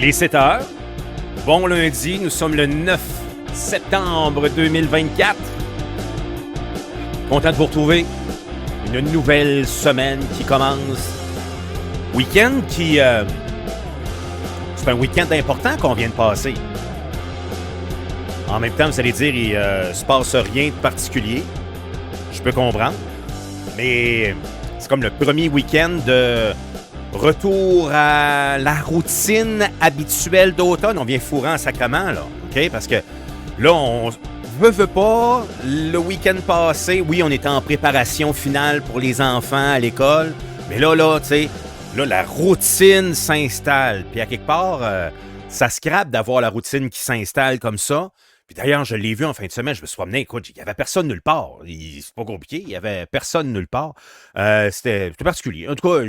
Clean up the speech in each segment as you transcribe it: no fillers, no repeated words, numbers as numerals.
Il est 7 heures. Bon lundi, nous sommes le 9 septembre 2024. Content de vous retrouver. Une nouvelle semaine qui commence. Week-end qui... c'est un week-end important qu'on vient de passer. En même temps, vous allez dire, il se passe rien de particulier. Je peux comprendre. Mais c'est comme le premier week-end de retour à la routine habituelle d'automne. On vient fourrer en sacrement, là. OK? Parce que là, on veut pas. Le week-end passé, oui, on était en préparation finale pour les enfants à l'école. Mais là, tu sais, là, la routine s'installe. Puis à quelque part, ça scrape d'avoir la routine qui s'installe comme ça. Puis d'ailleurs, je l'ai vu en fin de semaine, je me suis promené, écoute, il n'y avait personne nulle part. C'est pas compliqué, il n'y avait personne nulle part. C'était particulier. En tout cas,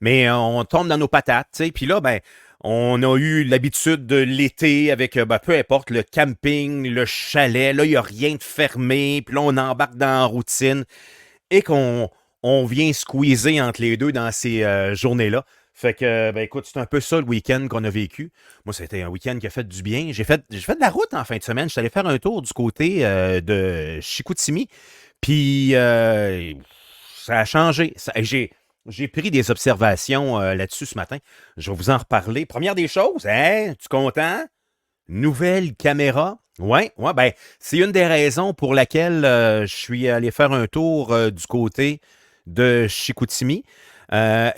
mais on tombe dans nos patates, tu sais. Puis là, ben, on a eu l'habitude de l'été avec, peu importe, le camping, le chalet. Là, il n'y a rien de fermé. Puis là, on embarque dans la routine et qu'on vient squeezer entre les deux dans ces journées-là. Fait que, ben écoute, c'est un peu ça le week-end qu'on a vécu. Moi, c'était un week-end qui a fait du bien. J'ai fait de la route en fin de semaine. Je suis allé faire un tour du côté de Chicoutimi. Puis, ça a changé. J'ai pris des observations là-dessus ce matin. Je vais vous en reparler. Première des choses, hein? Tu content? Nouvelle caméra. Ouais, ben, c'est une des raisons pour laquelle je suis allé faire un tour du côté de Chicoutimi.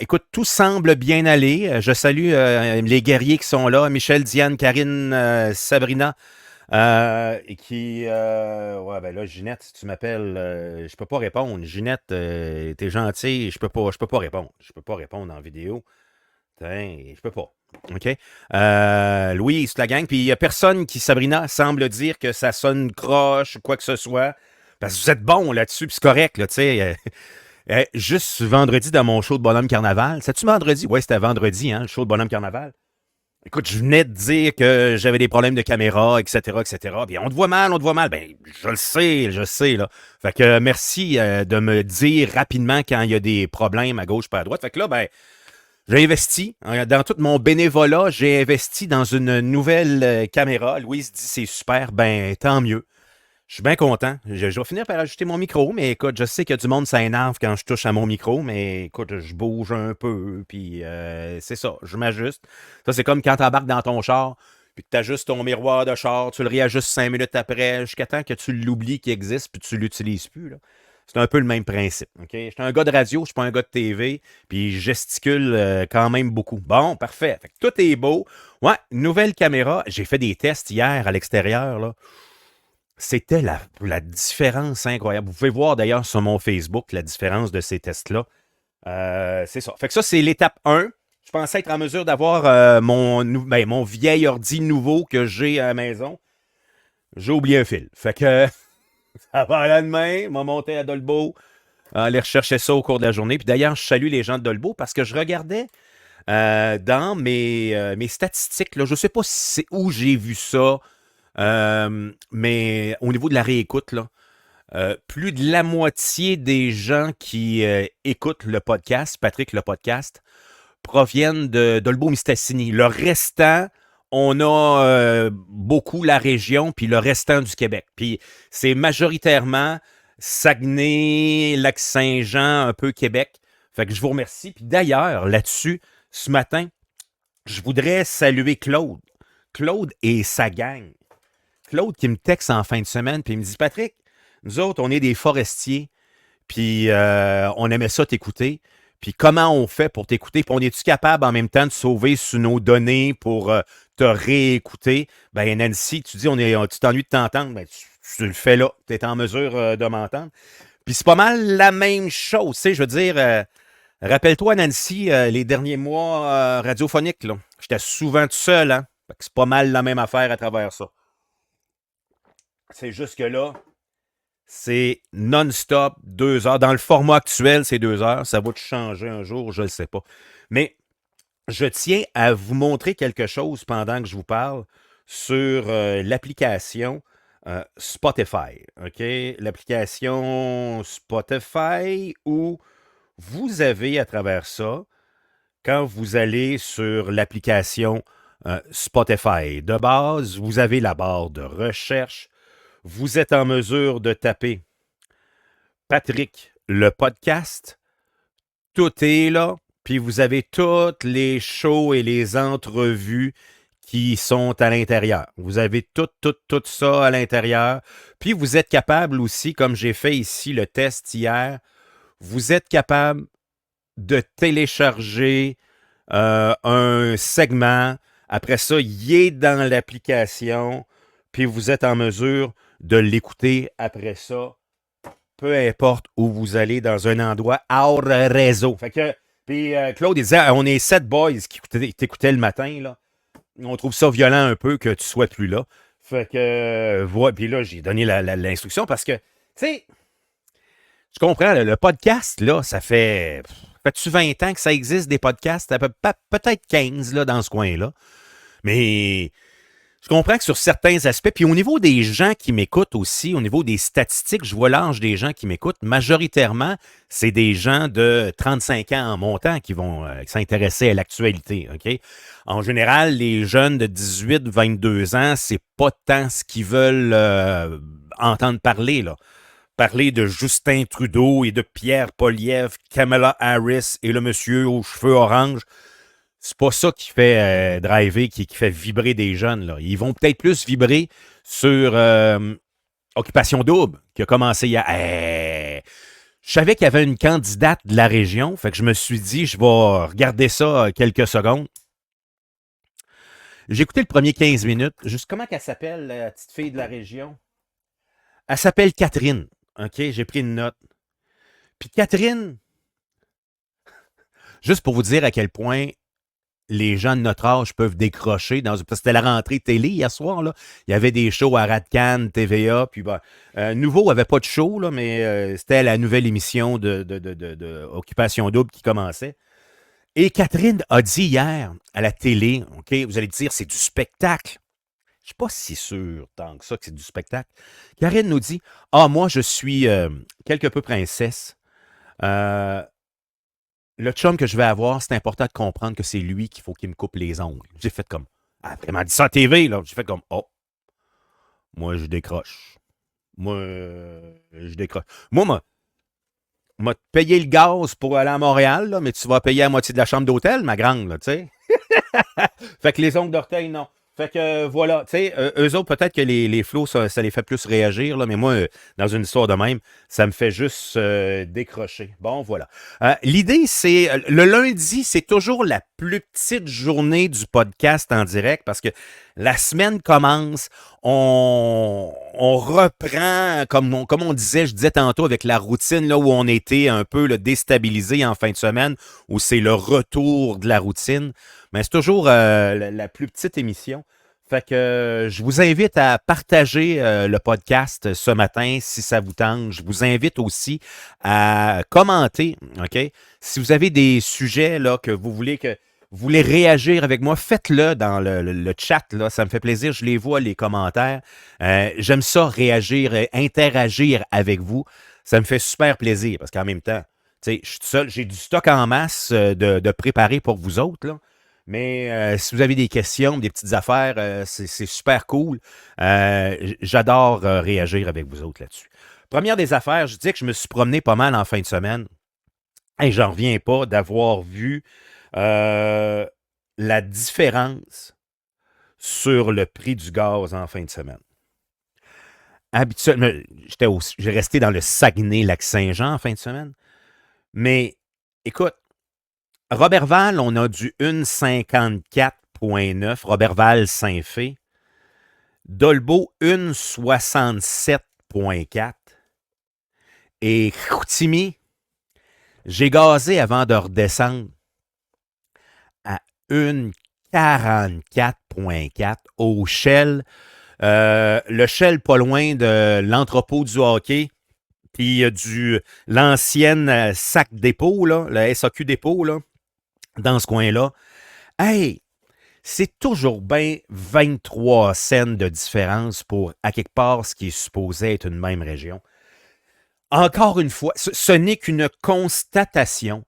Écoute, tout semble bien aller. Je salue les guerriers qui sont là. Michel, Diane, Karine, Sabrina. Ouais, ben là, Ginette, si tu m'appelles, je peux pas répondre. Ginette, t'es gentille, je peux pas répondre. Je peux pas répondre en vidéo. Je peux pas. OK? Louis, c'est la gang. Puis il y a personne qui, Sabrina, semble dire que ça sonne croche ou quoi que ce soit. Parce que vous êtes bon là-dessus, puis c'est correct, là, tu sais. Juste vendredi dans mon show de Bonhomme Carnaval. C'est-tu vendredi? Oui, c'était vendredi, hein, le show de Bonhomme Carnaval. Écoute, je venais de dire que j'avais des problèmes de caméra, etc., etc. Puis on te voit mal. Ben, je le sais, là. Fait que merci de me dire rapidement quand il y a des problèmes à gauche pas à droite. Fait que là, ben, j'ai investi. Dans tout mon bénévolat, j'ai investi dans une nouvelle caméra. Louise dit c'est super. Ben, tant mieux. Je suis bien content. Je vais finir par ajouter mon micro, mais écoute, je sais que du monde, ça énerve quand je touche à mon micro, mais écoute, je bouge un peu, puis c'est ça, je m'ajuste. Ça, c'est comme quand tu embarques dans ton char, puis que tu ajustes ton miroir de char, tu le réajustes 5 minutes après, jusqu'à temps que tu l'oublies qu'il existe, puis tu ne l'utilises plus, là. C'est un peu le même principe, OK? Je suis un gars de radio, je ne suis pas un gars de TV, puis je gesticule quand même beaucoup. Bon, parfait. Fait que tout est beau. Ouais, nouvelle caméra. J'ai fait des tests hier à l'extérieur, là. C'était la différence incroyable. Vous pouvez voir d'ailleurs sur mon Facebook la différence de ces tests-là. C'est ça. Fait que ça, c'est l'étape 1. Je pensais être en mesure d'avoir mon vieil ordi nouveau que j'ai à la maison. J'ai oublié un fil. Fait que ça va aller demain. M'a monté à Dolbeau. Aller rechercher ça au cours de la journée. Puis d'ailleurs, je salue les gens de Dolbeau parce que je regardais dans mes statistiques. Là, je ne sais pas si c'est où j'ai vu ça. Mais au niveau de la réécoute, là, plus de la moitié des gens qui écoutent le podcast, Patrick le podcast, proviennent de Dolbeau-Mistassini. Le restant, on a beaucoup la région, puis le restant du Québec. Puis c'est majoritairement Saguenay, Lac-Saint-Jean, un peu Québec. Fait que je vous remercie. Puis d'ailleurs, là-dessus, ce matin, je voudrais saluer Claude. Claude et sa gang. Claude qui me texte en fin de semaine, puis il me dit « Patrick, nous autres, on est des forestiers, puis on aimait ça t'écouter. Puis comment on fait pour t'écouter? Puis on est-tu capable en même temps de sauver sur nos données pour te réécouter? » Ben Nancy, tu dis tu t'ennuies de t'entendre, ben tu le fais là. Tu es en mesure de m'entendre. Puis c'est pas mal la même chose, tu sais, je veux dire... rappelle-toi, Nancy, les derniers mois radiophoniques, là, j'étais souvent tout seul, hein? Fait que c'est pas mal la même affaire à travers ça. C'est juste que là, c'est non-stop, 2 heures. Dans le format actuel, c'est 2 heures. Ça va te changer un jour, je ne le sais pas. Mais je tiens à vous montrer quelque chose pendant que je vous parle sur l'application Spotify. OK? L'application Spotify où vous avez à travers ça, quand vous allez sur l'application Spotify. De base, vous avez la barre de recherche. Vous êtes en mesure de taper Patrick, le podcast. Tout est là. Puis vous avez toutes les shows et les entrevues qui sont à l'intérieur. Vous avez tout ça à l'intérieur. Puis vous êtes capable aussi, comme j'ai fait ici le test hier, vous êtes capable de télécharger un segment. Après ça, il est dans l'application. Puis vous êtes en mesure de l'écouter après ça. Peu importe où vous allez, dans un endroit hors réseau. Fait que, puis Claude, il disait, on est 7 boys qui t'écoutaient le matin, là. On trouve ça violent un peu que tu sois plus là. Fait que, voilà. Puis là, j'ai donné l'instruction parce que, tu sais, je comprends, le podcast, là, ça fait-tu 20 ans que ça existe, des podcasts? Peut-être 15, là, dans ce coin-là. Mais je comprends que sur certains aspects, puis au niveau des gens qui m'écoutent aussi, au niveau des statistiques, je vois l'âge des gens qui m'écoutent. Majoritairement, c'est des gens de 35 ans en montant qui vont s'intéresser à l'actualité. OK? En général, les jeunes de 18-22 ans, c'est pas tant ce qu'ils veulent entendre parler, là. Parler de Justin Trudeau et de Pierre Poilievre, Kamala Harris et le monsieur aux cheveux oranges. C'est pas ça qui fait driver, qui fait vibrer des jeunes, là. Ils vont peut-être plus vibrer sur Occupation Double, qui a commencé hier. Je savais qu'il y avait une candidate de la région, fait que je me suis dit, je vais regarder ça quelques secondes. J'ai écouté le premier 15 minutes. Juste comment qu'elle s'appelle, la petite fille de la région? Elle s'appelle Catherine. OK, j'ai pris une note. Puis Catherine, juste pour vous dire à quel point les gens de notre âge peuvent décrocher. Parce que c'était la rentrée télé hier soir. Là. Il y avait des shows à Radcan, TVA. Puis Nouveau n'avait pas de show, là, mais c'était la nouvelle émission de Occupation Double qui commençait. Et Catherine a dit hier à la télé, OK, vous allez dire, c'est du spectacle. Je ne suis pas si sûr tant que ça que c'est du spectacle. Catherine nous dit, moi, je suis quelque peu princesse. Le chum que je vais avoir, c'est important de comprendre que c'est lui qu'il faut qu'il me coupe les ongles. J'ai fait comme, après, elle m'a dit ça à TV, là. J'ai fait comme, moi, je décroche. Moi, je décroche. Moi, m'a payé le gaz pour aller à Montréal, là, mais tu vas payer la moitié de la chambre d'hôtel, ma grande, là, tu sais. Fait que les ongles d'orteil, non. Fait que voilà, tu sais, eux autres, peut-être que les flots, ça les fait plus réagir, là, mais moi, dans une histoire de même, ça me fait juste décrocher. Bon, voilà. L'idée, c'est, le lundi, c'est toujours la plus petite journée du podcast en direct parce que la semaine commence, on reprend, comme on disait, je disais tantôt, avec la routine là où on était un peu là, déstabilisé en fin de semaine, où c'est le retour de la routine. Mais c'est toujours la plus petite émission. Fait que je vous invite à partager le podcast ce matin si ça vous tente. Je vous invite aussi à commenter, OK? Si vous avez des sujets là, que vous voulez réagir avec moi, faites-le dans le chat. Là. Ça me fait plaisir. Je les vois, les commentaires. J'aime ça, réagir, interagir avec vous. Ça me fait super plaisir parce qu'en même temps, tu sais, je suis tout seul. J'ai du stock en masse de préparer pour vous autres, là. Mais si vous avez des questions, des petites affaires, c'est super cool. J'adore réagir avec vous autres là-dessus. Première des affaires, je disais que je me suis promené pas mal en fin de semaine. Et j'en reviens pas d'avoir vu la différence sur le prix du gaz en fin de semaine. Habituellement, j'ai resté dans le Saguenay-Lac-Saint-Jean en fin de semaine. Mais écoute, Roberval, on a du 1,54,9. Roberval Saint-Fé. Dolbeau, 1,67,4. Et Chicoutimi, j'ai gazé avant de redescendre à 1,44,4 au Shell. Le Shell pas loin de l'entrepôt du hockey. Puis l'ancienne SAC dépôt, là, le SAQ dépôt, là, dans ce coin-là. Hey, c'est toujours bien 23 cents de différence pour, à quelque part, ce qui est supposé être une même région. Encore une fois, ce n'est qu'une constatation.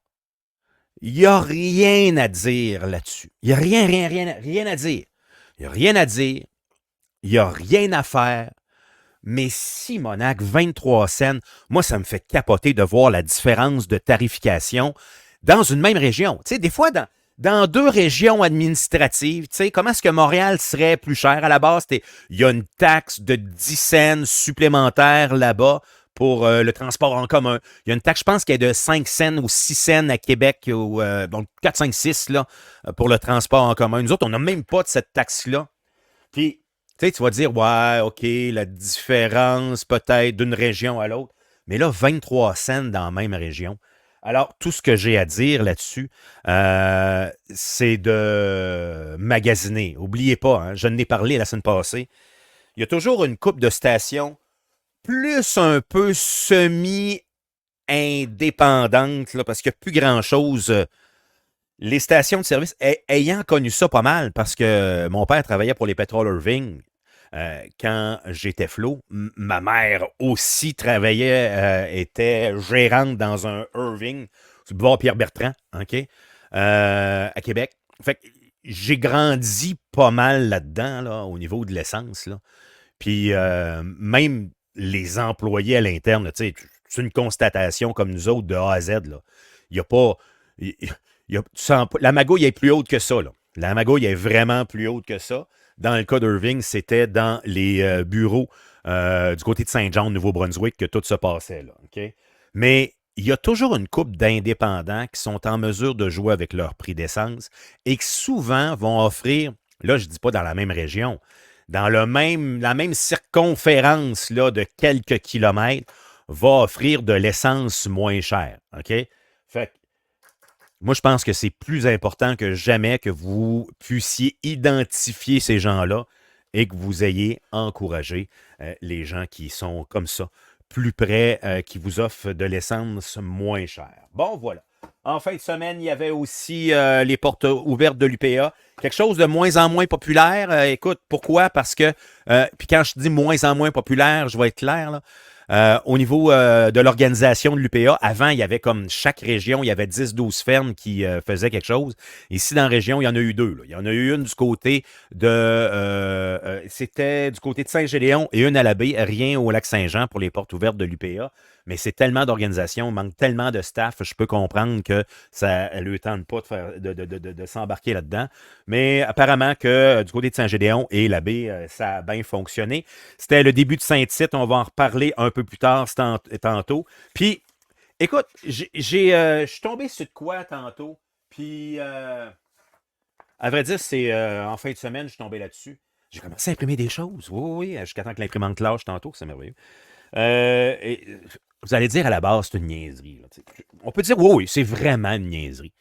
Il n'y a rien à dire là-dessus. Il n'y a rien à dire. Il n'y a rien à dire. Il n'y a rien à faire. Mais Simonac, 23 cents, moi, ça me fait capoter de voir la différence de tarification dans une même région. Tu sais, des fois, dans deux régions administratives, tu sais, comment est-ce que Montréal serait plus cher à la base? Il y a une taxe de 10 cents supplémentaire là-bas pour le transport en commun. Il y a une taxe, je pense, qui est de 5 cents ou 6 cents à Québec, ou donc 4, 5, 6 là, pour le transport en commun. Nous autres, on n'a même pas de cette taxe-là. Puis, tu sais, tu vas dire, ouais, OK, la différence peut-être d'une région à l'autre. Mais là, 23 cents dans la même région. Alors, tout ce que j'ai à dire là-dessus, c'est de magasiner. Oubliez pas, hein, je n'ai parlé la semaine passée. Il y a toujours une coupe de stations plus un peu semi-indépendantes, là, parce qu'il n'y a plus grand-chose. Les stations de service, ayant connu ça pas mal, parce que mon père travaillait pour les Pétroles Irving quand j'étais flot. Ma mère aussi travaillait, était gérante dans un Irving, sur le boulevard Pierre-Bertrand, OK, à Québec. Fait que j'ai grandi pas mal là-dedans, là, au niveau de l'essence, là. Puis même les employés à l'interne, tu sais, c'est une constatation comme nous autres de A à Z, là. Il n'y a pas. La magouille est plus haute que ça, là. La magouille est vraiment plus haute que ça. Dans le cas d'Irving, c'était dans les bureaux du côté de Saint-Jean, Nouveau-Brunswick, que tout se passait, là. OK? Mais il y a toujours une couple d'indépendants qui sont en mesure de jouer avec leur prix d'essence et qui souvent vont offrir, là, je ne dis pas dans la même région, dans la même circonférence là, de quelques kilomètres, va offrir de l'essence moins chère. OK? Fait que moi, je pense que c'est plus important que jamais que vous puissiez identifier ces gens-là et que vous ayez encouragé les gens qui sont comme ça, plus près, qui vous offrent de l'essence moins chère. Bon, voilà. En fin de semaine, il y avait aussi les portes ouvertes de l'UPA. Quelque chose de moins en moins populaire. Écoute, pourquoi? Parce que, puis quand je dis moins en moins populaire, je vais être clair, là, au niveau de l'organisation de l'UPA, avant, il y avait comme chaque région, il y avait 10-12 fermes qui faisaient quelque chose. Ici, dans la région, il y en a eu deux. Là. Il y en a eu une du côté de... c'était du côté de Saint-Gédéon et une à la baie, rien au lac Saint-Jean pour les portes ouvertes de l'UPA. Mais c'est tellement d'organisation, il manque tellement de staff, je peux comprendre que ça ne lui tente pas de s'embarquer là-dedans. Mais apparemment que du côté de Saint-Gédéon et la baie, ça a bien fonctionné. C'était le début de Saint-Tite. On va en reparler un peu plus tard tantôt. Puis, écoute, je suis tombé sur de quoi tantôt. Puis, à vrai dire, c'est en fin de semaine, je suis tombé là-dessus. J'ai commencé à imprimer des choses. Oui, oui, jusqu'à temps que l'imprimante lâche tantôt. C'est merveilleux. Et, vous allez dire à la base, c'est une niaiserie. Là, on peut dire, oui, oui, c'est vraiment une niaiserie.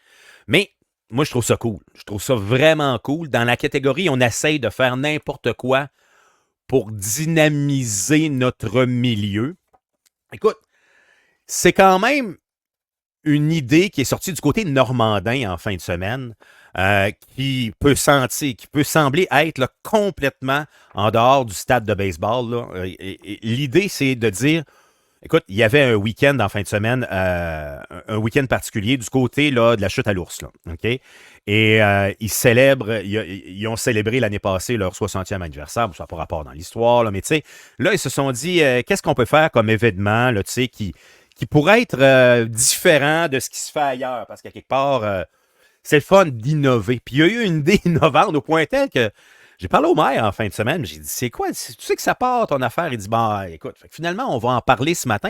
Mais moi, je trouve ça cool. Je trouve ça vraiment cool. Dans la catégorie, on essaye de faire n'importe quoi pour dynamiser notre milieu. Écoute, c'est quand même une idée qui est sortie du côté normandin en fin de semaine, qui peut sembler être là, complètement en dehors du stade de baseball. Là. L'idée, c'est de dire, écoute, il y avait un week-end en fin de semaine, un week-end particulier du côté là, de la chute à l'ours. Là, OK? Et ils ont célébré l'année passée leur 60e anniversaire. Ça n'a pas rapport dans l'histoire, là, mais tu sais, là, ils se sont dit, qu'est-ce qu'on peut faire comme événement, là, tu sais, qui pourrait être différent de ce qui se fait ailleurs? Parce qu'à quelque part, c'est le fun d'innover. Puis il y a eu une idée innovante au point tel que j'ai parlé au maire en fin de semaine. J'ai dit, c'est quoi? Tu sais que ça part ton affaire? Il dit, bah, écoute, finalement, on va en parler ce matin.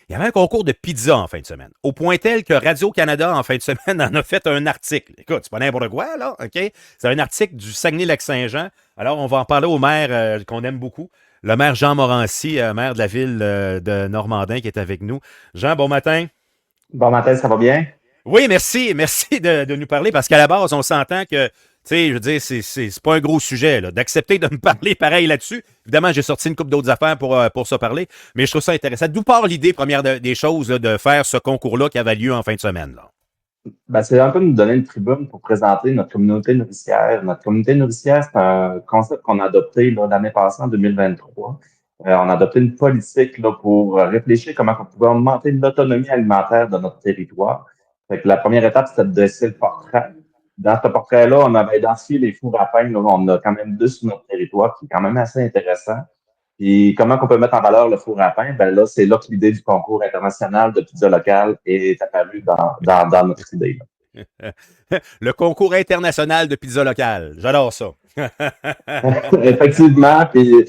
Il y avait un concours de pizza en fin de semaine. Au point tel que Radio-Canada, en fin de semaine, en a fait un article. Écoute, c'est pas n'importe quoi, là, OK? C'est un article du Saguenay-Lac-Saint-Jean. Alors, on va en parler au maire qu'on aime beaucoup. Le maire Jean Morancy, maire de la ville de Normandin, qui est avec nous. Jean, bon matin. Bon matin, ça va bien? Oui, merci. Merci de nous parler parce qu'à la base, on s'entend que, tu sais, je veux dire, c'est pas un gros sujet, là. D'accepter de me parler pareil là-dessus. Évidemment, j'ai sorti une couple d'autres affaires pour se parler, mais je trouve ça intéressant. D'où part l'idée, première des choses, là, de faire ce concours-là qui avait lieu en fin de semaine, là? Ben, c'est un peu nous donner une tribune pour présenter notre communauté nourricière. Notre communauté nourricière, c'est un concept qu'on a adopté là, l'année passée, en 2023. On a adopté une politique là, pour réfléchir comment on pouvait augmenter l'autonomie alimentaire de notre territoire. Fait que la première étape, c'était de dresser le portrait. Dans ce portrait-là, on avait identifié les fours à pain. Là, on a quand même deux sur notre territoire, qui est quand même assez intéressant. Puis comment qu'on peut mettre en valeur le four à pain? Ben là, c'est là que l'idée du concours international de pizza locale est apparue dans notre idée. Le concours international de pizza locale. J'adore ça. Effectivement, puis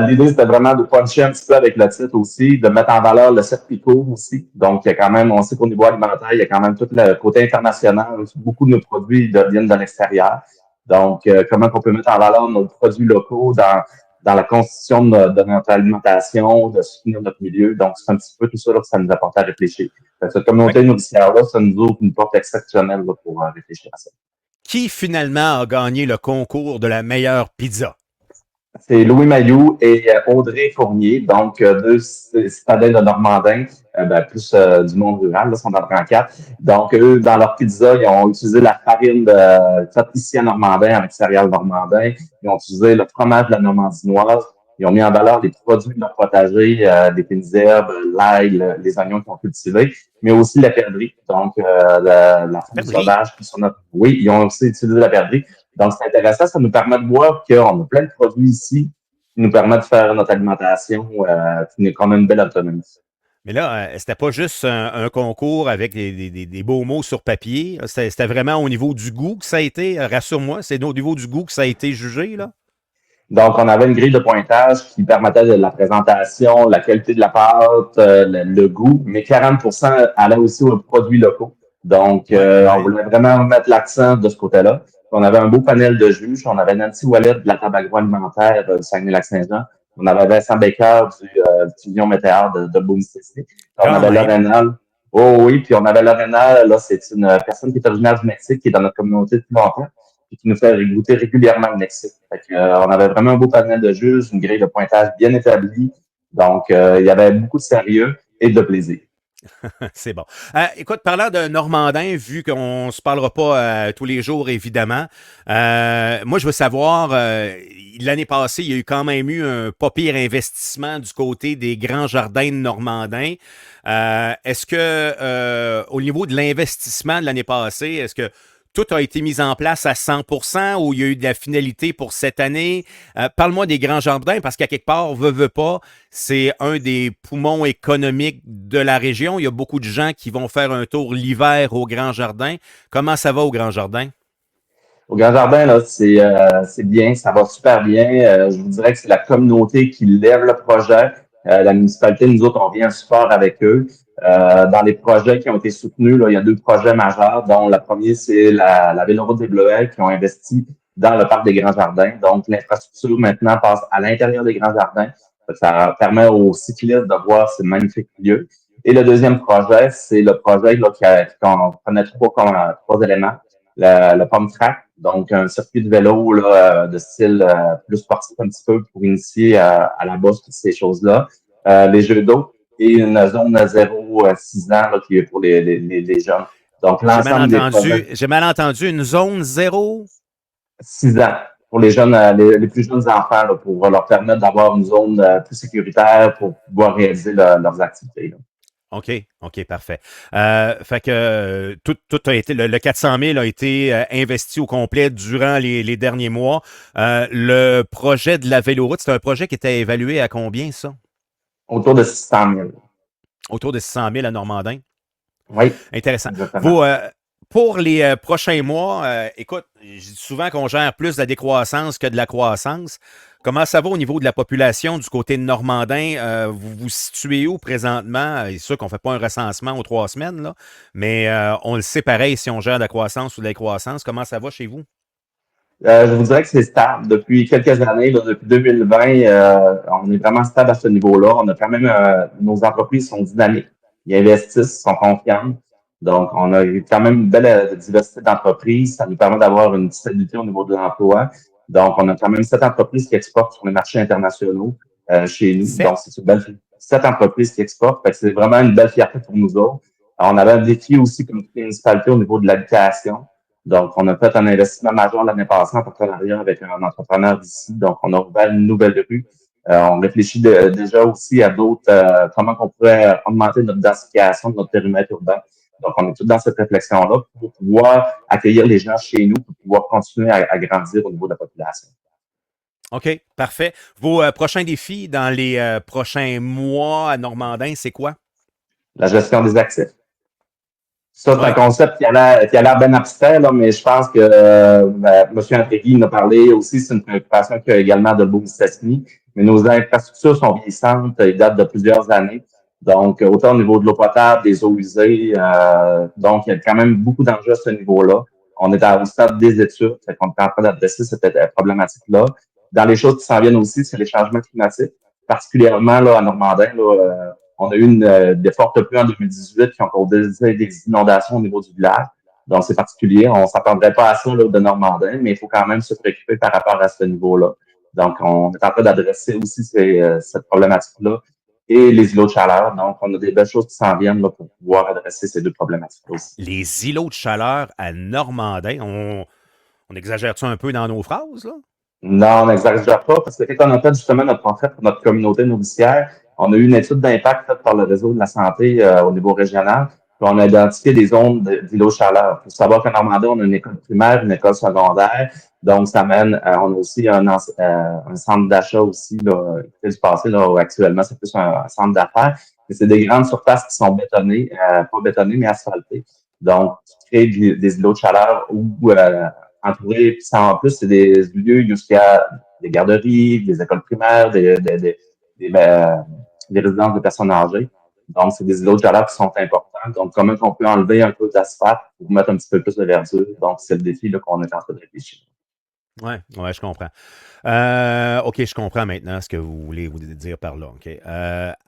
l'idée, c'était vraiment de puncher un petit peu avec le titre aussi, de mettre en valeur le circuit court aussi. Donc, il y a quand même, on sait qu'au niveau alimentaire, il y a quand même tout le côté international. Beaucoup de nos produits viennent de l'extérieur. Donc, comment on peut mettre en valeur nos produits locaux dans la constitution de notre alimentation, de soutenir notre milieu. Donc, c'est un petit peu tout ça là, que ça nous apporte à réfléchir. Cette Ouais. communauté nourricière-là, ça nous ouvre une porte exceptionnelle là, pour réfléchir à ça. Qui finalement a gagné le concours de la meilleure pizza? C'est Louis Mailloux et Audrey Fournier, donc deux citadins de Normandin, plus du monde rural, là, sont dans le 34. Donc, eux, dans leur pizza, ils ont utilisé la farine faite ici à Normandin avec céréales Normandin. Ils ont utilisé le fromage de la Normandinoise. Ils ont mis en valeur les produits de leur potager, des fines herbes, l'ail, les oignons qu'ils ont cultivés, mais aussi la perdrix, donc la faune Perdrix. sauvage qui sont notre... Oui, ils ont aussi utilisé la perdrix. Donc, c'est intéressant, ça nous permet de voir qu'on a plein de produits ici qui nous permettent de faire notre alimentation, qu'on a une belle autonomie. Mais là, c'était pas juste un concours avec des beaux mots sur papier. C'était vraiment au niveau du goût que ça a été. Rassure-moi, c'est au niveau du goût que ça a été jugé, là. Donc, on avait une grille de pointage qui permettait de la présentation, la qualité de la pâte, le goût, mais 40% allait aussi aux produits locaux. Donc, Ouais, on ouais. voulait vraiment mettre l'accent de ce côté-là. On avait un beau panel de juges. On avait Nancy Ouellet de la table agroalimentaire du Saguenay-Lac-Saint-Jean. On avait Vincent Baker du Union Météor de Beaune-Stésé. On Quand avait même. Lorena. Oh oui, puis on avait Lorena, là, c'est une personne qui est originaire du Mexique, qui est dans notre communauté depuis longtemps et qui nous fait goûter régulièrement le Mexique. Fait que, on avait vraiment un beau panel de juges, une grille de pointage bien établie. Donc, il y avait beaucoup de sérieux et de plaisir. C'est bon. Écoute, parlant de Normandin, vu qu'on ne se parlera pas tous les jours, évidemment, moi, je veux savoir, l'année passée, il y a eu quand même eu un pas pire investissement du côté des grands jardins de Normandin. Est-ce que, au niveau de l'investissement de l'année passée, est-ce que tout a été mis en place à 100% ou il y a eu de la finalité pour cette année? Parle-moi des grands jardins parce qu'à quelque part, veut pas, c'est un des poumons économiques de la région. Il y a beaucoup de gens qui vont faire un tour l'hiver au Grand Jardin. Comment ça va au Grand Jardin? Au Grand Jardin, là, c'est bien, ça va super bien. Je vous dirais que c'est la communauté qui lève le projet. La municipalité, nous autres, on vient en support avec eux. Dans les projets qui ont été soutenus, là, il y a deux projets majeurs, dont le premier, c'est la Véloroute des Bleuets qui ont investi dans le parc des Grands Jardins. Donc, l'infrastructure maintenant passe à l'intérieur des Grands Jardins. Ça permet aux cyclistes de voir ce magnifique lieu. Et le deuxième projet, c'est le projet là, qu'on connaît trois éléments. Le pump track, donc un circuit de vélo là, de style plus sportif un petit peu pour initier à la bosse toutes ces choses-là. Les jeux d'eau et une zone 0-6 ans là, qui est pour les jeunes. Donc, l'ensemble des projets J'ai mal entendu une zone zéro. 6 ans pour les jeunes, les plus jeunes enfants, là, pour leur permettre d'avoir une zone plus sécuritaire pour pouvoir réaliser leurs activités. Là. OK, OK, parfait. Fait que tout a été, le 400 000 a été investi au complet durant les derniers mois. Le projet de la véloroute, c'est un projet qui était évalué à combien, ça? Autour de 600 000. Autour de 600 000 à Normandin. Oui, Intéressant. exactement. Vous, pour les prochains mois, écoute, je dis souvent qu'on gère plus de la décroissance que de la croissance. Comment ça va au niveau de la population du côté de Normandin? Vous vous situez où présentement? C'est sûr qu'on ne fait pas un recensement aux 3 semaines, là, mais on le sait pareil si on gère de la croissance ou de la croissance. Comment ça va chez vous? Je vous dirais que c'est stable depuis quelques années, là, depuis 2020, on est vraiment stable à ce niveau-là. On a quand même, nos entreprises sont dynamiques, ils investissent, sont confiantes. Donc, on a eu quand même une belle diversité d'entreprises. Ça nous permet d'avoir une stabilité au niveau de l'emploi. Donc, on a quand même 7 entreprises qui exportent sur les marchés internationaux chez nous. Donc, 7. c'est une belle 7 entreprises qui exportent. Fait que c'est vraiment une belle fierté pour nous autres. Alors, on avait un défi aussi comme municipalité au niveau de l'habitation. Donc, on a fait un investissement majeur l'année passée en partenariat avec un entrepreneur d'ici. Donc, on a ouvert une nouvelle rue. On réfléchit déjà aussi à d'autres, comment on pourrait augmenter notre densification de notre périmètre urbain. Donc, on est tous dans cette réflexion-là pour pouvoir accueillir les gens chez nous, pour pouvoir continuer à grandir au niveau de la population. OK, parfait. Vos prochains défis dans les prochains mois à Normandin, c'est quoi? La gestion des actifs. Ça, c'est un Oui. concept qui a l'air bien abstrait, là, mais je pense que M. Antrégui en a parlé aussi. C'est une préoccupation qu'il y a également de Beaume-Stassini. Mais nos infrastructures sont vieillissantes. Ils datent de plusieurs années. Donc, autant au niveau de l'eau potable, des eaux usées. Donc, il y a quand même beaucoup d'enjeux à ce niveau-là. On est au stade des études. Fait qu'on est en train d'adresser cette problématique-là. Dans les choses qui s'en viennent aussi, c'est les changements climatiques, particulièrement là, à Normandin. Là, on a eu des fortes pluies en 2018 qui ont causé des inondations au niveau du village. Donc, c'est particulier. On ne s'attendrait pas à ça là, de Normandin, mais il faut quand même se préoccuper par rapport à ce niveau-là. Donc, on est en train d'adresser aussi cette problématique-là et les îlots de chaleur. Donc, on a des belles choses qui s'en viennent là, pour pouvoir adresser ces deux problématiques-là aussi. Les îlots de chaleur à Normandin, on exagère-tu un peu dans nos phrases, là? Non, on n'exagère pas, parce que quand on a fait justement notre portrait pour notre communauté nourricière, on a eu une étude d'impact faite par le réseau de la santé au niveau régional, puis on a identifié des zones d'îlots de chaleur. Il faut savoir qu'en Normandie, on a une école primaire, une école secondaire, donc ça mène, on a aussi un centre d'achat aussi, là, qui fait du passé, là, où actuellement, c'est plus un centre d'affaires, mais c'est des grandes surfaces qui sont bétonnées, pas bétonnées, mais asphaltées. Donc, qui créent des îlots de chaleur où entouré, puis ça, en plus, c'est des lieux où il y a des garderies, des écoles primaires, des résidences de personnes âgées. Donc, c'est des îlots de chaleur qui sont importants. Donc, comment on peut enlever un peu d'asphalte pour mettre un petit peu plus de verdure. Donc, c'est le défi là, qu'on est en train de réfléchir. Oui, ouais, je comprends. OK, je comprends maintenant ce que vous voulez vous dire par là. OK.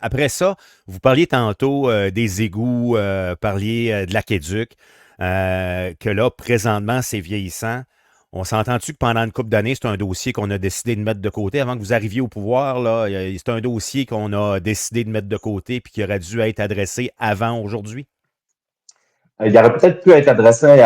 Après ça, vous parliez tantôt des égouts, parliez de l'aqueduc, que là, présentement, c'est vieillissant. On s'entend-tu que pendant une couple d'années, c'est un dossier qu'on a décidé de mettre de côté avant que vous arriviez au pouvoir, là? C'est un dossier qu'on a décidé de mettre de côté puis qui aurait dû être adressé avant aujourd'hui? Il aurait peut-être pu être adressé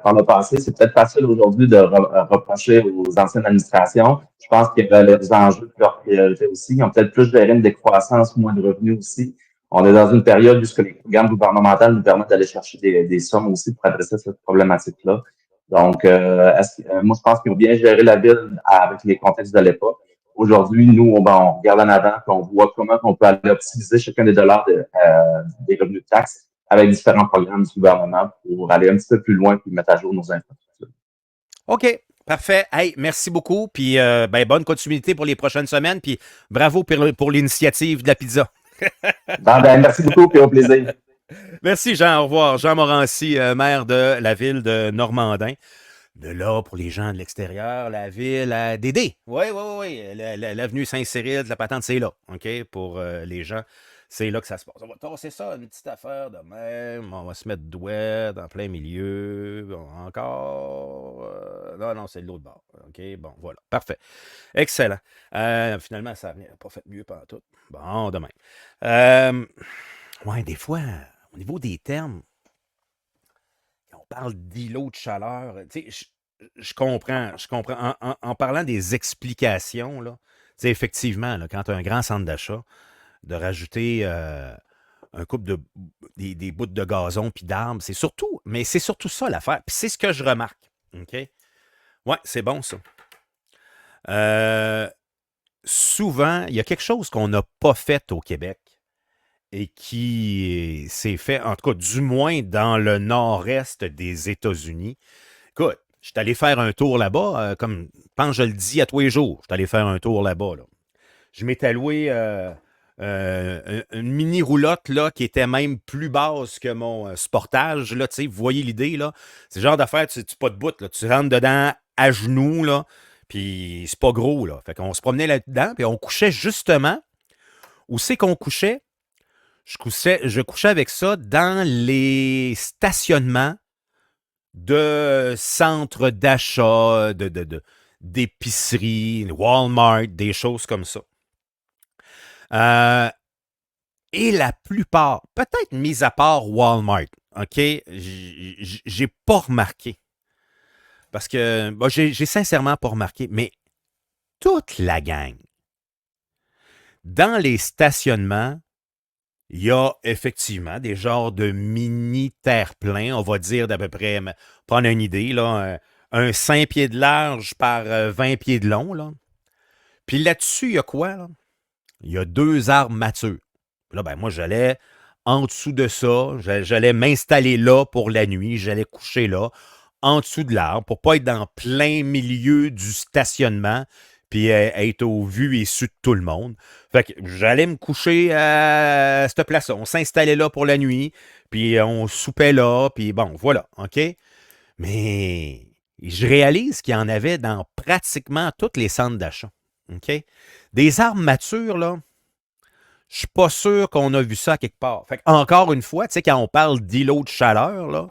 par le passé. C'est peut-être facile aujourd'hui de reprocher aux anciennes administrations. Je pense qu'il y avait les enjeux de leur priorité aussi. Ils ont peut-être plus géré une décroissance, moins de revenus aussi. On est dans une période où les programmes gouvernementaux nous permettent d'aller chercher des sommes aussi pour adresser cette problématique-là. Donc, moi, je pense qu'ils ont bien géré la ville avec les contextes de l'époque. Aujourd'hui, nous, on regarde en avant, puis on voit comment on peut aller optimiser chacun des dollars des revenus de taxes avec différents programmes du gouvernement pour aller un petit peu plus loin et mettre à jour nos infrastructures. OK. Parfait. Hey, merci beaucoup. Puis ben, bonne continuité pour les prochaines semaines. Puis bravo pour l'initiative de la pizza. Ben, merci beaucoup et au plaisir. Merci, Jean. Au revoir. Jean Morancy, maire de la ville de Normandin. De là, pour les gens de l'extérieur, la ville à Dédé. Oui, oui, oui. L'avenue Saint-Cyril, la patente, c'est là. OK? Pour les gens, c'est là que ça se passe. On va tasser ça, une petite affaire de même. On va se mettre douette en plein milieu. Bon, encore. Non, non, c'est de l'autre bord. OK? Bon, voilà. Parfait. Excellent. Finalement, ça n'a pas fait mieux pendant tout. Bon, demain. Ouais, des fois, au niveau des termes, on parle d'îlot de chaleur. Tu sais, je comprends. Je comprends. En parlant des explications, là, tu sais, effectivement, là, quand tu as un grand centre d'achat, de rajouter un couple des bouts de gazon puis d'arbres, mais c'est surtout ça l'affaire. Puis c'est ce que je remarque. OK? Ouais, c'est bon ça. Souvent, il y a quelque chose qu'on n'a pas fait au Québec et qui s'est fait, en tout cas, du moins dans le nord-est des États-Unis. Écoute, je suis allé faire un tour là-bas, comme je pense que je le dis à tous les jours, je suis allé faire un tour là-bas. Là. Je m'étais loué une mini roulotte là, qui était même plus basse que mon sportage. Là, vous voyez l'idée, là. C'est le genre d'affaire, tu pas de bout, là. Tu rentres dedans à genoux, là, puis c'est pas gros. Là. Fait qu'on se promenait là-dedans, puis on couchait justement. Où c'est qu'on couchait? Je couchais avec ça dans les stationnements de centres d'achat, d'épiceries, Walmart, des choses comme ça. Et la plupart, peut-être mis à part Walmart, OK, j'ai pas remarqué. Parce que bon, j'ai sincèrement pas remarqué, mais toute la gang, dans les stationnements, il y a effectivement des genres de mini terre-plein, on va dire d'à peu près, prendre une idée, là, un 5 pieds de large par 20 pieds de long. Là. Puis là-dessus, il y a quoi? Là? Il y a 2 arbres matures. Puis là, ben, moi, j'allais en dessous de ça, j'allais m'installer là pour la nuit, j'allais coucher là, en dessous de l'arbre, pour pas être dans plein milieu du stationnement, puis être au vu et su de tout le monde. Fait que j'allais me coucher à cette place-là. On s'installait là pour la nuit, puis on soupait là, puis bon, voilà, OK? Mais je réalise qu'il y en avait dans pratiquement tous les centres d'achat. OK? Des arbres matures, là, je suis pas sûr qu'on a vu ça quelque part. Fait encore une fois, tu sais, quand on parle d'îlots de chaleur, là,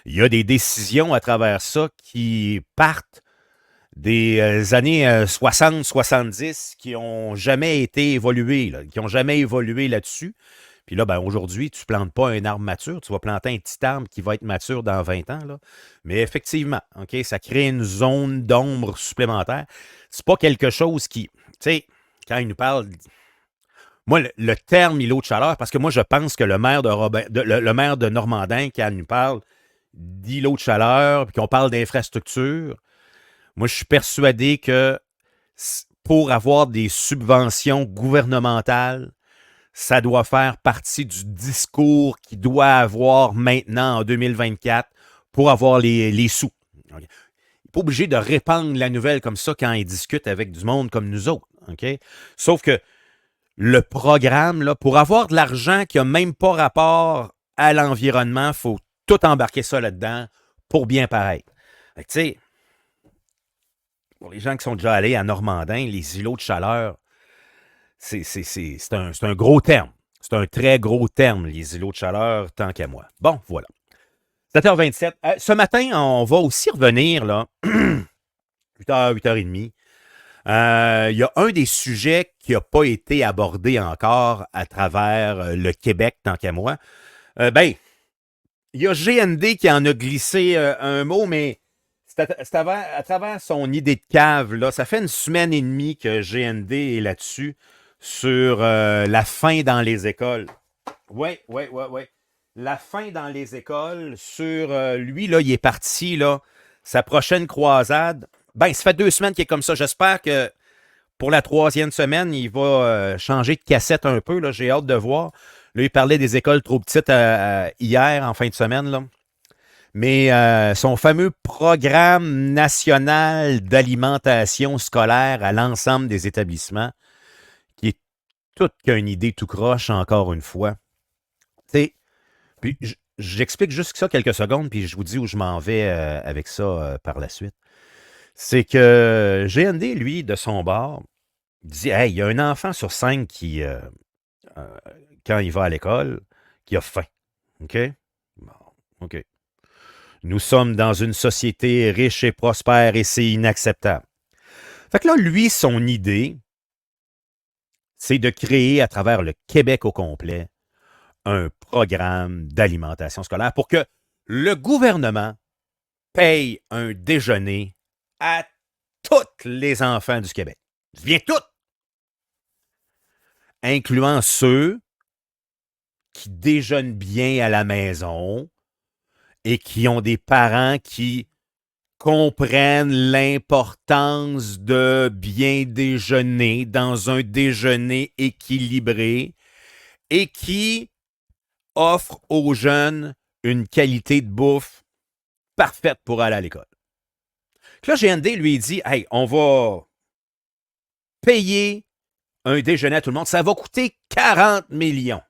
il y a des décisions à travers ça qui partent des années 60-70 qui n'ont jamais été évoluées, là, qui n'ont jamais évolué là-dessus. Puis là, ben, aujourd'hui, tu ne plantes pas un arbre mature, tu vas planter un petit arbre qui va être mature dans 20 ans. Là. Mais effectivement, OK, ça crée une zone d'ombre supplémentaire. C'est pas quelque chose qui, tu sais, quand il nous parle, moi, le terme îlot de chaleur, parce que moi, je pense que le maire le maire de Normandin, quand il nous parle d'îlot de chaleur, puis qu'on parle d'infrastructure, moi, je suis persuadé que pour avoir des subventions gouvernementales, ça doit faire partie du discours qu'il doit avoir maintenant en 2024 pour avoir les sous. Il n'est pas obligé de répandre la nouvelle comme ça quand il discute avec du monde comme nous autres. Okay? Sauf que le programme, là, pour avoir de l'argent qui n'a même pas rapport à l'environnement, il faut tout embarquer ça là-dedans pour bien paraître. Tu sais, pour les gens qui sont déjà allés à Normandin, les îlots de chaleur, c'est un gros terme. C'est un très gros terme, les îlots de chaleur, tant qu'à moi. Bon, voilà. 7h27. Ce matin, on va aussi revenir, là, 8h, 8h30. Il y a un des sujets qui n'a pas été abordé encore à travers le Québec, tant qu'à moi. Ben, il y a GND qui en a glissé un mot, mais c'est à travers son idée de cave. Là, ça fait une semaine et demie que GND est là-dessus, sur la faim dans les écoles. Oui. La faim dans les écoles, sur lui, là, il est parti, là, sa prochaine croisade. Ben, ça fait 2 semaines qu'il est comme ça. J'espère que pour la 3e semaine, il va changer de cassette un peu. Là. J'ai hâte de voir. Là, il parlait des écoles trop petites hier, en fin de semaine. Là. Mais son fameux programme national d'alimentation scolaire à l'ensemble des établissements, qui est toute qu'une idée tout croche, encore une fois. Tu puis j'explique juste ça quelques secondes, puis je vous dis où je m'en vais avec ça par la suite. C'est que GND, lui, de son bord, dit, hey, il y a un enfant sur 5 qui, quand il va à l'école, qui a faim. OK? Bon, OK. Nous sommes dans une société riche et prospère et c'est inacceptable. Fait que là, lui, son idée, c'est de créer à travers le Québec au complet un programme d'alimentation scolaire pour que le gouvernement paye un déjeuner à tous les enfants du Québec. Bien tous! Incluant ceux qui déjeunent bien à la maison et qui ont des parents qui comprennent l'importance de bien déjeuner dans un déjeuner équilibré et qui offrent aux jeunes une qualité de bouffe parfaite pour aller à l'école. Là, GND lui dit, hey, on va payer un déjeuner à tout le monde. Ça va coûter 40 millions.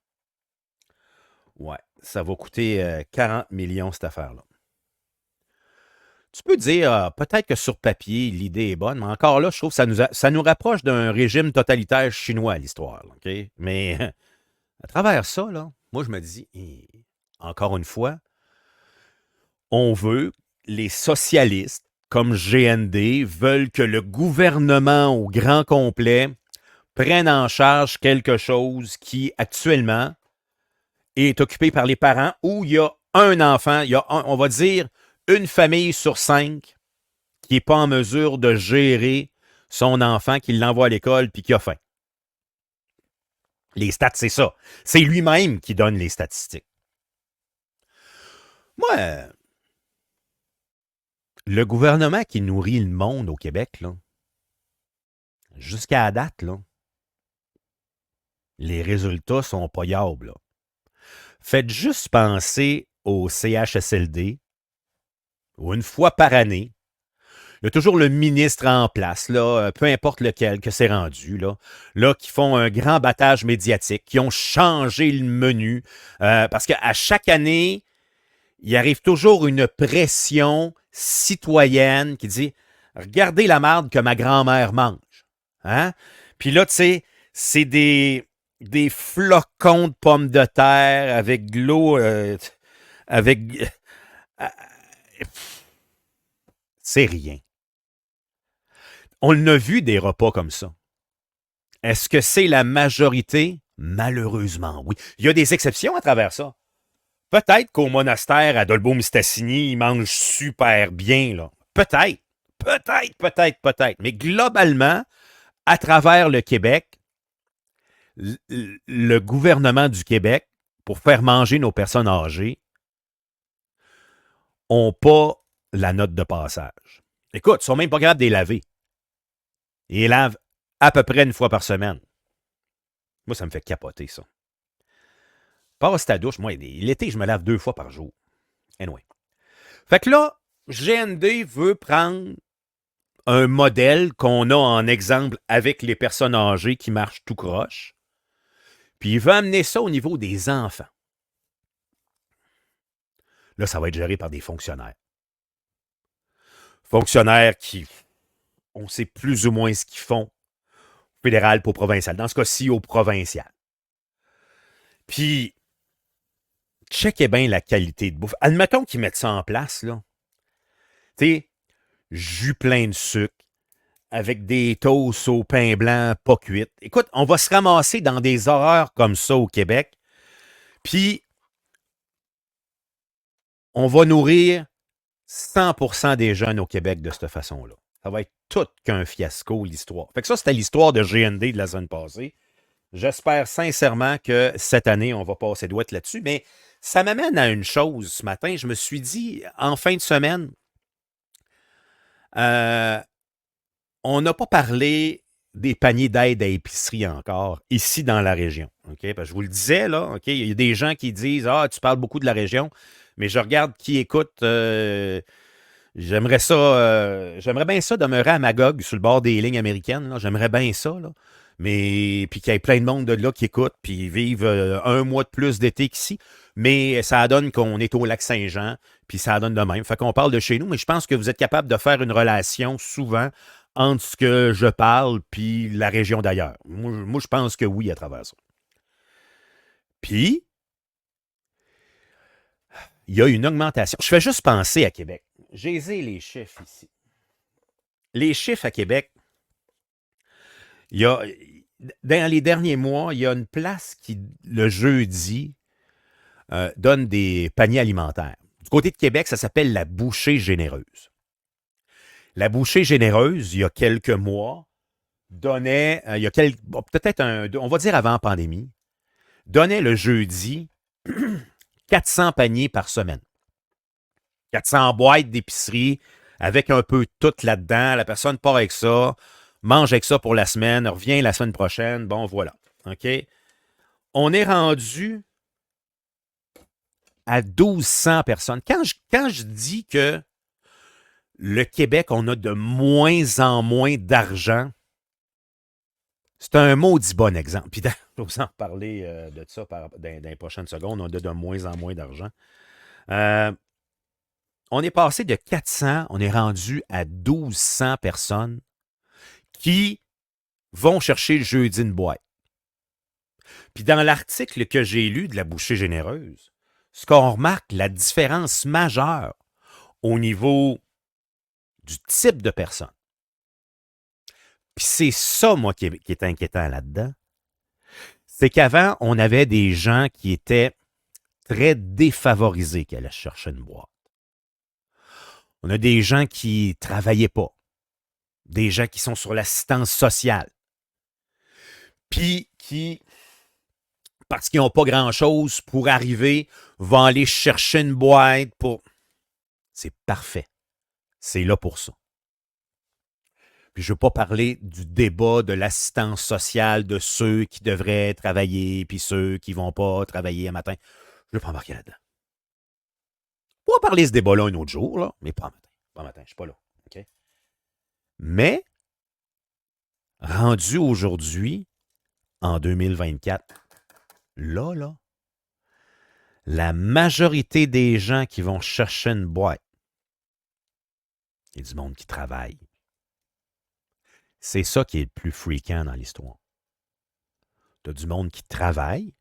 Ouais, ça va coûter 40 millions, cette affaire-là. Tu peux dire, peut-être que sur papier, l'idée est bonne, mais encore là, je trouve que ça nous rapproche d'un régime totalitaire chinois, l'histoire. OK? Mais à travers ça, là, moi, je me dis, encore une fois, on veut, les socialistes, comme GND, veulent que le gouvernement au grand complet prenne en charge quelque chose qui, actuellement, est occupé par les parents où il y a un enfant, on va dire, une famille sur 5 qui n'est pas en mesure de gérer son enfant, qui l'envoie à l'école puis qui a faim. Les stats, c'est ça. C'est lui-même qui donne les statistiques. Moi, le gouvernement qui nourrit le monde au Québec, là, jusqu'à la date, là, les résultats sont pas yables, là. Faites juste penser au CHSLD, où une fois par année, il y a toujours le ministre en place, là, peu importe lequel que c'est rendu, là, qui font un grand battage médiatique, qui ont changé le menu, parce qu'à chaque année, il arrive toujours une pression citoyenne qui dit « Regardez la marde que ma grand-mère mange. » Hein? Puis là, tu sais, c'est des flocons de pommes de terre avec de l'eau, avec... euh, c'est rien. On l'a vu des repas comme ça. Est-ce que c'est la majorité? Malheureusement, oui. Il y a des exceptions à travers ça. Peut-être qu'au monastère à Dolbeau-Mistassini, ils mangent super bien, là. Peut-être. Peut-être. Mais globalement, à travers le Québec, le gouvernement du Québec, pour faire manger nos personnes âgées, n'ont pas la note de passage. Écoute, ils sont même pas capables de les laver. Ils les lavent à peu près une fois par semaine. Moi, ça me fait capoter, ça. Passe ta douche. Moi, l'été, je me lave 2 fois par jour. Anyway. Fait que là, GND veut prendre un modèle qu'on a en exemple avec les personnes âgées qui marchent tout croche, puis il veut amener ça au niveau des enfants. Là, ça va être géré par des fonctionnaires. Fonctionnaires qui, on sait plus ou moins ce qu'ils font, fédéral pour provincial. Dans ce cas-ci, au provincial. Puis, checkez bien la qualité de bouffe. Admettons qu'ils mettent ça en place, là. Tu sais, jus plein de sucre, avec des toasts au pain blanc pas cuites. Écoute, on va se ramasser dans des horreurs comme ça au Québec, puis on va nourrir 100% des jeunes au Québec de cette façon-là. Ça va être tout qu'un fiasco, l'histoire. Fait que ça, c'était l'histoire de GND de la semaine passée. J'espère sincèrement que cette année, on va passer douette là-dessus, mais ça m'amène à une chose ce matin. Je me suis dit, en fin de semaine, on n'a pas parlé des paniers d'aide à épicerie encore, ici dans la région. Okay? Parce que je vous le disais, là, okay? Il y a des gens qui disent « Ah, tu parles beaucoup de la région », mais je regarde qui écoute. J'aimerais bien ça demeurer à Magog, sur le bord des lignes américaines. Là. J'aimerais bien ça, là. Mais, puis qu'il y ait plein de monde de là qui écoute, puis vivent un mois de plus d'été qu'ici. Mais ça donne qu'on est au lac Saint-Jean, puis ça donne de même. Fait qu'on parle de chez nous, mais je pense que vous êtes capable de faire une relation souvent entre ce que je parle puis la région d'ailleurs. Moi, je pense que oui à travers ça. Puis, il y a une augmentation. Je fais juste penser à Québec. J'ai les chiffres ici. Les chiffres à Québec, il y a, dans les derniers mois, il y a une place qui, le jeudi, donne des paniers alimentaires. Du côté de Québec, ça s'appelle la bouchée généreuse. La bouchée généreuse, il y a quelques mois, donnait, peut-être on va dire avant la pandémie, donnait le jeudi 400 paniers par semaine. 400 boîtes d'épicerie avec un peu tout là-dedans. La personne part avec ça, mange avec ça pour la semaine, revient la semaine prochaine. Bon, voilà. OK? On est rendu à 1200 personnes. Quand je dis que le Québec, on a de moins en moins d'argent, c'est un maudit bon exemple. Puis, je vais vous en reparler de ça dans les prochaines secondes. On a de moins en moins d'argent. On est passé de 400, on est rendu à 1200 personnes qui vont chercher le jeudi une boîte. Puis dans l'article que j'ai lu de la bouchée généreuse, ce qu'on remarque, la différence majeure au niveau du type de personne. Puis c'est ça, moi, qui est inquiétant là-dedans. C'est qu'avant, on avait des gens qui étaient très défavorisés qui allaient chercher une boîte. On a des gens qui ne travaillaient pas. Des gens qui sont sur l'assistance sociale. Puis qui parce qu'ils n'ont pas grand-chose pour arriver, vont aller chercher une boîte pour... C'est parfait. C'est là pour ça. Puis je ne veux pas parler du débat de l'assistance sociale de ceux qui devraient travailler puis ceux qui ne vont pas travailler un matin. Je ne veux pas embarquer là-dedans. On va parler de ce débat-là un autre jour, là, mais pas un matin. Pas un matin, je ne suis pas là. Okay? Mais, rendu aujourd'hui, en 2024, là, la majorité des gens qui vont chercher une boîte, il y a du monde qui travaille. C'est ça qui est le plus fréquent dans l'histoire. Tu as du monde qui travaille,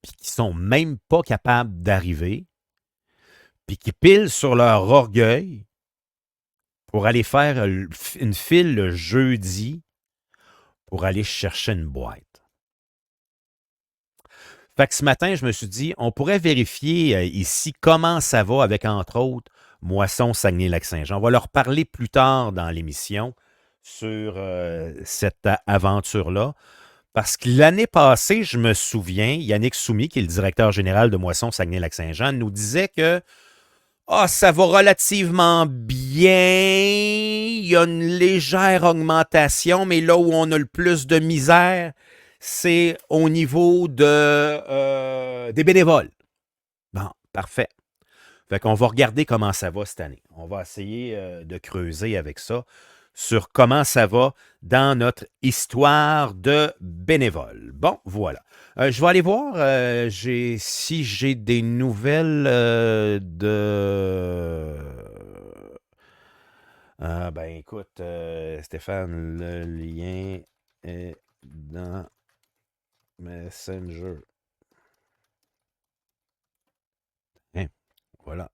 puis qui sont même pas capables d'arriver, puis qui pilent sur leur orgueil pour aller faire une file le jeudi pour aller chercher une boîte. Fait que ce matin, je me suis dit, on pourrait vérifier ici comment ça va avec, entre autres, Moisson Saguenay-Lac-Saint-Jean. On va leur parler plus tard dans l'émission sur cette aventure-là. Parce que l'année passée, je me souviens, Yannick Soumy, qui est le directeur général de Moisson Saguenay-Lac-Saint-Jean, nous disait que ça va relativement bien. Il y a une légère augmentation, mais là où on a le plus de misère, c'est au niveau des bénévoles. Bon, parfait. Fait qu'on va regarder comment ça va cette année. On va essayer de creuser avec ça sur comment ça va dans notre histoire de bénévoles. Bon, voilà. Je vais aller voir si j'ai des nouvelles de... ben écoute, Stéphane, le lien est dans Messenger. Hein, voilà.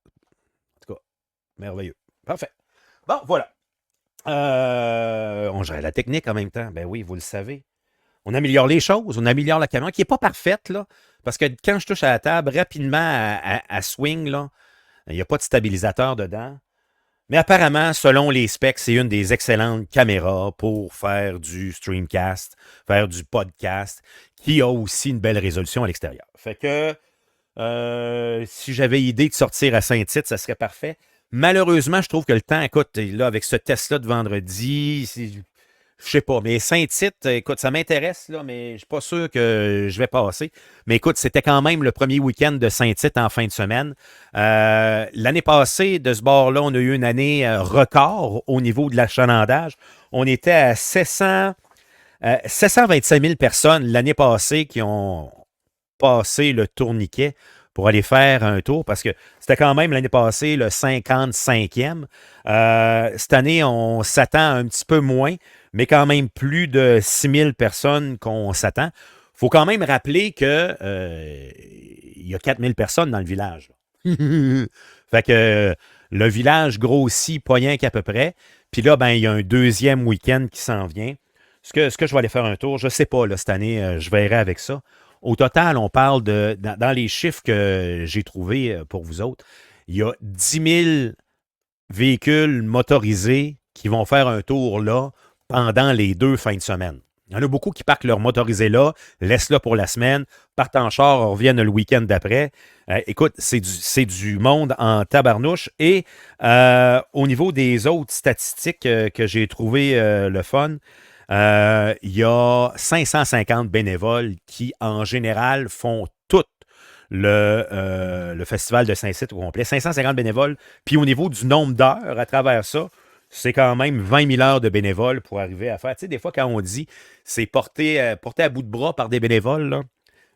En tout cas, merveilleux. Parfait. Bon, voilà. On gère la technique en même temps. Ben oui, vous le savez. On améliore les choses, on améliore la caméra, qui n'est pas parfaite, là. Parce que quand je touche à la table, rapidement, à swing, là, il n'y a pas de stabilisateur dedans. Mais apparemment, selon les specs, c'est une des excellentes caméras pour faire du streamcast, faire du podcast, qui a aussi une belle résolution à l'extérieur. Fait que si j'avais idée de sortir à Saint-Tite, ça serait parfait. Malheureusement, je trouve que le temps, écoute, là, avec ce test-là de vendredi, je sais pas, mais Saint-Tite, écoute, ça m'intéresse, là, mais je suis pas sûr que je vais passer. Mais écoute, c'était quand même le premier week-end de Saint-Tite en fin de semaine. L'année passée, de ce bord-là, on a eu une année record au niveau de l'achalandage. On était à 725 000 personnes l'année passée qui ont passé le tourniquet pour aller faire un tour, parce que c'était quand même l'année passée le 55e. Cette année, on s'attend un petit peu moins, mais quand même plus de 6 000 personnes qu'on s'attend. Il faut quand même rappeler que il y a 4 000 personnes dans le village. Fait que le village grossit pas rien qu'à peu près. Puis là, ben, il y a un deuxième week-end qui s'en vient. Est-ce que je vais aller faire un tour? Je ne sais pas, là, cette année, je verrai avec ça. Au total, on parle dans les chiffres que j'ai trouvés pour vous autres, il y a 10 000 véhicules motorisés qui vont faire un tour là pendant les 2 fins de semaine. Il y en a beaucoup qui parquent leur motorisé là, laissent là pour la semaine, partent en char, reviennent le week-end d'après. Écoute, c'est du monde en tabarnouche. Et au niveau des autres statistiques que j'ai trouvé le fun, il y a 550 bénévoles qui, en général, font tout le festival de Saint-Tite au complet. 550 bénévoles. Puis au niveau du nombre d'heures à travers ça, c'est quand même 20 000 heures de bénévoles pour arriver à faire. Tu sais, des fois, quand on dit c'est porté à bout de bras par des bénévoles, là,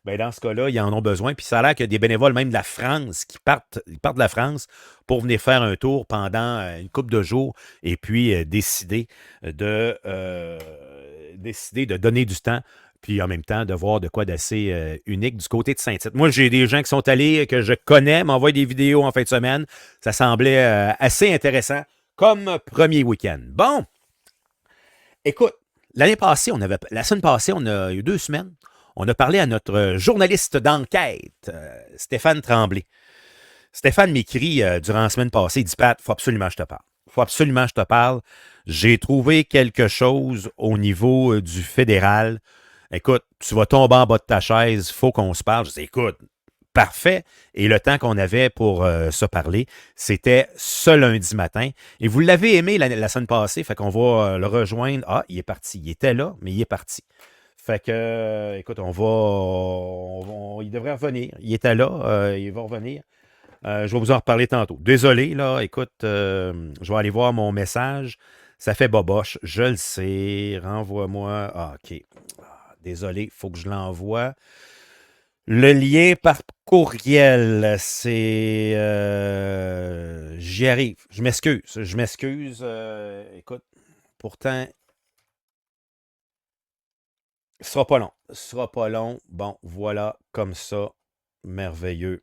ben dans ce cas-là, ils en ont besoin. Puis ça a l'air qu'il y a des bénévoles, même de la France, qui partent de la France pour venir faire un tour pendant une couple de jours et puis décider de donner du temps, puis en même temps de voir de quoi d'assez unique du côté de Saint-Tite. Moi, j'ai des gens qui sont allés, que je connais, m'envoient des vidéos en fin de semaine. Ça semblait assez intéressant comme premier week-end. Bon, écoute, la semaine passée, on a eu 2 semaines, on a parlé à notre journaliste d'enquête, Stéphane Tremblay. Stéphane m'écrit durant la semaine passée, il dit « Pat, il faut absolument que je te parle. Il faut absolument que je te parle. J'ai trouvé quelque chose au niveau du fédéral. Écoute, tu vas tomber en bas de ta chaise, il faut qu'on se parle. Je dis, écoute, parfait. Et le temps qu'on avait pour se parler, c'était ce lundi matin. Et vous l'avez aimé la semaine passée, fait qu'on va le rejoindre. Ah, il est parti. Il était là, mais il est parti. Fait que, écoute, il devrait revenir. Il était là, il va revenir. Je vais vous en reparler tantôt. Désolé, là, écoute, je vais aller voir mon message. Ça fait boboche, je le sais. Renvoie-moi. Ah, OK. Ah, désolé, il faut que je l'envoie. Le lien par courriel, c'est... j'y arrive. Je m'excuse. Je m'excuse. Écoute, pourtant, ce sera pas long. Ce sera pas long. Bon, voilà, comme ça. Merveilleux.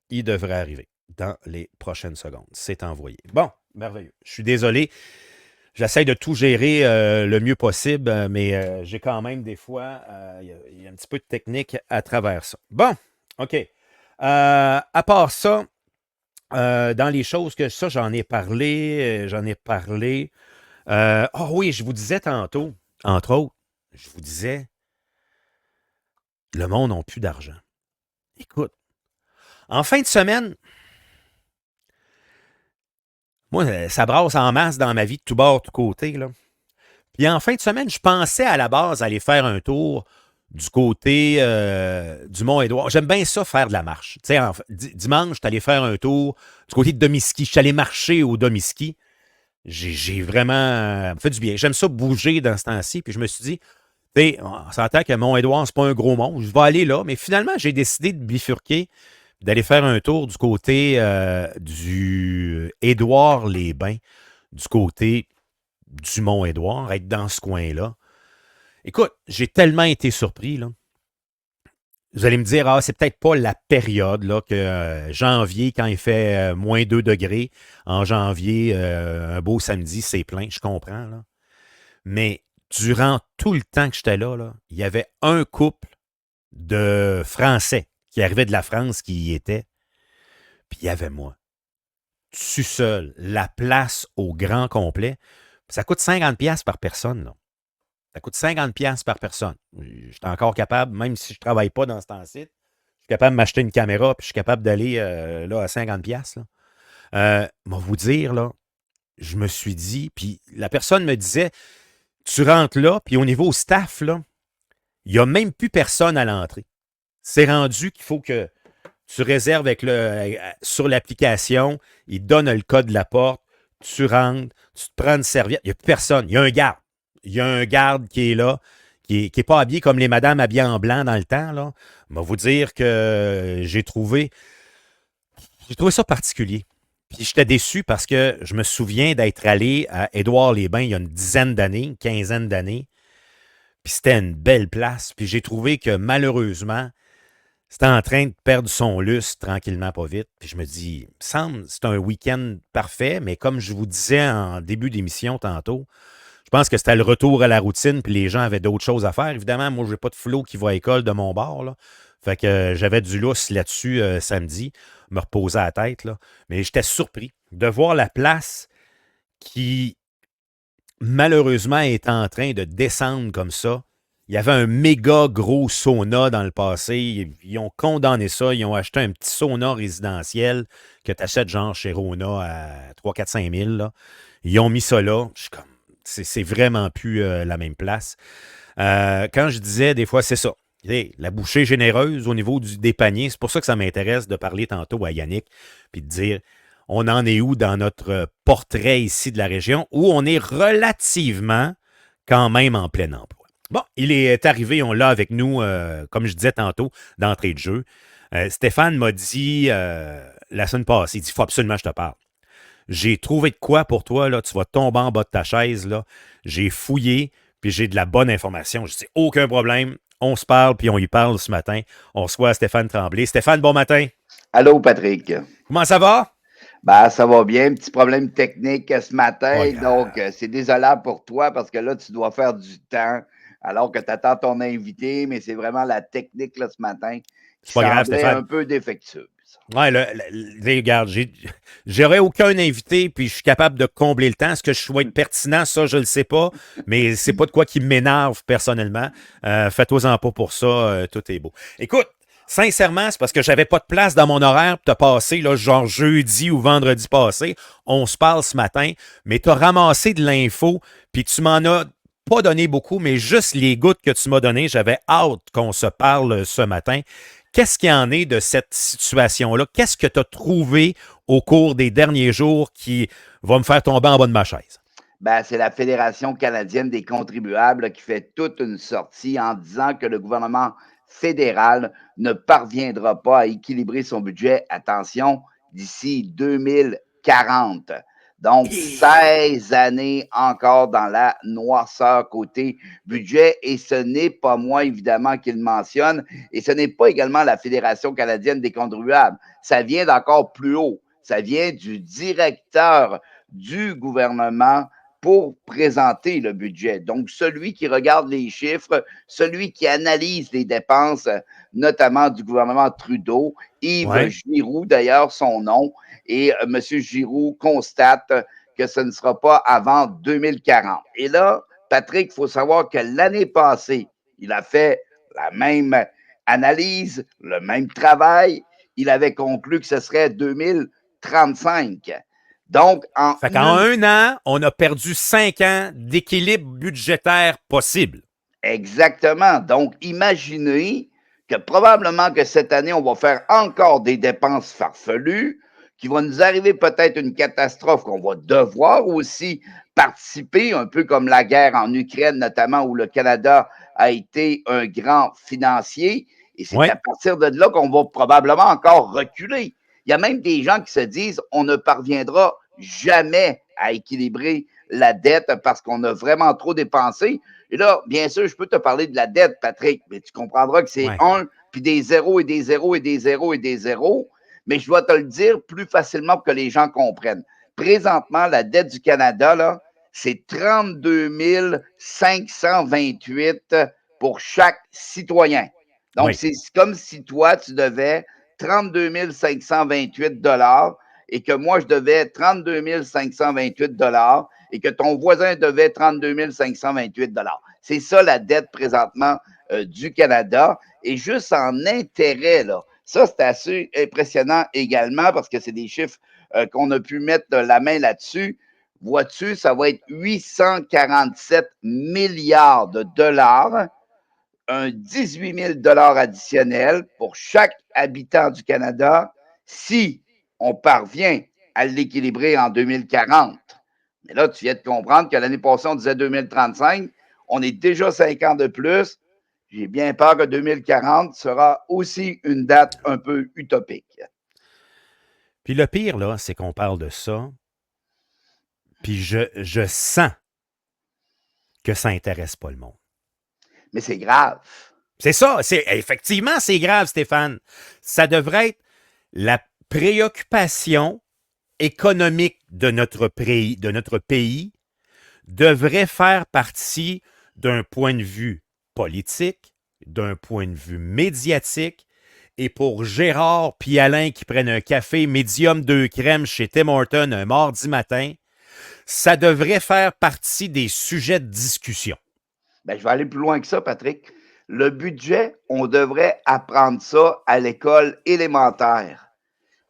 Il devrait arriver dans les prochaines secondes. C'est envoyé. Bon, merveilleux. Je suis désolé. J'essaie de tout gérer le mieux possible, mais j'ai quand même des fois, il y a un petit peu de technique à travers ça. Bon, OK. À part ça, dans les choses que ça, j'en ai parlé, Ah oui, je vous disais tantôt, entre autres, je vous disais, le monde n'a plus d'argent. Écoute, en fin de semaine, moi, ça brasse en masse dans ma vie de tout bord, de tout côté, là. Puis en fin de semaine, je pensais à la base aller faire un tour du côté du Mont-Édouard. J'aime bien ça, faire de la marche. Tu sais, dimanche, je suis allé faire un tour du côté de Domiski. Je suis allé marcher au Domiski. J'ai vraiment fait du bien. J'aime ça bouger dans ce temps-ci. Puis je me suis dit, tu sais, on s'entend que Mont-Édouard, c'est pas un gros mont. Je vais aller là. Mais finalement, j'ai décidé de bifurquer, d'aller faire un tour du côté du Édouard-les-Bains, du côté du Mont-Édouard, être dans ce coin-là. Écoute, j'ai tellement été surpris, là. Vous allez me dire, ah, c'est peut-être pas la période, là, que janvier, quand il fait moins 2 degrés, en janvier, un beau samedi, c'est plein, je comprends, là. Mais durant tout le temps que j'étais là, il y avait un couple de Français qui arrivait de la France qui y était, puis il y avait moi. Tu seul, la place au grand complet. Ça coûte 50$ par personne, là. Ça coûte 50$ par personne. Je suis encore capable, même si je ne travaille pas dans ce temps-ci, je suis capable de m'acheter une caméra, puis je suis capable d'aller là, à 50$. Là. Vous dire, là, je me suis dit, puis la personne me disait, tu rentres là, puis au niveau staff, là, il n'y a même plus personne à l'entrée. C'est rendu qu'il faut que tu réserves avec sur l'application, il te donne le code de la porte, tu rentres, tu te prends une serviette, il n'y a plus personne, il y a un garde. Il y a un garde qui est là, qui est pas habillé comme les madames habillées en blanc dans le temps. Là. Je vais vous dire que j'ai trouvé ça particulier. Puis j'étais déçu parce que je me souviens d'être allé à Édouard-les-Bains il y a une dizaine d'années, une quinzaine d'années. Puis c'était une belle place. Puis j'ai trouvé que malheureusement, c'était en train de perdre son lustre tranquillement, pas vite. Puis je me dis, il me semble que c'est un week-end parfait, mais comme je vous disais en début d'émission tantôt, je pense que c'était le retour à la routine, puis les gens avaient d'autres choses à faire. Évidemment, moi, je n'ai pas de flot qui va à l'école de mon bord. Là. Fait que j'avais du lousse là-dessus samedi, me reposer à la tête. Là. Mais j'étais surpris de voir la place qui, malheureusement, est en train de descendre comme ça. Il y avait un méga gros sauna dans le passé. Ils ont condamné ça. Ils ont acheté un petit sauna résidentiel que tu achètes genre chez Rona à 3, 4, 5 000. Là. Ils ont mis ça là. Je suis comme, c'est vraiment plus la même place. Quand je disais, des fois, c'est ça. La bouchée généreuse au niveau des paniers, c'est pour ça que ça m'intéresse de parler tantôt à Yannick, puis de dire, on en est où dans notre portrait ici de la région, où on est relativement quand même en plein emploi. Bon, il est arrivé, on l'a avec nous, comme je disais tantôt, d'entrée de jeu. Stéphane m'a dit la semaine passée, il dit, il faut absolument que je te parle. J'ai trouvé de quoi pour toi, là, tu vas tomber en bas de ta chaise, là. J'ai fouillé, puis j'ai de la bonne information. Je dis, aucun problème, on se parle, puis on y parle ce matin. On reçoit Stéphane Tremblay. Stéphane, bon matin. Allô, Patrick. Comment ça va? Ben, ça va bien. Petit problème technique ce matin. Donc, c'est désolant pour toi parce que là, tu dois faire du temps alors que tu attends ton invité, mais c'est vraiment la technique là, ce matin qui pas grave, semblait Stéphane. un peu défectueuse. Ouais, regarde, j'aurais aucun invité, puis je suis capable de combler le temps. Est-ce que je vais être pertinent? Ça, je le sais pas, mais c'est pas de quoi qui m'énerve personnellement. Fais-toi-en pas pour ça, tout est beau. Écoute, sincèrement, c'est parce que j'avais pas de place dans mon horaire pour te passer, là, genre jeudi ou vendredi passé. On se parle ce matin, mais tu as ramassé de l'info, puis tu m'en as pas donné beaucoup, mais juste les gouttes que tu m'as données, j'avais hâte qu'on se parle ce matin. Qu'est-ce qu'il y en est de cette situation-là? Qu'est-ce que tu as trouvé au cours des derniers jours qui va me faire tomber en bas de ma chaise? Ben, c'est la Fédération canadienne des contribuables qui fait toute une sortie en disant que le gouvernement fédéral ne parviendra pas à équilibrer son budget, attention, d'ici 2040. Donc, 16 années encore dans la noirceur côté budget, et ce n'est pas moi, évidemment, qu'il mentionne, et ce n'est pas également la Fédération canadienne des contribuables. Ça vient d'encore plus haut. Ça vient du directeur du gouvernement pour présenter le budget. Donc, celui qui regarde les chiffres, celui qui analyse les dépenses, notamment du gouvernement Trudeau, Yves Giroux, d'ailleurs, son nom, et M. Giroux constate que ce ne sera pas avant 2040. Et là, Patrick, il faut savoir que l'année passée, il a fait la même analyse, le même travail. Il avait conclu que ce serait 2035. Donc, fait qu'en un an, on a perdu 5 ans d'équilibre budgétaire possible. Exactement. Donc, imaginez que probablement que cette année, on va faire encore des dépenses farfelues, qu'il va nous arriver peut-être une catastrophe qu'on va devoir aussi participer, un peu comme la guerre en Ukraine, notamment où le Canada a été un grand financier. Et c'est à partir de là qu'on va probablement encore reculer. Il y a même des gens qui se disent on ne parviendra jamais à équilibrer la dette parce qu'on a vraiment trop dépensé. Et là, bien sûr, je peux te parler de la dette, Patrick, mais tu comprendras que c'est un, puis des zéros et des zéros et des zéros et des zéros. Mais je dois te le dire plus facilement pour que les gens comprennent. Présentement, la dette du Canada, là, c'est 32 528 pour chaque citoyen. Donc, c'est comme si toi, tu devais 32 528 et que moi, je devais 32 528 et que ton voisin devait 32 528 C'est ça la dette présentement du Canada. Et juste en intérêt, là, ça, c'est assez impressionnant également parce que c'est des chiffres qu'on a pu mettre la main là-dessus. Vois-tu, ça va être 847 milliards de dollars, un 18 000 additionnel pour chaque habitant du Canada si on parvient à l'équilibrer en 2040. Mais là, tu viens de comprendre que l'année passée, on disait 2035. On est déjà 5 ans de plus. J'ai bien peur que 2040 sera aussi une date un peu utopique. Puis le pire, là, c'est qu'on parle de ça, puis je sens que ça n'intéresse pas le monde. Mais c'est grave. C'est ça. Effectivement, c'est grave, Stéphane. Ça devrait être la préoccupation économique de notre pays devrait faire partie d'un point de vue politique, d'un point de vue médiatique. Et pour Gérard puis Alain qui prennent un café médium 2 crèmes chez Tim Hortons un mardi matin, ça devrait faire partie des sujets de discussion. Ben, je vais aller plus loin que ça, Patrick. Le budget, on devrait apprendre ça à l'école élémentaire.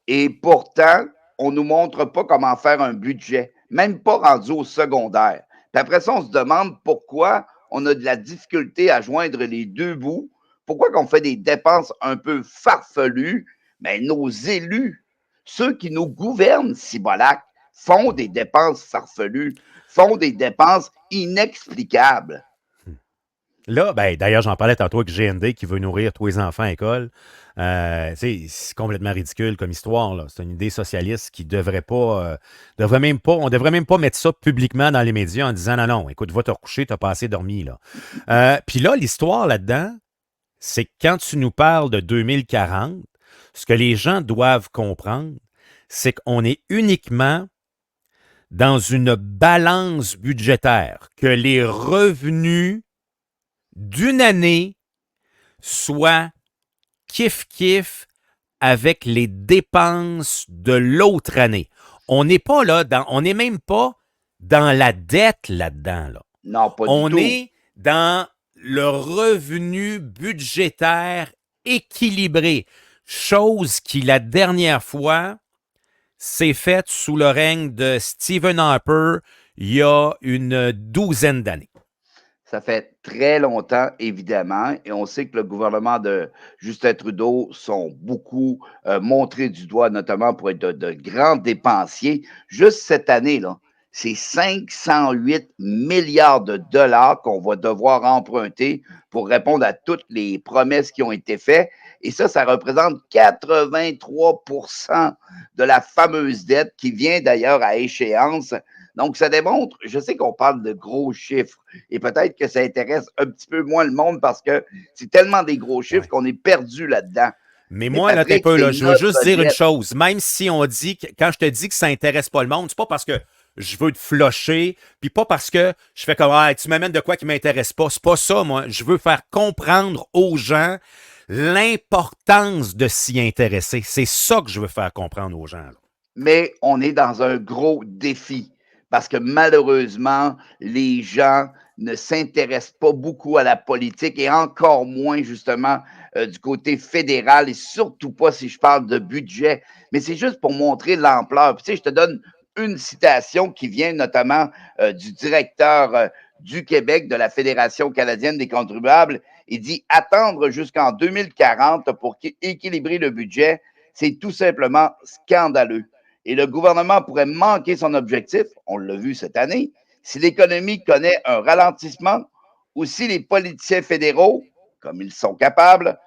Et pourtant, on ne nous montre pas comment faire un budget, même pas rendu au secondaire. Puis après ça, on se demande pourquoi on a de la difficulté à joindre les deux bouts, pourquoi qu'on fait des dépenses un peu farfelues, mais nos élus, ceux qui nous gouvernent, Cibolac, font des dépenses farfelues, font des dépenses inexplicables. Là, ben, d'ailleurs, j'en parlais tantôt avec GND qui veut nourrir tous les enfants à l'école. C'est complètement ridicule comme histoire. Là. C'est une idée socialiste qui devrait pas, on devrait même pas mettre ça publiquement dans les médias en disant non, écoute, va te recoucher, t'as pas assez dormi. Là. Puis là, l'histoire là-dedans, c'est que quand tu nous parles de 2040, ce que les gens doivent comprendre, c'est qu'on est uniquement dans une balance budgétaire, que les revenus d'une année soient kiff-kiff avec les dépenses de l'autre année. On n'est pas là, on n'est même pas dans la dette là-dedans. Là. Non, pas du On tout. est dans le revenu budgétaire équilibré, chose qui, la dernière fois, s'est faite sous le règne de Stephen Harper il y a une douzaine d'années. Ça fait très longtemps, évidemment, et on sait que le gouvernement de Justin Trudeau sont beaucoup montrés du doigt, notamment pour être de grands dépensiers. Juste cette année, là, c'est 508 milliards de dollars qu'on va devoir emprunter pour répondre à toutes les promesses qui ont été faites. Et ça représente 83% de la fameuse dette qui vient d'ailleurs à échéance. Donc, ça démontre, je sais qu'on parle de gros chiffres et peut-être que ça intéresse un petit peu moins le monde parce que c'est tellement des gros chiffres qu'on est perdu là-dedans. Mais moi, là, Patrick, peu, là, je veux juste dire une dette. chose. Même si on dit que, quand je te dis que ça intéresse pas le monde, c'est pas parce que je veux te flusher, puis pas parce que je fais comme ah, tu m'amènes de quoi qui m'intéresse pas. C'est pas ça, moi. Je veux faire comprendre aux gens l'importance de s'y intéresser. C'est ça que je veux faire comprendre aux gens. Là. Mais on est dans un gros défi parce que malheureusement, les gens ne s'intéressent pas beaucoup à la politique et encore moins justement du côté fédéral et surtout pas si je parle de budget. Mais c'est juste pour montrer l'ampleur. Puis, tu sais, je te donne une citation qui vient notamment du directeur du Québec de la Fédération canadienne des contribuables. Il dit « Attendre jusqu'en 2040 pour équilibrer le budget, c'est tout simplement scandaleux. » Et le gouvernement pourrait manquer son objectif, on l'a vu cette année, si l'économie connaît un ralentissement ou si les politiciens fédéraux, comme ils sont capables,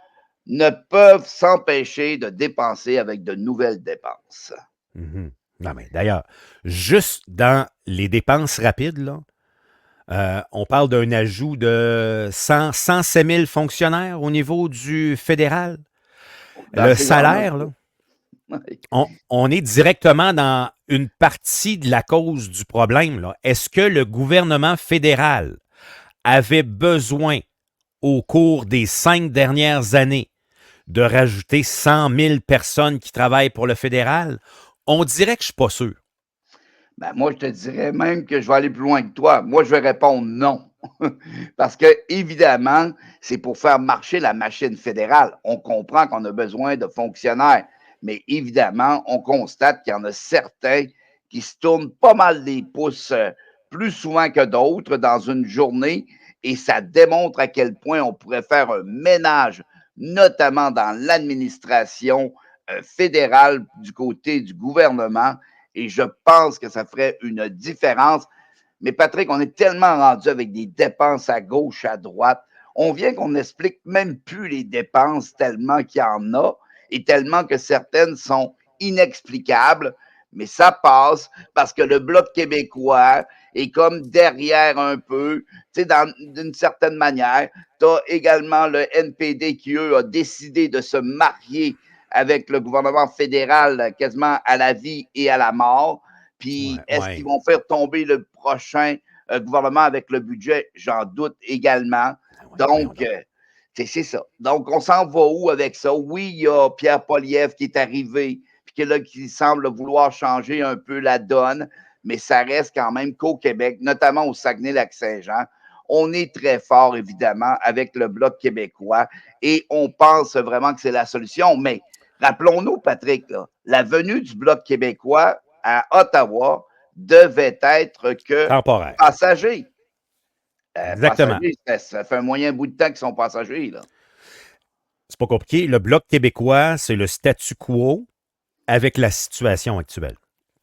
ne peuvent s'empêcher de dépenser avec de nouvelles dépenses. Mm-hmm. Non, mais d'ailleurs, juste dans les dépenses rapides, là, on parle d'un ajout de 107 000 fonctionnaires au niveau du fédéral. Dans Le ces salaire, là, Oui. on est directement dans une partie de la cause du problème. Là. Est-ce que le gouvernement fédéral avait besoin, au cours des 5 dernières années, de rajouter 100 000 personnes qui travaillent pour le fédéral? On dirait que je ne suis pas sûr. Ben, moi, je te dirais même que je vais aller plus loin que toi. Moi, je vais répondre non. Parce que, évidemment, c'est pour faire marcher la machine fédérale. On comprend qu'on a besoin de fonctionnaires. Mais évidemment, on constate qu'il y en a certains qui se tournent pas mal les pouces plus souvent que d'autres dans une journée. Et ça démontre à quel point on pourrait faire un ménage, notamment dans l'administration fédérale du côté du gouvernement. Et je pense que ça ferait une différence. Mais Patrick, on est tellement rendu avec des dépenses à gauche, à droite. On vient qu'on n'explique même plus les dépenses tellement qu'il y en a et tellement que certaines sont inexplicables. Mais ça passe parce que le Bloc québécois est comme derrière un peu, tu sais, d'une certaine manière. Tu as également le NPD qui, eux, a décidé de se marier avec le gouvernement fédéral quasiment à la vie et à la mort. Puis, est-ce qu'ils vont faire tomber le prochain gouvernement avec le budget? J'en doute également. Donc, c'est ça. Donc, on s'en va où avec ça? Oui, il y a Pierre Poilievre qui est arrivé, puis qui semble vouloir changer un peu la donne, mais ça reste quand même qu'au Québec, notamment au Saguenay-Lac-Saint-Jean, on est très fort, évidemment, avec le Bloc québécois et on pense vraiment que c'est la solution. Mais rappelons-nous, Patrick, là, la venue du Bloc québécois à Ottawa devait être que temporaire. Passagers. Exactement. Passagers, ça fait un moyen bout de temps qu'ils sont passagers. Là. C'est pas compliqué. Le Bloc québécois, c'est le statu quo avec la situation actuelle.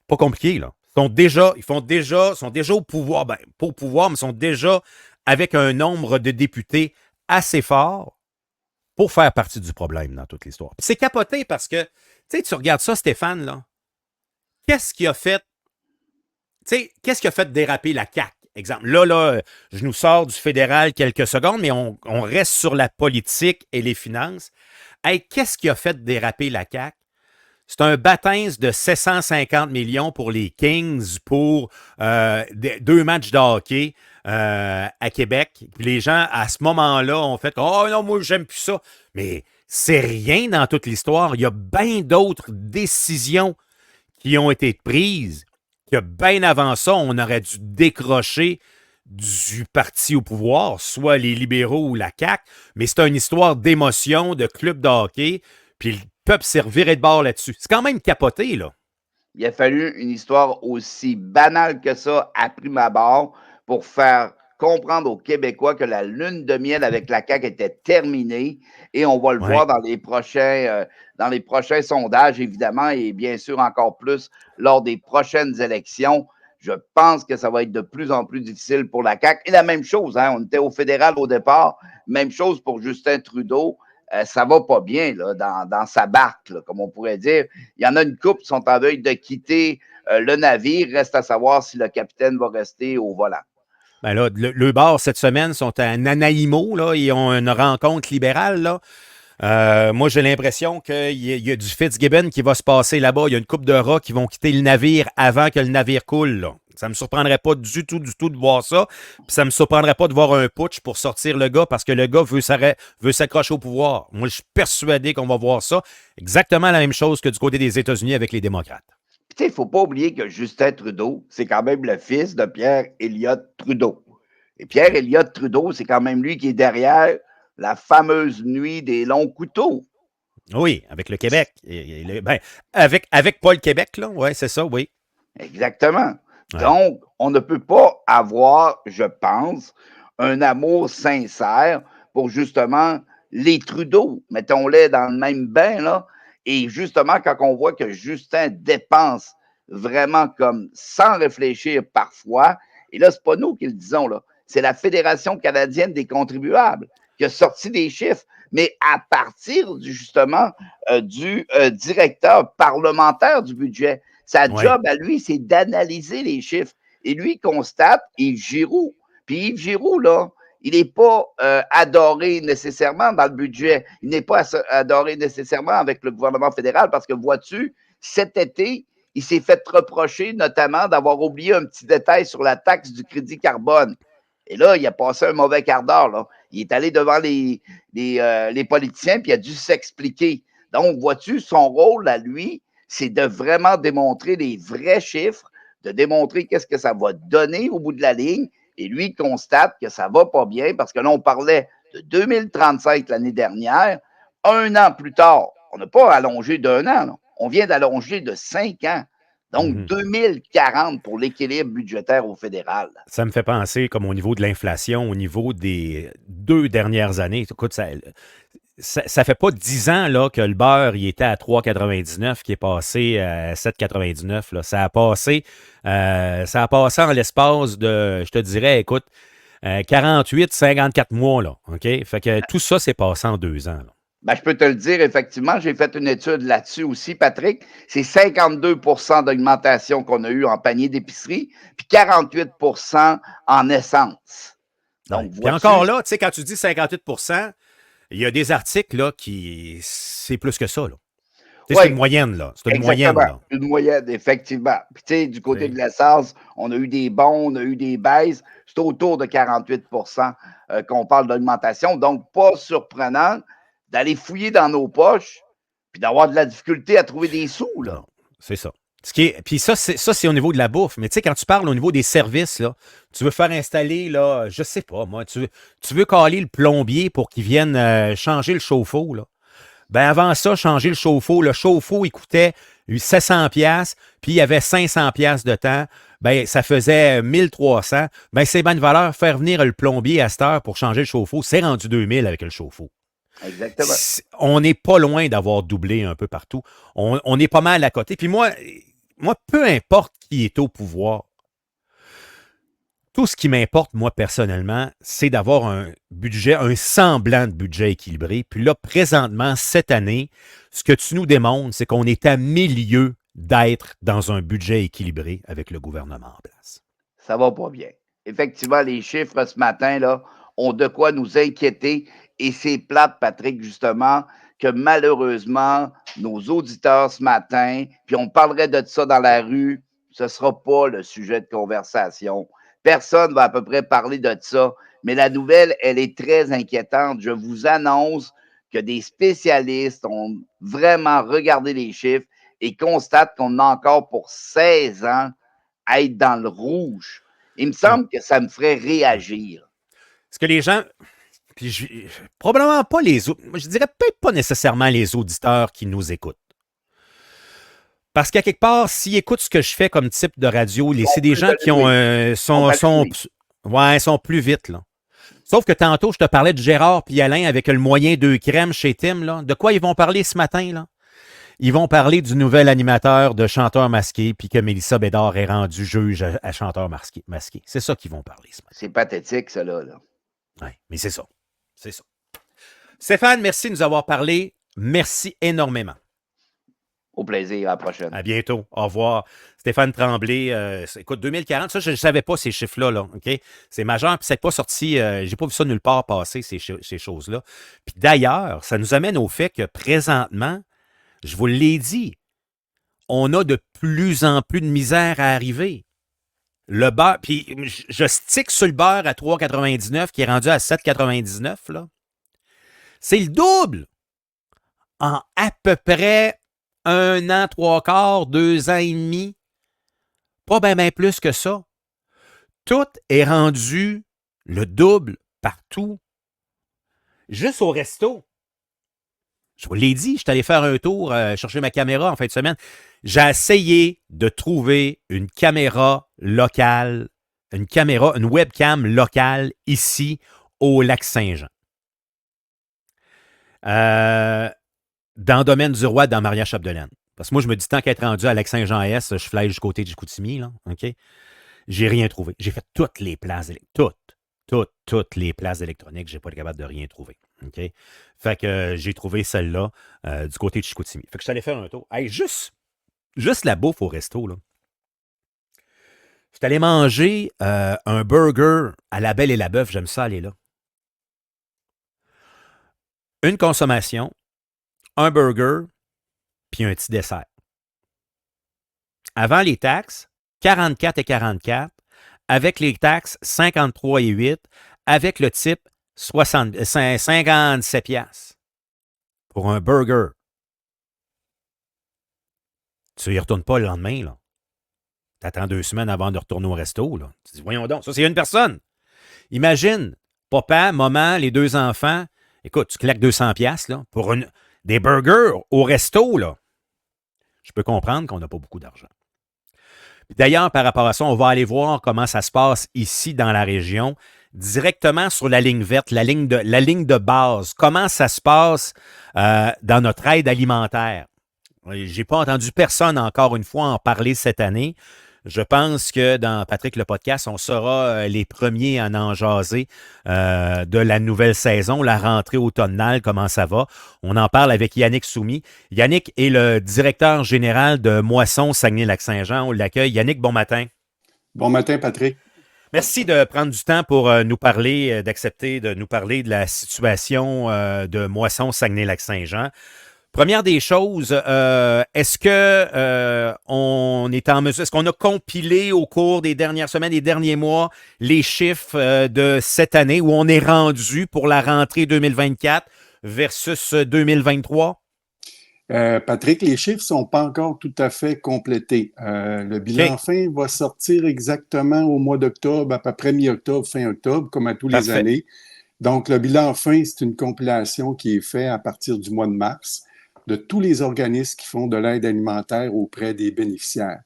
Pas compliqué, là. Ils sont déjà au pouvoir. Ben, pas au pouvoir, mais sont déjà avec un nombre de députés assez fort pour faire partie du problème dans toute l'histoire. C'est capoté parce que, tu regardes ça, Stéphane, là. Qu'est-ce qui a fait déraper la CAQ? Exemple, là, je nous sors du fédéral quelques secondes, mais on reste sur la politique et les finances. Hey, qu'est-ce qui a fait déraper la CAQ? C'est un baptême de 750 millions pour les Kings pour 2 matchs de hockey à Québec. Puis les gens, à ce moment-là, ont fait « Oh non, moi, j'aime plus ça. » Mais C'est rien dans toute l'histoire. Il y a bien d'autres décisions qui ont été prises que bien avant ça, on aurait dû décrocher du parti au pouvoir, soit les libéraux ou la CAQ, mais c'est une histoire d'émotion, de club de hockey, puis le peuple s'est reviré de bord là-dessus. C'est quand même capoté, là. Il a fallu une histoire aussi banale que ça à prime abord pour faire comprendre aux Québécois que la lune de miel avec la CAQ était terminée et on va le Ouais. voir dans les prochains sondages, évidemment, et bien sûr encore plus lors des prochaines élections. Je pense que ça va être de plus en plus difficile pour la CAQ. Et la même chose, hein, on était au fédéral au départ, même chose pour Justin Trudeau. Ça va pas bien là, dans sa barque, là, comme on pourrait dire. Il y en a une couple qui sont en veuille de quitter le navire. Reste à savoir si le capitaine va rester au volant. Ben là, le bar, cette semaine, sont à Nanaimo, là. Ils ont une rencontre libérale, là. Moi, j'ai l'impression qu'il y a du Fitzgibbon qui va se passer là-bas. Il y a une couple de rats qui vont quitter le navire avant que le navire coule, là. Ça ne me surprendrait pas du tout de voir ça. Puis ça ne me surprendrait pas de voir un putsch pour sortir le gars parce que le gars veut s'accrocher au pouvoir. Moi, je suis persuadé qu'on va voir ça. Exactement la même chose que du côté des États-Unis avec les démocrates. Il ne faut pas oublier que Justin Trudeau, c'est quand même le fils de Pierre Elliott Trudeau. Et Pierre Elliott Trudeau, c'est quand même lui qui est derrière la fameuse nuit des longs couteaux. Oui, avec le Québec. Ben, avec Paul Québec, là. Oui, c'est ça, oui. Exactement. Ouais. Donc, on ne peut pas avoir, je pense, un amour sincère pour justement les Trudeau. Mettons-les dans le même bain, là. Et justement, quand on voit que Justin dépense vraiment comme sans réfléchir parfois, et là, c'est pas nous qui le disons, là. C'est la Fédération canadienne des contribuables qui a sorti des chiffres, mais à partir justement du directeur parlementaire du budget. Sa job à lui, c'est d'analyser les chiffres. Et lui constate Yves Giroux. Puis Yves Giroux, là, il n'est pas adoré nécessairement dans le budget. Il n'est pas adoré nécessairement avec le gouvernement fédéral parce que, vois-tu, cet été, il s'est fait reprocher notamment d'avoir oublié un petit détail sur la taxe du crédit carbone. Et là, il a passé un mauvais quart d'heure. Là. Il est allé devant les politiciens puis il a dû s'expliquer. Donc, vois-tu, son rôle à lui, c'est de vraiment démontrer les vrais chiffres, de démontrer qu'est-ce que ça va donner au bout de la ligne. Et lui constate que ça va pas bien parce que là, on parlait de 2035 l'année dernière. Un an plus tard, on n'a pas allongé d'un an, là. On vient d'allonger de 5 ans. Donc, 2040 pour l'équilibre budgétaire au fédéral. Ça me fait penser comme au niveau de l'inflation, au niveau des 2 dernières années. Écoute, ça fait pas 10 ans là, que le beurre il était à 3,99, qui est passé à 7,99. Là. Ça a passé en l'espace de, je te dirais, écoute, 48, 54 mois. Là, OK? Fait que tout ça s'est passé en 2 ans. Là. Ben, je peux te le dire, effectivement, j'ai fait une étude là-dessus aussi, Patrick. C'est 52 d'augmentation qu'on a eu en panier d'épicerie, puis 48 en essence. Donc, puis encore là, tu sais, quand tu dis 58 il y a des articles là, qui c'est plus que ça. Là. Oui, c'est une moyenne, là. C'est une moyenne, là. Une moyenne, effectivement. Puis, tu sais, du côté de l'essence, on a eu des bons, on a eu des baisses. C'est autour de 48 qu'on parle d'augmentation. Donc, pas surprenant d'aller fouiller dans nos poches puis d'avoir de la difficulté à trouver des sous, là. Non, c'est ça. Puis ça, c'est au niveau de la bouffe. Mais tu sais, quand tu parles au niveau des services, là, tu veux faire installer, là, je sais pas, moi, tu veux caler le plombier pour qu'il vienne changer le chauffe-eau, là. Ben avant ça, changer le chauffe-eau, il coûtait 700$, puis il y avait 500$ de temps. Ben ça faisait 1300$. Ben c'est bonne valeur, faire venir le plombier à cette heure pour changer le chauffe-eau, c'est rendu 2000$ avec le chauffe-eau. Exactement. On n'est pas loin d'avoir doublé un peu partout. On est pas mal à côté. Puis moi, peu importe qui est au pouvoir, tout ce qui m'importe, moi, personnellement, c'est d'avoir un budget, un semblant de budget équilibré. Puis là, présentement, cette année, ce que tu nous démontres, c'est qu'on est à milieu d'être dans un budget équilibré avec le gouvernement en place. Ça va pas bien. Effectivement, les chiffres ce matin, là, ont de quoi nous inquiéter. Et c'est plate, Patrick, justement, que malheureusement, nos auditeurs ce matin, puis on parlerait de ça dans la rue, ce ne sera pas le sujet de conversation. Personne ne va à peu près parler de ça. Mais la nouvelle, elle est très inquiétante. Je vous annonce que des spécialistes ont vraiment regardé les chiffres et constatent qu'on a encore pour 16 ans à être dans le rouge. Il me semble que ça me ferait réagir. Est-ce que les gens, puis probablement pas les autres, je dirais peut-être pas nécessairement les auditeurs qui nous écoutent. Parce qu'à quelque part, s'ils écoutent ce que je fais comme type de radio, c'est des gens qui ont sont plus vite, là. Sauf que tantôt, je te parlais de Gérard puis Alain avec le moyen 2 crèmes chez Tim, là. De quoi ils vont parler ce matin, là? Ils vont parler du nouvel animateur de Chanteur masqué, puis que Mélissa Bédard est rendue juge à Chanteur masqué. C'est ça qu'ils vont parler ce matin. C'est pathétique, ça, là. Oui, mais c'est ça. C'est ça. Stéphane, merci de nous avoir parlé. Merci énormément. Au plaisir, à la prochaine. À bientôt. Au revoir. Stéphane Tremblay, écoute, 2040, ça, je ne savais pas ces chiffres-là, là, OK? C'est majeur, puis c'est pas sorti, j'ai pas vu ça nulle part passer, ces choses-là. Puis d'ailleurs, ça nous amène au fait que présentement, je vous l'ai dit, on a de plus en plus de misère à arriver. Le beurre, puis je stick sur le beurre à 3,99 qui est rendu à 7,99, là. C'est le double en à peu près 1 an, 3/4, 2 ans et demi. Pas bien plus que ça. Tout est rendu le double partout. Juste au resto. Je vous l'ai dit, je suis allé faire un tour, chercher ma caméra en fin de semaine. J'ai essayé de trouver une caméra locale, une webcam locale ici au Lac-Saint-Jean. Dans le domaine du roi, dans Maria-Chapdelaine. Parce que moi, je me dis, tant qu'être rendu à Lac-Saint-Jean-Est, je flèche du côté de Chicoutimi, là, OK? J'ai rien trouvé. J'ai fait toutes les places, toutes les places électroniques. Je n'ai pas été capable de rien trouver. OK? Fait que j'ai trouvé celle-là du côté de Chicoutimi. Fait que je suis allé faire un tour. Hey, juste la bouffe au resto, là. Je suis allé manger un burger à la Belle et la Bœuf. J'aime ça aller là. Une consommation, un burger, puis un petit dessert. Avant les taxes, 44,44. Avec les taxes, 53,8. Avec le type, 57 piastres. Pour un burger. Tu y retournes pas le lendemain, là. Tu attends 2 semaines avant de retourner au resto, là. Tu dis, voyons donc, ça, c'est une personne. Imagine, papa, maman, les 2 enfants. Écoute, tu claques 200 piastres, là, pour des burgers au resto, là. Je peux comprendre qu'on n'a pas beaucoup d'argent. D'ailleurs, par rapport à ça, on va aller voir comment ça se passe ici dans la région, directement sur la ligne verte, la ligne de base. Comment ça se passe dans notre aide alimentaire? Je n'ai pas entendu personne, encore une fois, en parler cette année. Je pense que dans Patrick le podcast, on sera les premiers à en jaser de la nouvelle saison, la rentrée automnale, comment ça va. On en parle avec Yannick Soumy. Yannick est le directeur général de Moisson Saguenay-Lac-Saint-Jean. On l'accueille. Yannick, bon matin. Bon matin, Patrick. Merci de prendre du temps pour nous parler, d'accepter de nous parler de la situation de Moisson Saguenay-Lac-Saint-Jean. Première des choses, est-ce que on est en mesure, est-ce qu'on a compilé au cours des dernières semaines, des derniers mois, les chiffres de cette année où on est rendu pour la rentrée 2024 versus 2023? Patrick, les chiffres ne sont pas encore tout à fait complétés. Le bilan fin va sortir exactement au mois d'octobre, à peu près mi-octobre, fin octobre, comme à tous les années. Donc, le bilan fin, c'est une compilation qui est faite à partir du mois de mars de tous les organismes qui font de l'aide alimentaire auprès des bénéficiaires.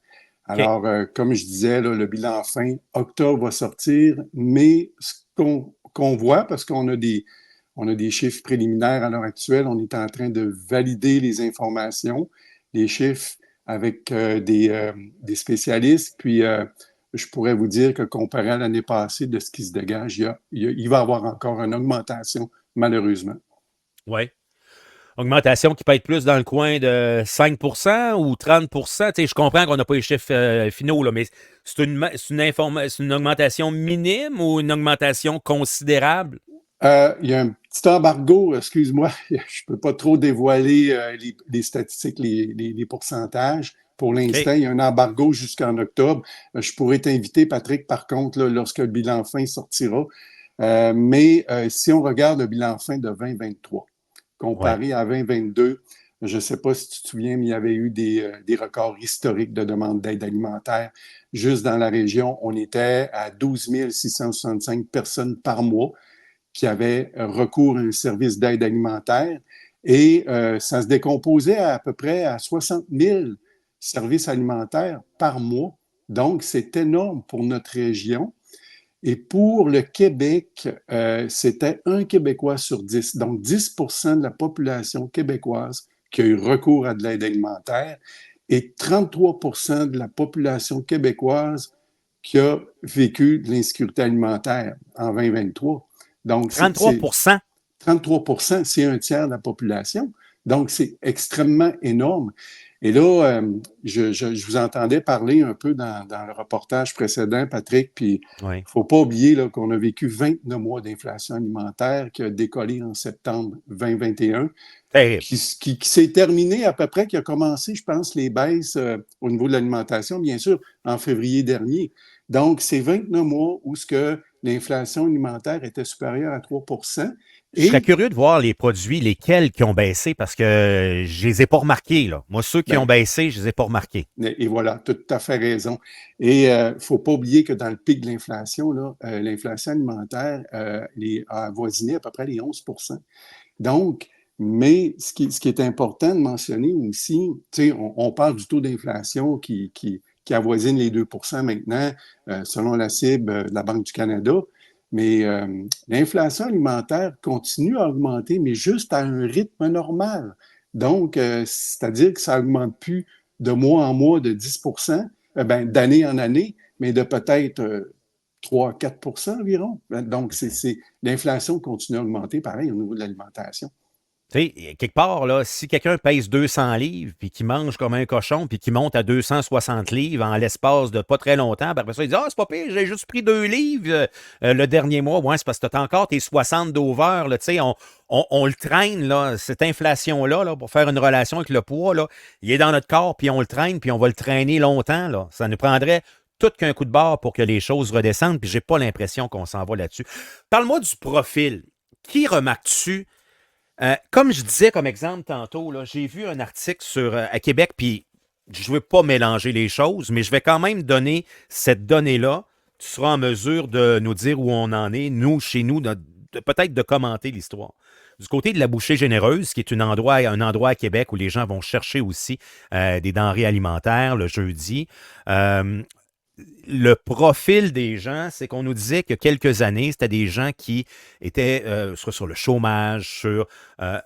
Alors, comme je disais, là, le bilan fin, octobre va sortir, mais ce qu'on voit, parce qu'on a des chiffres préliminaires à l'heure actuelle, on est en train de valider les informations, les chiffres avec des spécialistes, puis je pourrais vous dire que comparé à l'année passée de ce qui se dégage, il va y avoir encore une augmentation, malheureusement. Oui. Augmentation qui peut être plus dans le coin de 5 ou 30 Je comprends qu'on n'a pas les chiffres finaux, là, mais c'est une augmentation minime ou une augmentation considérable? Il y a un petit embargo, excuse-moi, je ne peux pas trop dévoiler les statistiques, les pourcentages. Pour l'instant, il y a un embargo jusqu'en octobre. Je pourrais t'inviter, Patrick, par contre, là, lorsque le bilan fin sortira. Mais si on regarde le bilan fin de 2023, comparé à 2022. Je ne sais pas si tu te souviens, mais il y avait eu des records historiques de demande d'aide alimentaire. Juste dans la région, on était à 12 665 personnes par mois qui avaient recours à un service d'aide alimentaire. Et ça se décomposait à peu près à 60 000 services alimentaires par mois. Donc, c'est énorme pour notre région. Et pour le Québec, c'était un Québécois sur 10. Donc, 10% de la population québécoise qui a eu recours à de l'aide alimentaire et 33% de la population québécoise qui a vécu de l'insécurité alimentaire en 2023. Donc, 33%? 33%, c'est un tiers de la population. Donc, c'est extrêmement énorme. Et là, je vous entendais parler un peu dans le reportage précédent, Patrick, puis il ne faut pas oublier là, qu'on a vécu 29 mois d'inflation alimentaire qui a décollé en septembre 2021, qui s'est terminé à peu près, qui a commencé, je pense, les baisses au niveau de l'alimentation, bien sûr, en février dernier. Donc, c'est 29 mois où ce que l'inflation alimentaire était supérieure à 3%. Je serais curieux de voir les produits, lesquels qui ont baissé, parce que je les ai pas remarqués, là. Moi, ceux qui ont baissé, je les ai pas remarqués. Et voilà, tu as tout à fait raison. Et il ne faut pas oublier que dans le pic de l'inflation, l'inflation alimentaire a avoisiné à peu près les 11%. Donc, mais ce qui est important de mentionner aussi, tu sais, on parle du taux d'inflation qui avoisine les 2% maintenant, selon la cible de la Banque du Canada. Mais l'inflation alimentaire continue à augmenter, mais juste à un rythme normal. Donc, c'est-à-dire que ça n'augmente plus de mois en mois de 10%, d'année en année, mais de peut-être 3-4% environ. Donc, l'inflation continue à augmenter, pareil, au niveau de l'alimentation. Tu sais, quelque part, là, si quelqu'un pèse 200 livres, puis qui mange comme un cochon, puis qui monte à 260 livres en l'espace de pas très longtemps, puis après ça, il dit « Ah, c'est pas pire, j'ai juste pris 2 livres le dernier mois. » Ouais, c'est parce que tu as encore tes 60 d'over, là, tu sais, on le traîne, là, cette inflation-là, là, pour faire une relation avec le poids, là, il est dans notre corps, puis on le traîne, puis on va le traîner longtemps, là. Ça nous prendrait tout qu'un coup de barre pour que les choses redescendent, puis j'ai pas l'impression qu'on s'en va là-dessus. Parle-moi du profil. Qui remarques-tu? Comme je disais comme exemple tantôt, là, j'ai vu un article à Québec, puis je ne veux pas mélanger les choses, mais je vais quand même donner cette donnée-là. Tu seras en mesure de nous dire où on en est, nous, chez nous, peut-être de commenter l'histoire. Du côté de la Bouchée Généreuse, qui est un endroit à Québec où les gens vont chercher aussi des denrées alimentaires le jeudi, le profil des gens, c'est qu'on nous disait que quelques années, c'était des gens qui étaient soit sur le chômage, sur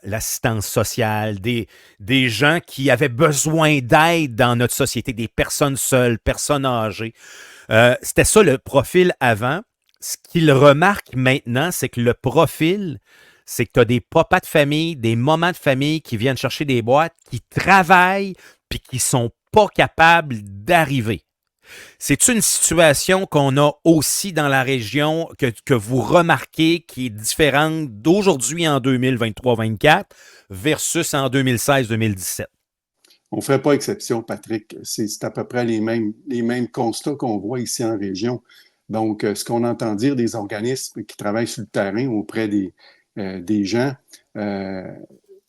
l'assistance sociale, des gens qui avaient besoin d'aide dans notre société, des personnes seules, personnes âgées. C'était ça le profil avant. Ce qu'ils remarquent maintenant, c'est que le profil, c'est que tu as des papas de famille, des mamans de famille qui viennent chercher des boîtes, qui travaillent puis qui sont pas capables d'arriver. C'est une situation qu'on a aussi dans la région que vous remarquez qui est différente d'aujourd'hui en 2023-24 versus en 2016-2017? On ne ferait pas exception, Patrick. C'est à peu près les mêmes constats qu'on voit ici en région. Donc, ce qu'on entend dire des organismes qui travaillent sur le terrain auprès des gens,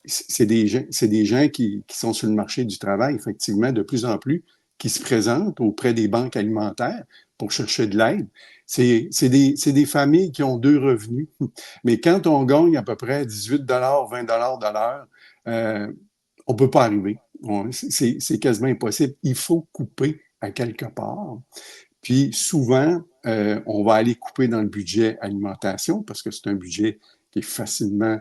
c'est des gens qui sont sur le marché du travail, effectivement, de plus en plus, qui se présentent auprès des banques alimentaires pour chercher de l'aide. C'est des familles qui ont 2 revenus. Mais quand on gagne à peu près 18 $, 20 $ de l'heure, on ne peut pas arriver. C'est quasiment impossible. Il faut couper à quelque part. Puis souvent, on va aller couper dans le budget alimentation parce que c'est un budget qui est facilement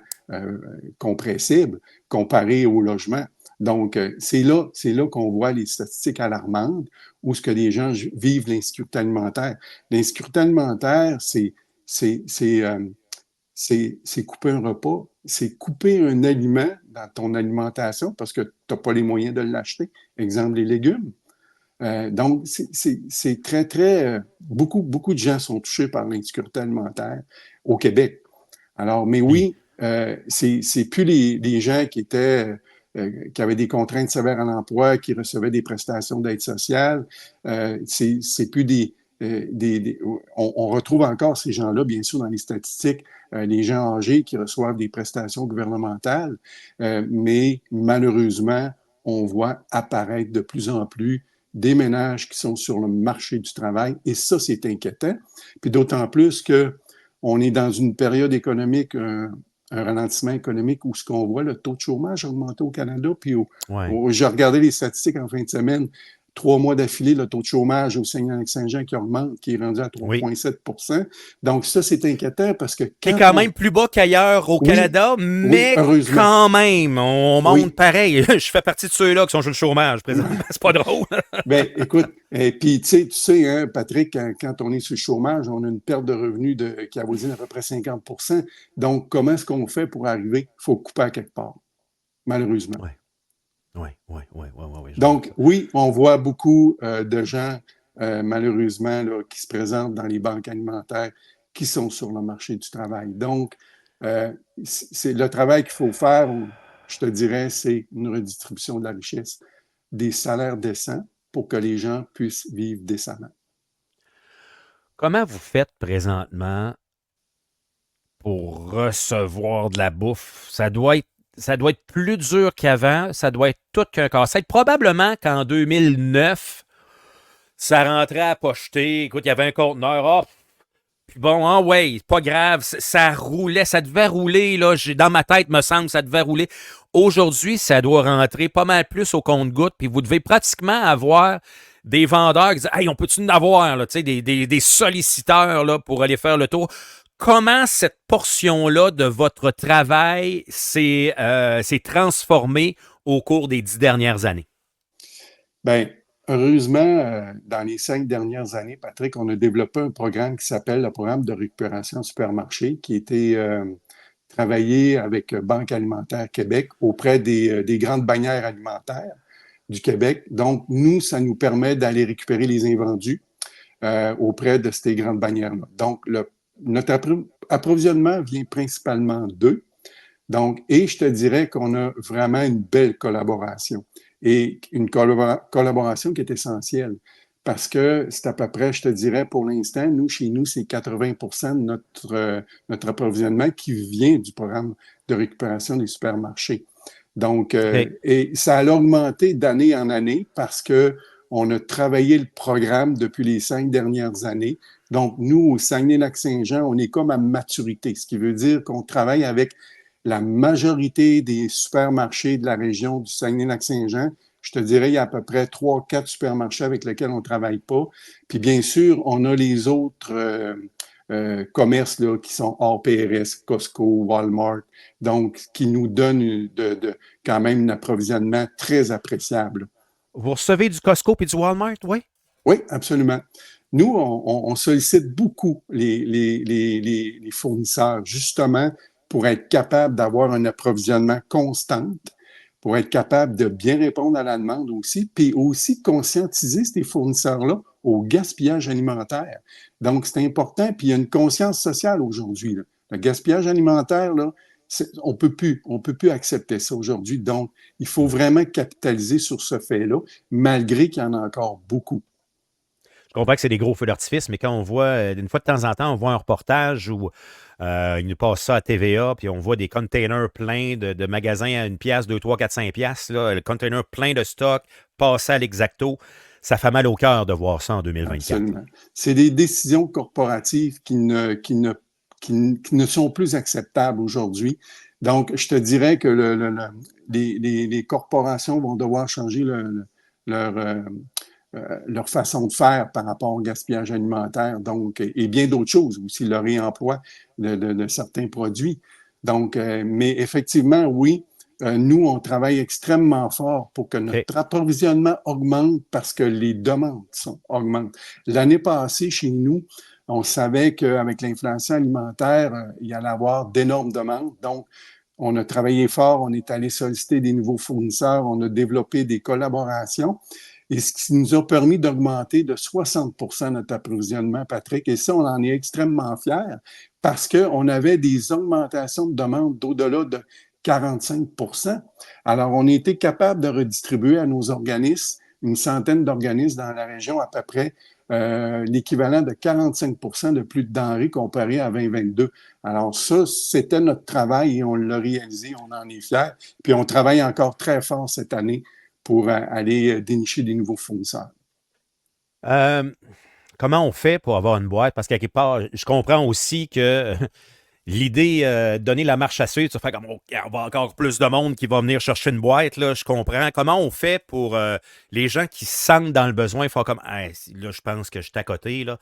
compressible comparé au logement. Donc, c'est là qu'on voit les statistiques alarmantes où ce que les gens vivent l'insécurité alimentaire. L'insécurité alimentaire, c'est couper un repas, c'est couper un aliment dans ton alimentation parce que tu n'as pas les moyens de l'acheter. Exemple, les légumes. Donc, c'est très, très... beaucoup de gens sont touchés par l'insécurité alimentaire au Québec. Alors, mais oui, c'est plus les gens qui avaient des contraintes sévères à l'emploi, qui recevaient des prestations d'aide sociale. C'est plus on retrouve encore ces gens-là, bien sûr, dans les statistiques, les gens âgés qui reçoivent des prestations gouvernementales, mais malheureusement, on voit apparaître de plus en plus des ménages qui sont sur le marché du travail, et ça, c'est inquiétant. Puis d'autant plus qu'on est dans une période économique, un ralentissement économique où ce qu'on voit, le taux de chômage augmenter au Canada, puis j'ai regardé les statistiques en fin de semaine, 3 mois d'affilée, le taux de chômage au Saguenay-Lac-Saint-Jean qui augmente, qui est rendu à 3,7 %. Donc ça, c'est inquiétant parce que qui est quand même plus bas qu'ailleurs au Canada, mais quand même, on monte pareil. Je fais partie de ceux-là qui sont sur le chômage présentement. C'est pas drôle. Ben, écoute, puis tu sais, hein, Patrick, quand on est sur le chômage, on a une perte de revenus qui avoisine à peu près 50 %. Donc, comment est-ce qu'on fait pour arriver? Il faut couper à quelque part, malheureusement. Oui. Donc, oui, on voit beaucoup de gens, malheureusement, là, qui se présentent dans les banques alimentaires, qui sont sur le marché du travail. Donc, c'est le travail qu'il faut faire, je te dirais, c'est une redistribution de la richesse, des salaires décents pour que les gens puissent vivre décemment. Comment vous faites présentement pour recevoir de la bouffe? Ça doit être plus dur qu'avant. Ça doit être tout qu'un casse-tête. Probablement qu'en 2009, ça rentrait à pocheter. Écoute, il y avait un conteneur. Puis bon, ouais, pas grave. Ça roulait. Ça devait rouler. Là, dans ma tête, me semble, ça devait rouler. Aujourd'hui, ça doit rentrer pas mal plus au compte-gouttes. Puis vous devez pratiquement avoir des vendeurs qui disent « Hey, on peut-tu en avoir? » là, des solliciteurs là, pour aller faire le tour. Comment cette portion-là de votre travail s'est transformée au cours des 10 dernières années? Bien, heureusement, dans les 5 dernières années, Patrick, on a développé un programme qui s'appelle le programme de récupération supermarché, qui a été travaillé avec Banque alimentaire Québec auprès des grandes bannières alimentaires du Québec. Donc, nous, ça nous permet d'aller récupérer les invendus auprès de ces grandes bannières-là. Donc, notre approvisionnement vient principalement d'eux. Donc, et je te dirais qu'on a vraiment une belle collaboration et une collaboration qui est essentielle parce que c'est à peu près, je te dirais, pour l'instant, chez nous, c'est 80 % de notre approvisionnement qui vient du programme de récupération des supermarchés. Donc, et ça a augmenté d'année en année parce qu'on a travaillé le programme depuis les 5 dernières années. Donc, nous, au Saguenay-Lac-Saint-Jean, on est comme à maturité, ce qui veut dire qu'on travaille avec la majorité des supermarchés de la région du Saguenay-Lac-Saint-Jean. Je te dirais, il y a à peu près 3-4 supermarchés avec lesquels on ne travaille pas. Puis bien sûr, on a les autres commerces là, qui sont hors PRS, Costco, Walmart, donc qui nous donnent quand même un approvisionnement très appréciable. Vous recevez du Costco et du Walmart, oui? Oui, absolument. Nous, on sollicite beaucoup les fournisseurs, justement, pour être capable d'avoir un approvisionnement constant, pour être capable de bien répondre à la demande aussi, puis aussi de conscientiser ces fournisseurs-là au gaspillage alimentaire. Donc, c'est important, puis il y a une conscience sociale aujourd'hui. Là. Le gaspillage alimentaire, là, on peut plus accepter ça aujourd'hui. Donc, il faut vraiment capitaliser sur ce fait-là, malgré qu'il y en a encore beaucoup. Je comprends que c'est des gros feux d'artifice, mais quand on voit, une fois de temps en temps, on voit un reportage où ils nous passent ça à TVA, puis on voit des containers pleins de magasins à 1 piastre, 2, 3, 4, 5 piastres, là, le container plein de stock, passé à l'exacto. Ça fait mal au cœur de voir ça en 2024. Absolument. C'est des décisions corporatives qui ne sont plus acceptables aujourd'hui. Donc, je te dirais que les corporations vont devoir changer leur façon de faire par rapport au gaspillage alimentaire, donc, et bien d'autres choses, aussi le réemploi de certains produits. Donc, mais effectivement, oui, nous, on travaille extrêmement fort pour que notre approvisionnement augmente parce que les demandes augmentent. L'année passée, chez nous, on savait qu'avec l'inflation alimentaire, il y allait avoir d'énormes demandes. Donc, on a travaillé fort, on est allé solliciter des nouveaux fournisseurs, on a développé des collaborations. Et ce qui nous a permis d'augmenter de 60 % notre approvisionnement, Patrick. Et ça, on en est extrêmement fiers parce qu'on avait des augmentations de demandes d'au-delà de 45 %. Alors, on a été capable de redistribuer à nos organismes, une centaine d'organismes dans la région, à peu près l'équivalent de 45 de plus de denrées comparé à 2022. Alors ça, c'était notre travail et on l'a réalisé, on en est fiers. Puis on travaille encore très fort cette année pour aller dénicher des nouveaux fournisseurs. Euh, Comment on fait pour avoir une boîte? Parce qu'à quelque part, je comprends aussi que l'idée de donner la marche à suivre, ça fait comme oh, il va y avoir encore plus de monde qui va venir chercher une boîte, là, je comprends. Comment on fait pour les gens qui se sentent dans le besoin, ils font comme hey, là, je pense que je suis à côté, là.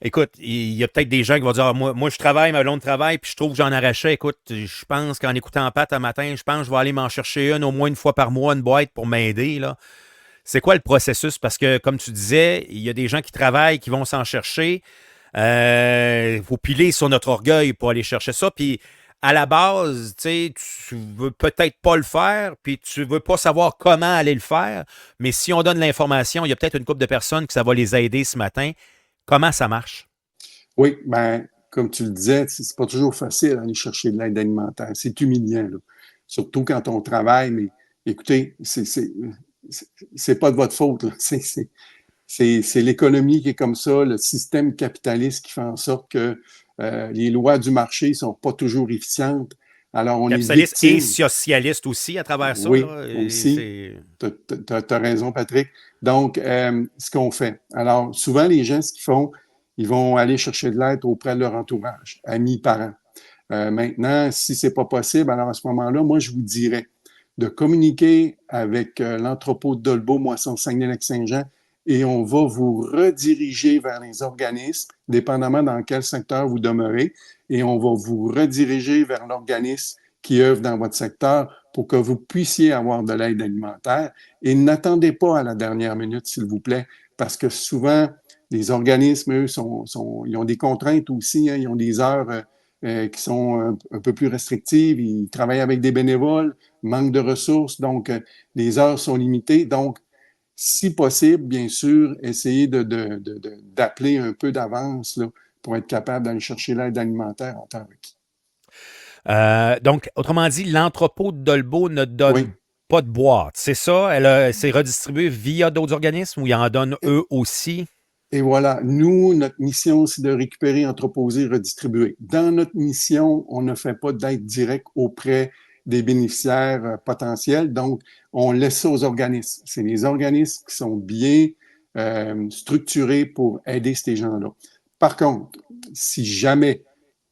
Écoute, il y a peut-être des gens qui vont dire ah, moi, je travaille ma long de travail, puis je trouve que j'en arrachais. Écoute, je pense qu'en écoutant Pat un matin, je pense que je vais aller m'en chercher une au moins une fois par mois, une boîte pour m'aider, là. C'est quoi le processus? Parce que, comme tu disais, il y a des gens qui travaillent, qui vont s'en chercher. Il faut piler sur notre orgueil pour aller chercher ça. Puis, à la base, tu veux peut-être pas le faire, puis tu veux pas savoir comment aller le faire. Mais si on donne l'information, il y a peut-être une couple de personnes que ça va les aider ce matin. Comment ça marche? Oui, ben, comme tu le disais, c'est pas toujours facile d'aller chercher de l'aide alimentaire. C'est humiliant, là. Surtout quand on travaille, mais écoutez, c'est pas de votre faute, là. C'est l'économie qui est comme ça, le système capitaliste qui fait en sorte que les lois du marché sont pas toujours efficientes. Alors, on est Capitaliste et victime. socialiste aussi à travers ça, Oui, là. aussi. Tu as raison, Patrick. Donc, ce qu'on fait. Alors, souvent, les gens, ce qu'ils font, ils vont aller chercher de l'aide auprès de leur entourage, amis, parents. Maintenant, si ce n'est pas possible, alors à ce moment-là, moi, je vous dirais de communiquer avec l'entrepôt de Dolbeau, Moisson Saguenay-Lac-Saint-Jean, et on va vous rediriger vers les organismes, dépendamment dans quel secteur vous demeurez, et on va vous rediriger vers l'organisme qui œuvre dans votre secteur pour que vous puissiez avoir de l'aide alimentaire. Et n'attendez pas à la dernière minute, s'il vous plaît, parce que souvent, les organismes, eux, ils ont des contraintes aussi, hein, ils ont des heures qui sont un peu plus restrictives, ils travaillent avec des bénévoles, manque de ressources, donc les heures sont limitées. Donc, si possible, bien sûr, essayez d'appeler un peu d'avance là, pour être capable d'aller chercher l'aide alimentaire en temps requis. Donc, autrement dit, l'entrepôt de Dolbeau ne Oui. donne pas de boîte. C'est ça? C'est redistribué via d'autres organismes ou ils en donnent eux aussi? Et voilà, nous, notre mission, c'est de récupérer, entreposer, redistribuer. Dans notre mission, on ne fait pas d'aide directe auprès des bénéficiaires potentiels, donc on laisse ça aux organismes. C'est les organismes qui sont bien structurés pour aider ces gens-là. Par contre, si jamais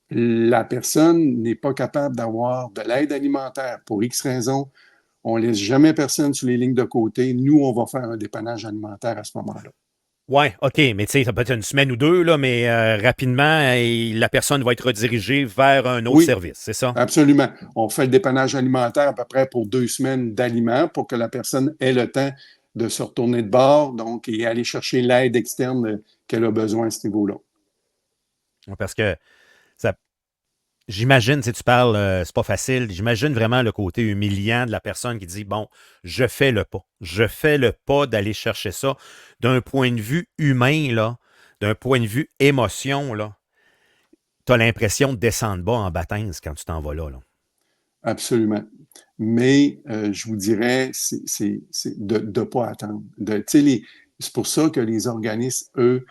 la personne n'est pas capable d'avoir de l'aide alimentaire pour X raisons, on ne laisse jamais personne sur les lignes de côté. Nous, on va faire un dépannage alimentaire à ce moment-là. Oui, OK, mais tu sais, ça peut être une semaine ou deux, là, mais rapidement, la personne va être redirigée vers un autre service, c'est ça? Absolument. On fait le dépannage alimentaire à peu près pour 2 semaines d'aliments pour que la personne ait le temps de se retourner de bord, donc, et aller chercher l'aide externe qu'elle a besoin à ce niveau-là. Parce que ça, j'imagine, si tu parles, c'est pas facile, j'imagine vraiment le côté humiliant de la personne qui dit, bon, je fais le pas. Je fais le pas d'aller chercher ça. D'un point de vue humain, là, d'un point de vue émotion, là, tu as l'impression de descendre bas en baptême quand tu t'en vas là. Absolument. Mais je vous dirais, c'est de ne pas attendre. C'est pour ça que les organismes, eux,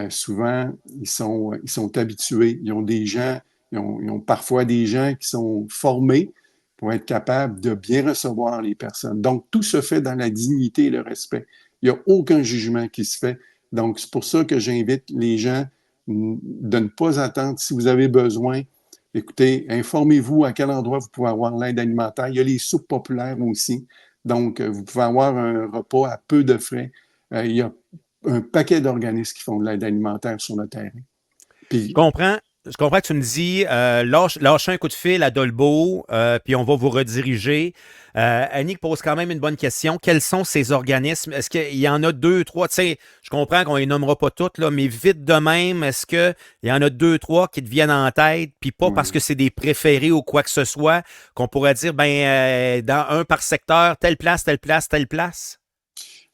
souvent, ils sont habitués. Ils ont des gens, ils ont parfois des gens qui sont formés pour être capables de bien recevoir les personnes. Donc, tout se fait dans la dignité et le respect. Il n'y a aucun jugement qui se fait. Donc, c'est pour ça que j'invite les gens de ne pas attendre. Si vous avez besoin, écoutez, informez-vous à quel endroit vous pouvez avoir l'aide alimentaire. Il y a les soupes populaires aussi. Donc, vous pouvez avoir un repas à peu de frais. Il y a un paquet d'organismes qui font de l'aide alimentaire sur le terrain. Puis, Je comprends que tu me dis, lâchez un coup de fil à Dolbeau, puis on va vous rediriger. Annick pose quand même une bonne question. Quels sont ces organismes? Est-ce qu'il y en a deux, trois? Tu sais, je comprends qu'on ne les nommera pas toutes, là, mais vite de même, est-ce qu'il y en a deux, trois qui te viennent en tête, puis pas parce que c'est des préférés ou quoi que ce soit, qu'on pourrait dire, dans un par secteur, telle place, telle place, telle place?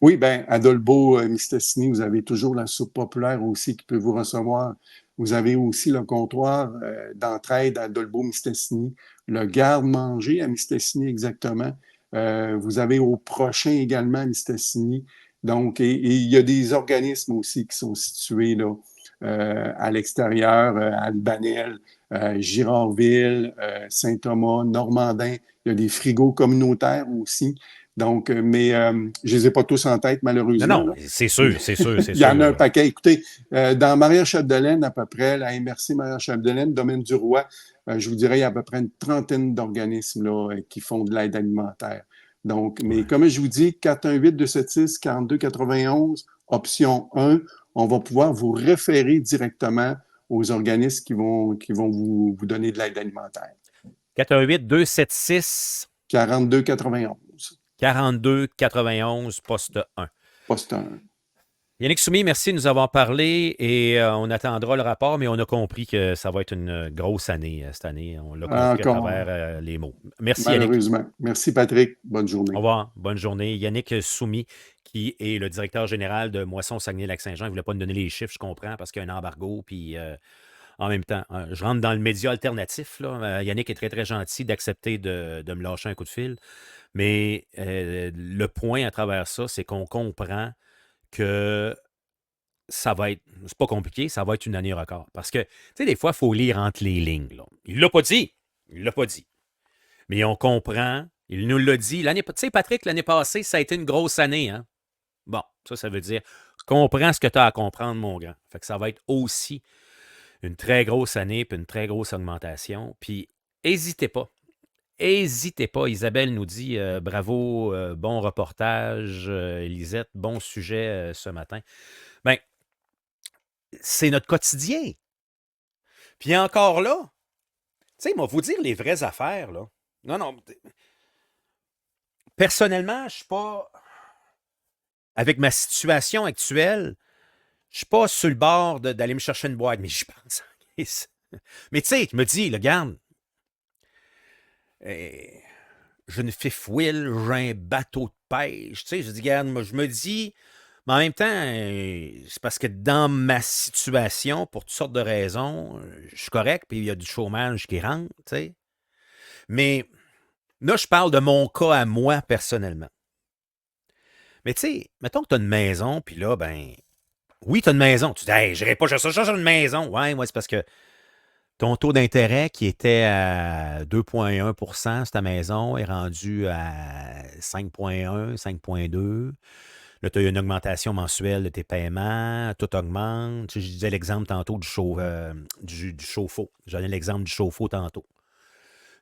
Oui, bien, à Dolbeau, Mistassini, vous avez toujours la soupe populaire aussi qui peut vous recevoir. Vous avez aussi le comptoir d'entraide à Dolbeau-Mistassini, le garde-manger à Mistassini exactement. Vous avez au Prochain également à Mistassini. Donc, et il y a des organismes aussi qui sont situés là, à l'extérieur, à Albanel, Girardville, Saint-Thomas, Normandin. Il y a des frigos communautaires aussi. Donc, mais je les ai pas tous en tête, Non, malheureusement. non, Là. c'est sûr, c'est sûr, c'est Il y en a un sûr. paquet. Écoutez, dans Maria-Chapdelaine, à peu près, la MRC Maria-Chapdelaine, Domaine du Roi, je vous dirais, il y a à peu près une trentaine d'organismes là, qui font de l'aide alimentaire. Donc, mais Ouais. comme je vous dis, 418-276-4291, option 1, on va pouvoir vous référer directement aux organismes qui vont vous donner de l'aide alimentaire. 418-276 4291, 4291, poste 1. poste 1. Yannick Soumi, merci de nous avoir parlé et on attendra le rapport, mais on a compris que ça va être une grosse année cette année. On l'a compris à Encore, travers les mots. Merci Yannick. malheureusement. Merci Patrick. Bonne Au journée. revoir. Bonne journée. Yannick Soumi, qui est le directeur général de Moisson Saguenay-Lac-Saint-Jean. Il ne voulait pas nous donner les chiffres, je comprends, parce qu'il y a un embargo. Puis en même temps, je rentre dans le média alternatif. Là. Yannick est très, très gentil d'accepter de me lâcher un coup de fil. Mais le point à travers ça, c'est qu'on comprend que ça va être, c'est pas compliqué, ça va être une année record. Parce que, tu sais, des fois, il faut lire entre les lignes. Là. Il l'a pas dit. Il l'a pas dit. Mais on comprend. Il nous l'a dit. Tu sais, Patrick, l'année passée, ça a été une grosse année. Hein? Bon, ça veut dire comprends ce que tu as à comprendre, mon grand. Fait que ça va être aussi une très grosse année puis une très grosse augmentation. Puis, n'hésitez pas. N'hésitez pas. Isabelle nous dit bravo, bon reportage. Elisette, bon sujet ce matin. Bien, c'est notre quotidien. Puis encore là, tu sais, moi, vous dire les vraies affaires, là. Non. Personnellement, je ne suis pas. Avec ma situation actuelle, je ne suis pas sur le bord d'aller me chercher une boîte, mais j'y pense. Mais tu sais, je me dis, regarde, j'ai une fifth wheel, j'ai un bateau de pêche. Tu sais, je dis, regarde, moi, je me dis, mais en même temps, c'est parce que dans ma situation, pour toutes sortes de raisons, je suis correct, puis il y a du chômage qui rentre, tu sais. Mais là, je parle de mon cas à moi, personnellement. Mais tu sais, mettons que tu as une maison, puis là, ben, oui, tu as une maison. Tu dis, hey, je n'irai pas chercher une maison. Ouais, c'est parce que ton taux d'intérêt qui était à 2,1 sur ta maison est rendu à 5,1, 5,2. Là, tu as eu une augmentation mensuelle de tes paiements, tout augmente. Tu sais, je disais l'exemple tantôt du chauffe-eau. J'en ai l'exemple du chauffe-eau tantôt.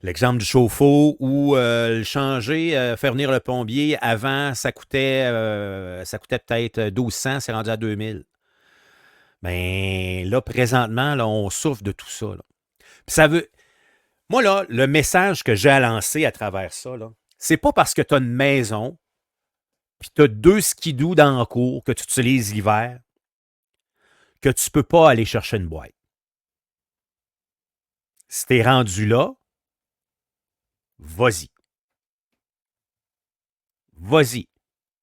L'exemple du chauffe-eau où le changer, faire venir le plombier, avant, ça coûtait peut-être 1200, c'est rendu à 2000. Bien, là, présentement, là, on souffre de tout ça. Là. Puis ça veut. Moi, là, le message que j'ai à lancer à travers ça, là, c'est pas parce que tu as une maison, puis tu as 2 skidoo dans le cours que tu utilises l'hiver, que tu ne peux pas aller chercher une boîte. Si tu es rendu là, vas-y. Vas-y.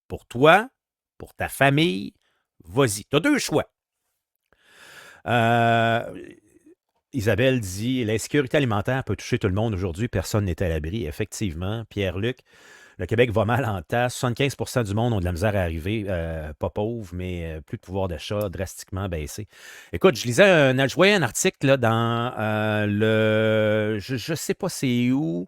Pour toi, pour ta famille, vas-y. Tu as 2 choix. Isabelle dit, l'insécurité alimentaire peut toucher tout le monde aujourd'hui, personne n'est à l'abri. Effectivement, Pierre-Luc, le Québec va mal en tasse. 75% du monde ont de la misère à arriver, pas pauvres, mais plus de pouvoir d'achat drastiquement baissé. Écoute, je voyais un article là, dans je ne sais pas c'est où.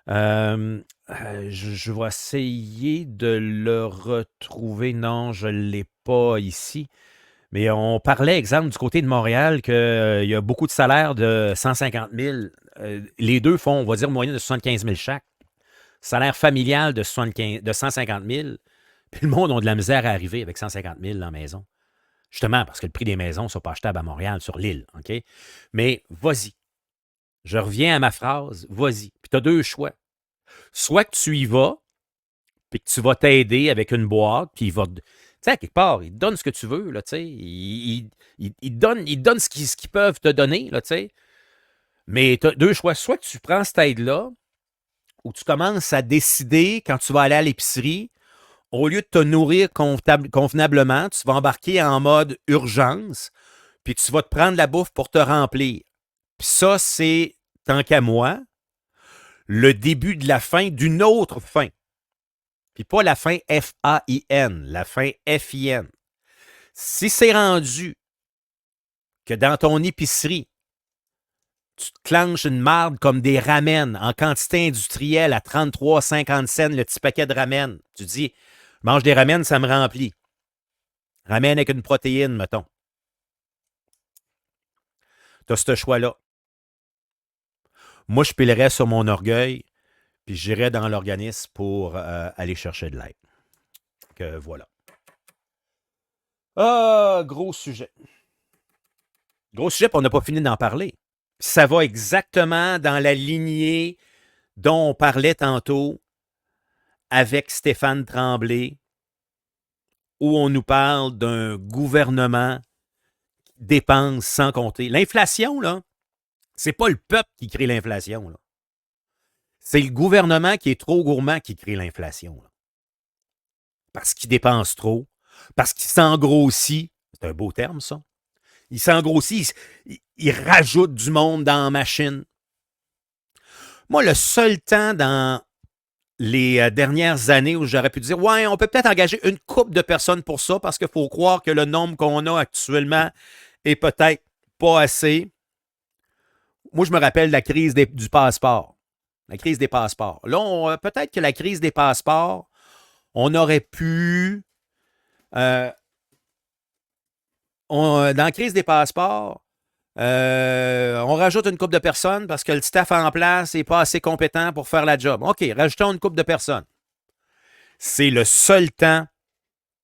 Je vais essayer de le retrouver. Non, je ne l'ai pas ici. Mais on parlait, exemple, du côté de Montréal, qu'il y a beaucoup de salaires de 150 000. Les deux font, on va dire, moyenne de 75 000 chaque. Salaire familial de 150 000. Puis le monde a de la misère à arriver avec 150 000 dans la maison. Justement, parce que le prix des maisons ne sont pas achetables à Montréal, sur l'île. OK? Mais vas-y. Je reviens à ma phrase, vas-y. Puis tu as 2 choix. Soit que tu y vas, puis que tu vas t'aider avec une boîte, puis il va... Tu sais, à quelque part, ils te donnent ce que tu veux, là, tu sais. Ils donnent ce qu'ils peuvent te donner, là, tu sais. Mais tu as 2 choix. Soit que tu prends cette aide-là, ou tu commences à décider, quand tu vas aller à l'épicerie, au lieu de te nourrir convenablement, tu vas embarquer en mode urgence, puis tu vas te prendre la bouffe pour te remplir. Puis ça, c'est, tant qu'à moi, le début de la fin d'une autre fin. Puis pas la fin F-A-I-N, la fin F-I-N. Si c'est rendu que dans ton épicerie, tu te clenches une marde comme des ramen en quantité industrielle à 33,50 cents le petit paquet de ramen. Tu dis, je mange des ramen, ça me remplit. Ramen avec une protéine, mettons. Tu as ce choix-là. Moi, je pilerais sur mon orgueil, puis j'irais dans l'organisme pour aller chercher de l'aide. Que voilà. Ah, gros sujet. Gros sujet, puis on n'a pas fini d'en parler. Ça va exactement dans la lignée dont on parlait tantôt avec Stéphane Tremblay, où on nous parle d'un gouvernement qui dépense sans compter. L'inflation, là, c'est pas le peuple qui crée l'inflation, là. C'est le gouvernement qui est trop gourmand qui crée l'inflation, là. Parce qu'il dépense trop, parce qu'il s'engrossit. C'est un beau terme, ça. Il s'engrossit, il rajoute du monde dans la machine. Moi, le seul temps dans les dernières années où j'aurais pu dire, ouais, on peut peut-être engager une couple de personnes pour ça parce qu'il faut croire que le nombre qu'on a actuellement est peut-être pas assez. Moi, je me rappelle la crise du passeport. La crise des passeports. Là, peut-être que la crise des passeports, on aurait pu... dans la crise des passeports, on rajoute une couple de personnes parce que le staff en place n'est pas assez compétent pour faire la job. OK, rajoutons une couple de personnes. C'est le seul temps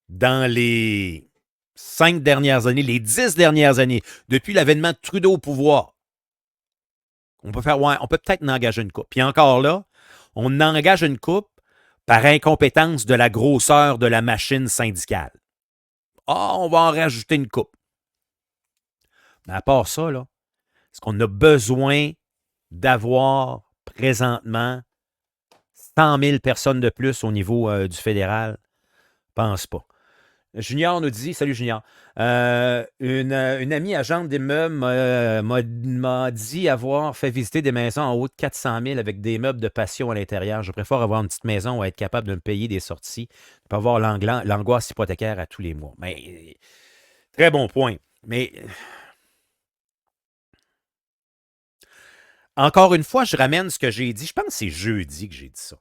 dans les 5 dernières années, les 10 dernières années, depuis l'avènement de Trudeau au pouvoir, on peut faire, ouais, on peut peut-être en engager une couple. Puis encore là, on engage une couple par incompétence de la grosseur de la machine syndicale. Ah, on va en rajouter une couple. Mais à part ça, là, est-ce qu'on a besoin d'avoir présentement 100 000 personnes de plus au niveau du fédéral? Pense pas. Junior nous dit, salut Junior, une amie agente d'immeubles m'a dit avoir fait visiter des maisons en haut de 400 000 avec des meubles de passion à l'intérieur. Je préfère avoir une petite maison ou être capable de me payer des sorties, de pas avoir l'angoisse hypothécaire à tous les mois. Mais, très bon point. Mais encore une fois, je ramène ce que j'ai dit. Je pense que c'est jeudi que j'ai dit ça.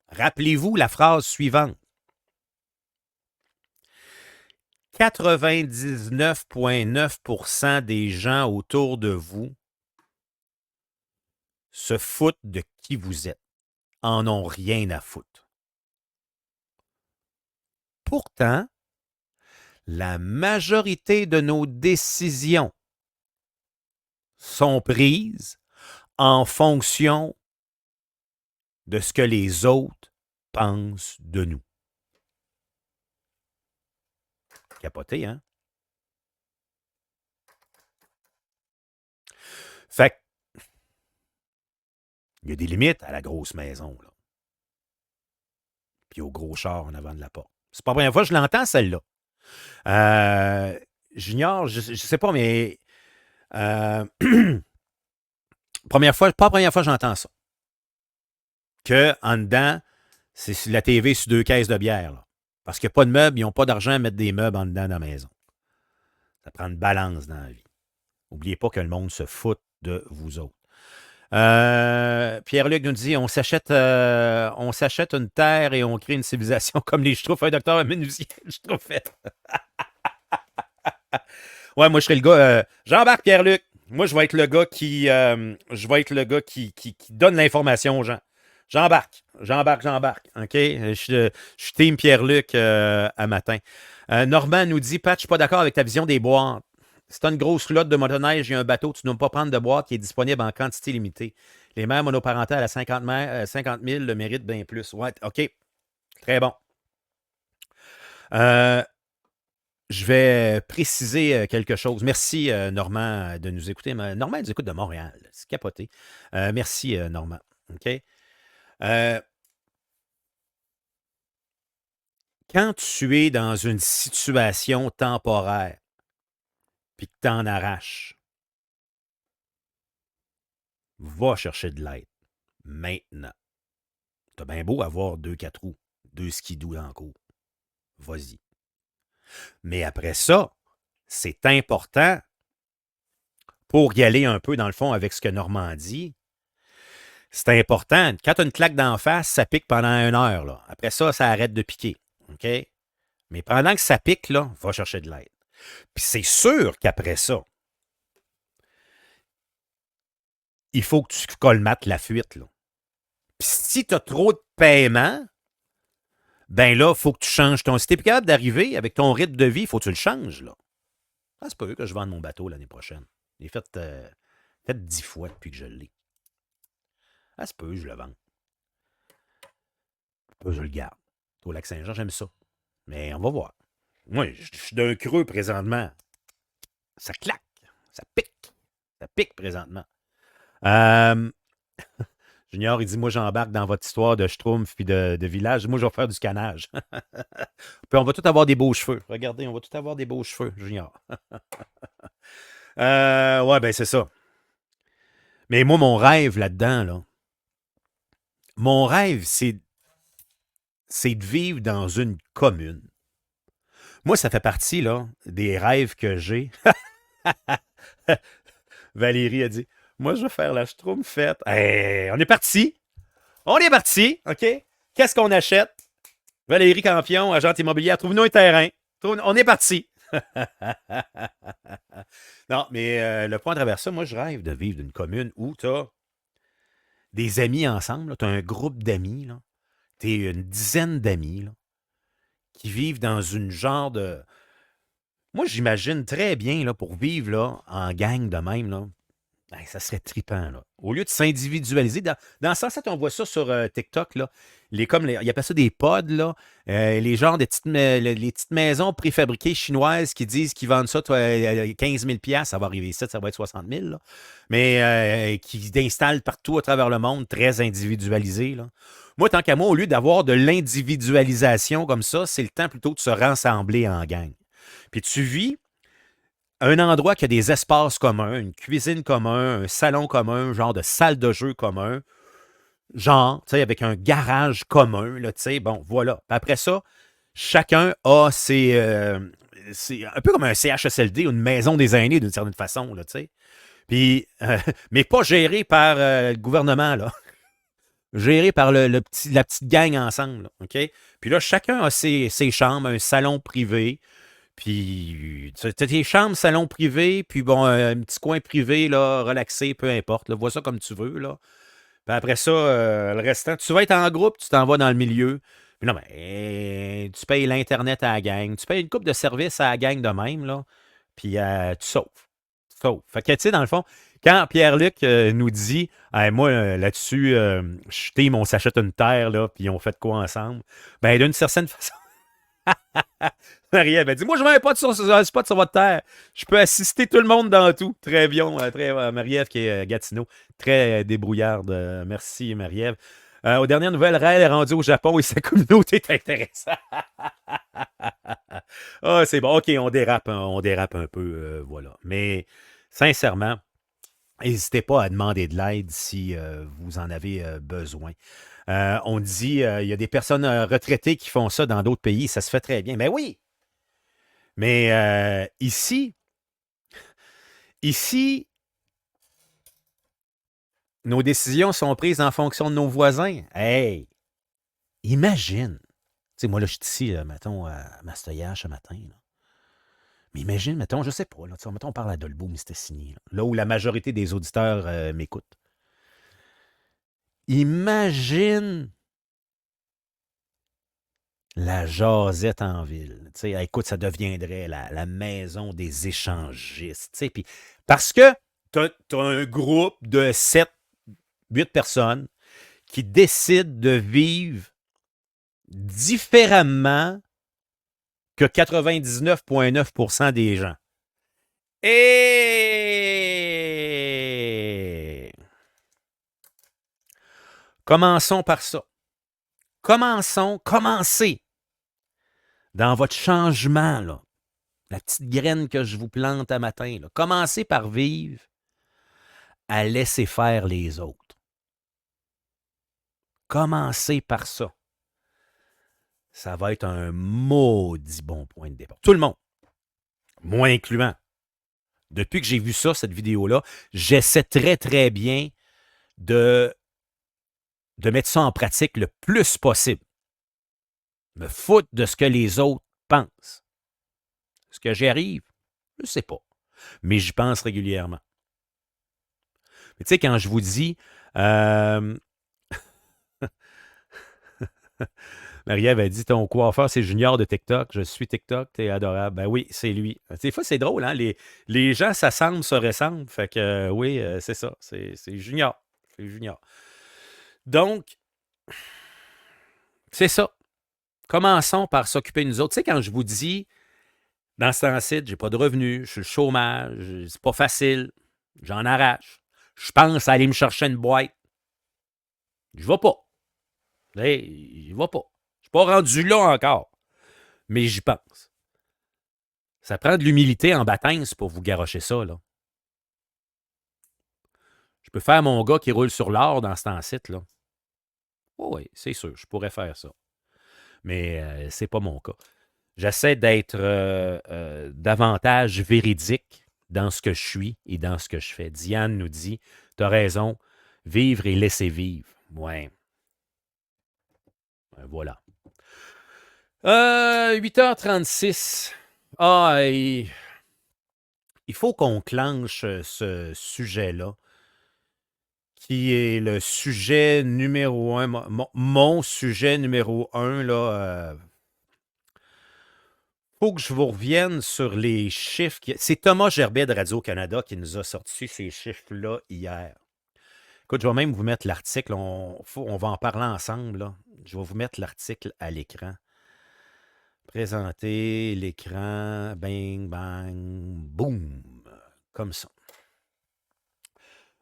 Rappelez-vous la phrase suivante. 99,9% des gens autour de vous se foutent de qui vous êtes, en ont rien à foutre. Pourtant, la majorité de nos décisions sont prises en fonction de ce que les autres pensent de nous. Capoté, hein? Fait que, il y a des limites à la grosse maison, là. Puis au gros char en avant de la porte. C'est pas la première fois que je l'entends, celle-là. Junior, je sais pas, mais pas la première fois que j'entends ça. Que en dedans, c'est la TV sur 2 caisses de bière, là. Parce qu'il n'y a pas de meubles, ils n'ont pas d'argent à mettre des meubles en dedans de la maison. Ça prend une balance dans la vie. N'oubliez pas que le monde se fout de vous autres. Pierre-Luc nous dit on s'achète une terre et on crée une civilisation comme les Schtroumpfs, un docteur menuisier. Schtroumpfette. Ouais, moi je serais le gars. J'embarque Pierre-Luc. Moi, je vais être le gars qui donne l'information aux gens. J'embarque. OK? Je suis team Pierre-Luc à matin. Normand nous dit Pat, je suis pas d'accord avec ta vision des boîtes. Si tu as une grosse flotte de motoneige et un bateau, tu ne dois pas prendre de boîte qui est disponible en quantité limitée. Les mères monoparentales à 50 000 le méritent bien plus. Ouais, OK. Très bon. Je vais préciser quelque chose. Merci, Normand, de nous écouter. Normand nous écoute de Montréal. C'est capoté. Merci, Normand. OK? Quand tu es dans une situation temporaire puis que tu en arraches, va chercher de l'aide maintenant. T'as bien beau avoir 2-4 roues, 2 skidoo dans le cours. Vas-y. Mais après ça, c'est important pour y aller un peu dans le fond avec ce que Normand dit. C'est important. Quand tu as une claque d'en face, ça pique pendant 1 heure. Là. Après ça, ça arrête de piquer. OK? Mais pendant que ça pique, là, va chercher de l'aide. Puis c'est sûr qu'après ça, il faut que tu colmates la fuite. Là. Puis si tu as trop de paiement, ben là, il faut que tu changes ton. Si tu es capable d'arriver avec ton rythme de vie, il faut que tu le changes. Là. Ah, c'est pas eux que je vende mon bateau l'année prochaine. J'ai fait 10 fois depuis que je l'ai. Ah, c'est pas eux, je le vends. Je le garde. Au Lac-Saint-Jean, j'aime ça. Mais on va voir. Moi, je suis d'un creux présentement. Ça claque. Ça pique. Ça pique présentement. Junior, il dit, moi, j'embarque dans votre histoire de Schtroumpf puis de village. Moi, je vais faire du canage. Puis on va tous avoir des beaux cheveux. Regardez, on va tous avoir des beaux cheveux, Junior. Ouais, ben c'est ça. Mais moi, mon rêve là-dedans, là, mon rêve, c'est de vivre dans une commune. Moi, ça fait partie là, des rêves que j'ai. Valérie a dit, moi, je veux faire la Schtroumpfette. Hey, on est parti. On est parti, OK? Qu'est-ce qu'on achète? Valérie Campion, agente immobilière, trouve-nous un terrain. On est parti. Non, mais le point à travers ça, moi, je rêve de vivre d'une commune où tu as des amis ensemble. Tu as un groupe d'amis. Tu es une dizaine d'amis là, qui vivent dans une genre de... Moi, j'imagine très bien là, pour vivre là, en gang de même. Là, ben, ça serait trippant. Là. Au lieu de s'individualiser, dans ce sens-là, on voit ça sur TikTok. Là, ils appellent ça des pods. Là, les genres de les petites maisons préfabriquées chinoises qui disent qu'ils vendent ça 15 000 $, ça va arriver ici, ça va être 60 000 là, mais qui installent partout à travers le monde, très individualisé. Là. Moi, tant qu'à moi, au lieu d'avoir de l'individualisation comme ça, c'est le temps plutôt de se rassembler en gang. Puis tu vis un endroit qui a des espaces communs, une cuisine commune, un salon commun, genre de salle de jeu commun, genre, tu sais, avec un garage commun, là, tu sais, bon, voilà. Puis après ça, chacun a c'est un peu comme un CHSLD ou une maison des aînés d'une certaine façon, là, tu sais. Puis, mais pas géré par le gouvernement, là. Géré par la petite gang ensemble, là, OK? Puis là, chacun a ses chambres, un salon privé. Puis, tu as tes chambres, salon privé, puis bon, un petit coin privé, là, relaxé, peu importe. Là, vois ça comme tu veux, là. Puis après ça, le restant, tu vas être en groupe, tu t'en vas dans le milieu. Puis non, mais tu payes l'Internet à la gang. Tu payes une coupe de service à la gang de même, là. Puis tu sauves. Tu sauves. Fait que, tu sais, dans le fond, quand Pierre-Luc nous dit, hey, moi, là-dessus, je team, on s'achète une terre, là, puis on fait de quoi ensemble? Ben, d'une certaine façon. Marie-Ève a dit, moi, je ne mets pas sur votre terre. Je peux assister tout le monde dans tout. Très bien. Marie-Ève qui est Gatineau. Très débrouillarde. Merci, Marie-Ève. Aux dernières nouvelles, Raël est rendu au Japon et sa communauté est intéressante. Ah, c'est bon. OK, on dérape un peu. Voilà. Mais sincèrement, n'hésitez pas à demander de l'aide si vous en avez besoin. On dit, il y a des personnes retraitées qui font ça dans d'autres pays. Ça se fait très bien. Mais oui! Mais ici, nos décisions sont prises en fonction de nos voisins. Hey! Imagine! Tu sais, moi, là, je suis ici, mettons, à Mastoyage ce matin. Là. Mais imagine, mettons, je sais pas, là, mettons, on parle à Dolbeau, Mistassini, là où la majorité des auditeurs m'écoutent. Imagine la jasette en ville. Tu sais, écoute, ça deviendrait la maison des échangistes. Tu sais, puis parce que tu as un groupe de 7, 8 personnes qui décident de vivre différemment que 99,9% des gens. Et commençons par ça. Commencez dans votre changement, là, la petite graine que je vous plante à matin. Là. Commencez par vivre à laisser faire les autres. commencer par ça. Ça va être un maudit bon point de départ. Tout le monde, moi incluant. Depuis que j'ai vu ça, cette vidéo-là, j'essaie très, très bien de mettre ça en pratique le plus possible. Me foutre de ce que les autres pensent. Est-ce que j'y arrive? Je ne sais pas. Mais j'y pense régulièrement. Mais tu sais, quand je vous dis... Marie-Ève a dit, ton coiffeur, c'est Junior de TikTok. Je suis TikTok, t'es adorable. Ben oui, c'est lui. Des fois, c'est drôle, hein? Les gens s'assemblent, se ressemblent. Fait que oui, c'est ça. C'est Junior. C'est Junior. Donc, c'est ça. Commençons par s'occuper de nous autres. Tu sais, quand je vous dis, dans ce temps-ci, j'ai pas de revenus, je suis le chômage, c'est pas facile, j'en arrache. Je pense à aller me chercher une boîte. Je vais pas. Je vais pas. Je suis pas rendu là encore. Mais j'y pense. Ça prend de l'humilité en baptême pour vous garrocher ça, là. Je peux faire mon gars qui roule sur l'or dans ce temps-ci, là. Oh oui, c'est sûr, je pourrais faire ça. Mais c'est pas mon cas. J'essaie d'être davantage véridique dans ce que je suis et dans ce que je fais. Diane nous dit, tu as raison, vivre et laisser vivre. Ouais. Voilà. 8h36. Ah, il faut qu'on clenche ce sujet-là, qui est le sujet numéro 1, mon sujet numéro 1, là. Faut que je vous revienne sur les chiffres. C'est Thomas Gerbet de Radio-Canada qui nous a sorti ces chiffres-là hier. Écoute, je vais même vous mettre l'article. On va en parler ensemble, là. Je vais vous mettre l'article à l'écran. Présenter l'écran. Bang, bang, boum. Comme ça.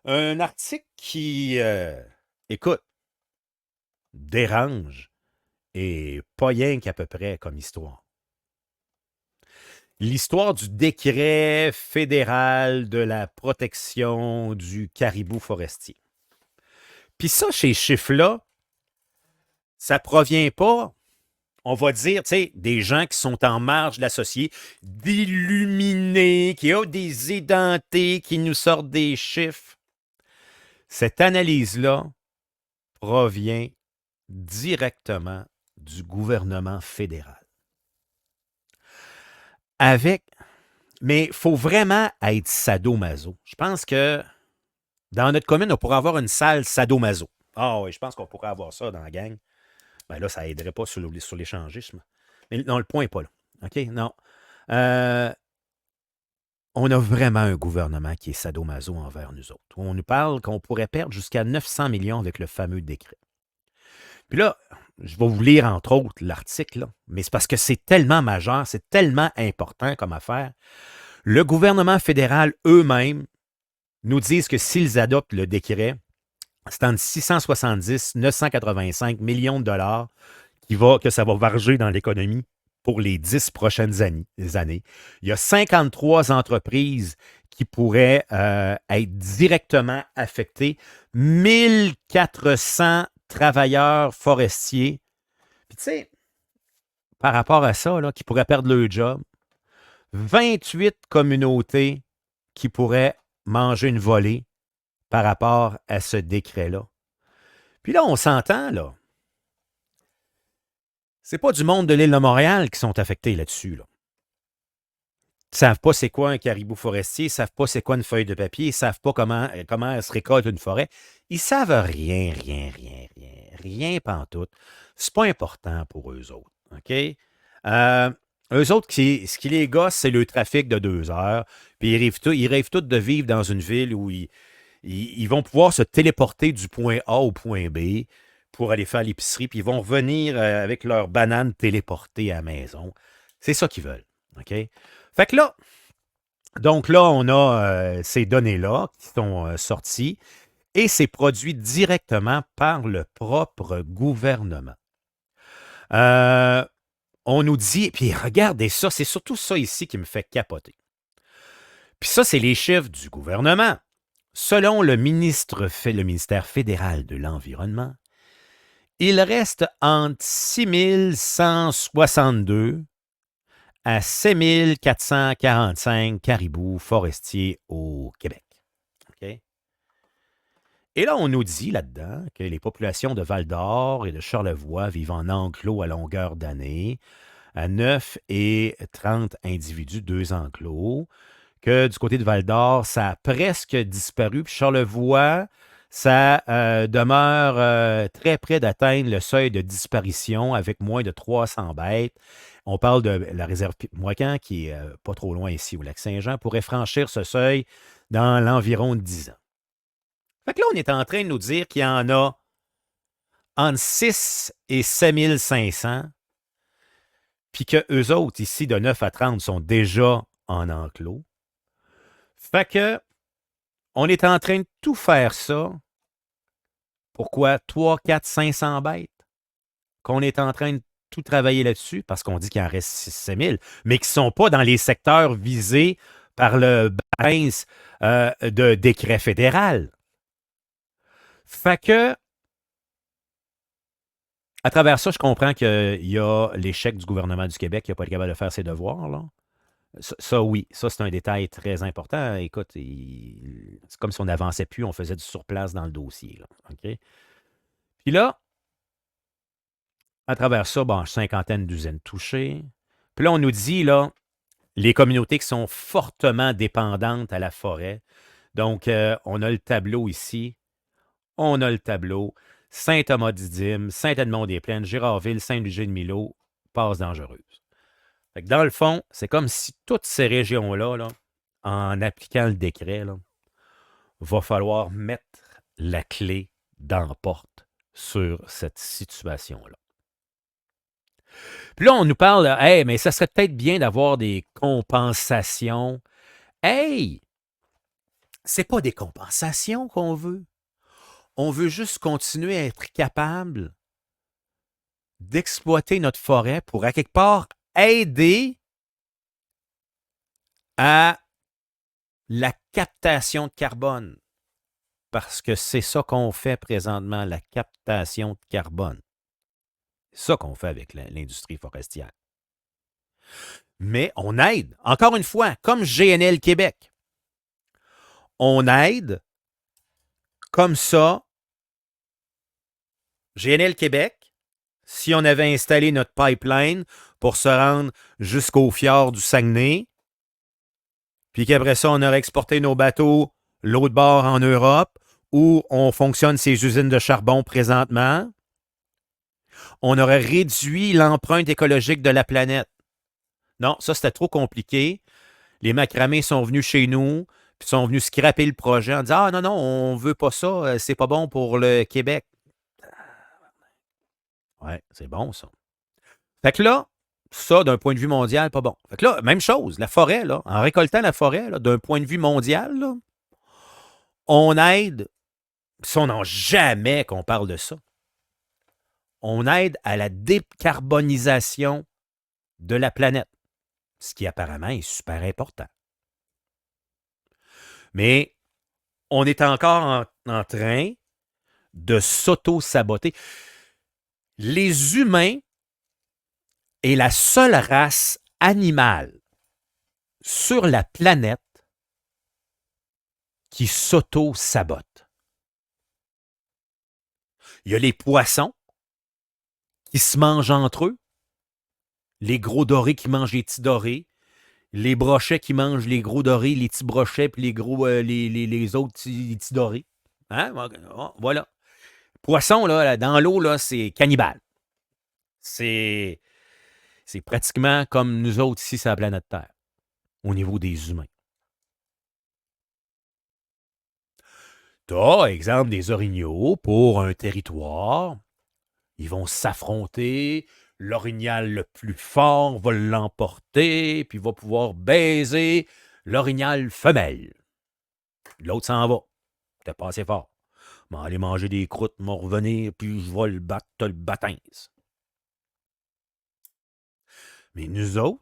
Un article qui, écoute, dérange et pas rien qu'à peu près comme histoire. L'histoire du décret fédéral de la protection du caribou forestier. Puis ça, ces chiffres-là, ça provient pas, on va dire, tu sais, des gens qui sont en marge de la société, d'illuminés, qui ont des édentés, qui nous sortent des chiffres. Cette analyse-là provient directement du gouvernement fédéral. Mais il faut vraiment être sadomaso. Je pense que dans notre commune, on pourrait avoir une salle sadomaso. Ah oui, je pense qu'on pourrait avoir ça dans la gang. Ben là, ça n'aiderait pas sur l'échangisme. Mais non, le point n'est pas là. OK? Non. On a vraiment un gouvernement qui est sadomaso envers nous autres. On nous parle qu'on pourrait perdre jusqu'à 900 millions avec le fameux décret. Puis là, je vais vous lire entre autres l'article, là, mais c'est parce que c'est tellement majeur, c'est tellement important comme affaire. Le gouvernement fédéral eux-mêmes nous disent que s'ils adoptent le décret, c'est entre 670 et 985 millions de dollars que ça va varger dans l'économie pour les 10 prochaines années. Il y a 53 entreprises qui pourraient être directement affectées, 1400 travailleurs forestiers. Puis tu sais, par rapport à ça, là, qui pourraient perdre leur job, 28 communautés qui pourraient manger une volée par rapport à ce décret-là. Puis là, on s'entend, là. C'est pas du monde de l'île de Montréal qui sont affectés là-dessus, là. Ils ne savent pas c'est quoi un caribou forestier, ils ne savent pas c'est quoi une feuille de papier, ils ne savent pas comment se récolte une forêt. Ils ne savent rien pantoute. C'est pas important pour eux autres, OK? Eux autres, ce qui les gosse, c'est le trafic de 2 heures, puis ils rêvent tous de vivre dans une ville où ils vont pouvoir se téléporter du point A au point B pour aller faire l'épicerie, puis ils vont revenir avec leurs bananes téléportées à la maison. C'est ça qu'ils veulent, OK? Fait que là, donc là, on a ces données-là qui sont sorties et c'est produit directement par le propre gouvernement. On nous dit, puis regardez ça, c'est surtout ça ici qui me fait capoter. Puis ça, c'est les chiffres du gouvernement. Selon le ministère fédéral de l'Environnement, il reste entre 6162 à 7445 caribous forestiers au Québec. OK? Et là, on nous dit là-dedans que les populations de Val-d'Or et de Charlevoix vivent en enclos à longueur d'année, à 9 et 30 individus, 2 enclos, que du côté de Val-d'Or, ça a presque disparu, puis Charlevoix, ça demeure très près d'atteindre le seuil de disparition avec moins de 300 bêtes. On parle de la réserve Moican, qui est pas trop loin ici au Lac-Saint-Jean, pourrait franchir ce seuil dans l'environ de 10 ans. Fait que là, on est en train de nous dire qu'il y en a entre 6 et 7500, puis qu'eux autres, ici, de 9 à 30, sont déjà en enclos. Fait que on est en train de tout faire ça. Pourquoi? 3, 4, 500 bêtes? Qu'on est en train de tout travailler là-dessus, parce qu'on dit qu'il en reste 6 000, mais qui ne sont pas dans les secteurs visés par le prince de décret fédéral. Fait que, à travers ça, je comprends qu'il y a l'échec du gouvernement du Québec qui n'a pas été capable de faire ses devoirs, là. Ça, oui, ça, c'est un détail très important. Écoute, c'est comme si on n'avançait plus, on faisait du surplace dans le dossier, là. OK? Puis là, à travers ça, bon, cinquantaine d'usines touchées. Puis là, on nous dit, là, les communautés qui sont fortement dépendantes à la forêt. Donc, on a le tableau ici. On a le tableau. Saint-Thomas-Didyme, Saint-Edmond-des-Plaines, Girardville, Saint-Léger-de-Milo, passe dangereuse. Fait que dans le fond, c'est comme si toutes ces régions-là, là, en appliquant le décret, là, va falloir mettre la clé dans la porte sur cette situation-là. Puis là, on nous parle, hey, mais ça serait peut-être bien d'avoir des compensations. Hey, c'est pas des compensations qu'on veut. On veut juste continuer à être capable d'exploiter notre forêt pour, à quelque part, aider à la captation de carbone. Parce que c'est ça qu'on fait présentement, la captation de carbone. C'est ça qu'on fait avec l'industrie forestière. Mais on aide, encore une fois, comme GNL Québec. On aide comme ça, GNL Québec, si on avait installé notre pipeline pour se rendre jusqu'au fjord du Saguenay, puis qu'après ça, on aurait exporté nos bateaux l'autre bord en Europe, où on fonctionne ces usines de charbon présentement, on aurait réduit l'empreinte écologique de la planète. Non, ça, c'était trop compliqué. Les macramés sont venus chez nous, puis sont venus scraper le projet en disant « Ah non, non, on veut pas ça, c'est pas bon pour le Québec. » Ouais, c'est bon, ça. Fait que là, ça, d'un point de vue mondial, pas bon. Fait que là, même chose, la forêt, là, en récoltant la forêt, là, d'un point de vue mondial, là, on aide, si on n'a jamais qu'on parle de ça, on aide à la décarbonisation de la planète, ce qui apparemment est super important. Mais on est encore en train de s'auto-saboter. Les humains est la seule race animale sur la planète qui s'auto-sabote. Il y a les poissons qui se mangent entre eux, les gros dorés qui mangent les petits dorés, les brochets qui mangent les gros dorés, les petits brochets, puis les gros, les autres petits dorés. Hein? Voilà. Poisson, là, dans l'eau, là, c'est cannibale. C'est pratiquement comme nous autres ici sur la planète Terre, au niveau des humains. T'as, exemple, des orignaux pour un territoire. Ils vont s'affronter. L'orignal le plus fort va l'emporter, puis va pouvoir baiser l'orignal femelle. L'autre s'en va. T'es pas assez fort. Je vais aller manger des croûtes, m'en revenir, puis je vais le battre, t'as le baptême. Mais nous autres,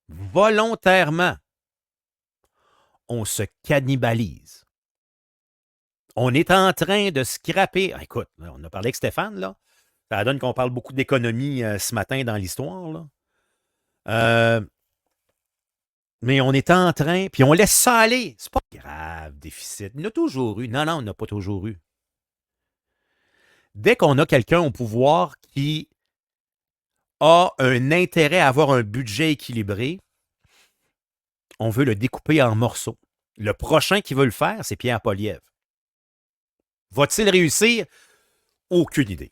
volontairement, on se cannibalise. On est en train de scraper. Ah, écoute, là, on a parlé avec Stéphane, là. Ça donne qu'on parle beaucoup d'économie ce matin dans l'histoire, là. Mais on est en train, puis on laisse ça aller. C'est pas grave, déficit. On a toujours eu. Non, on n'a pas toujours eu. Dès qu'on a quelqu'un au pouvoir qui a un intérêt à avoir un budget équilibré, on veut le découper en morceaux. Le prochain qui veut le faire, c'est Pierre Poilievre. Va-t-il réussir? Aucune idée.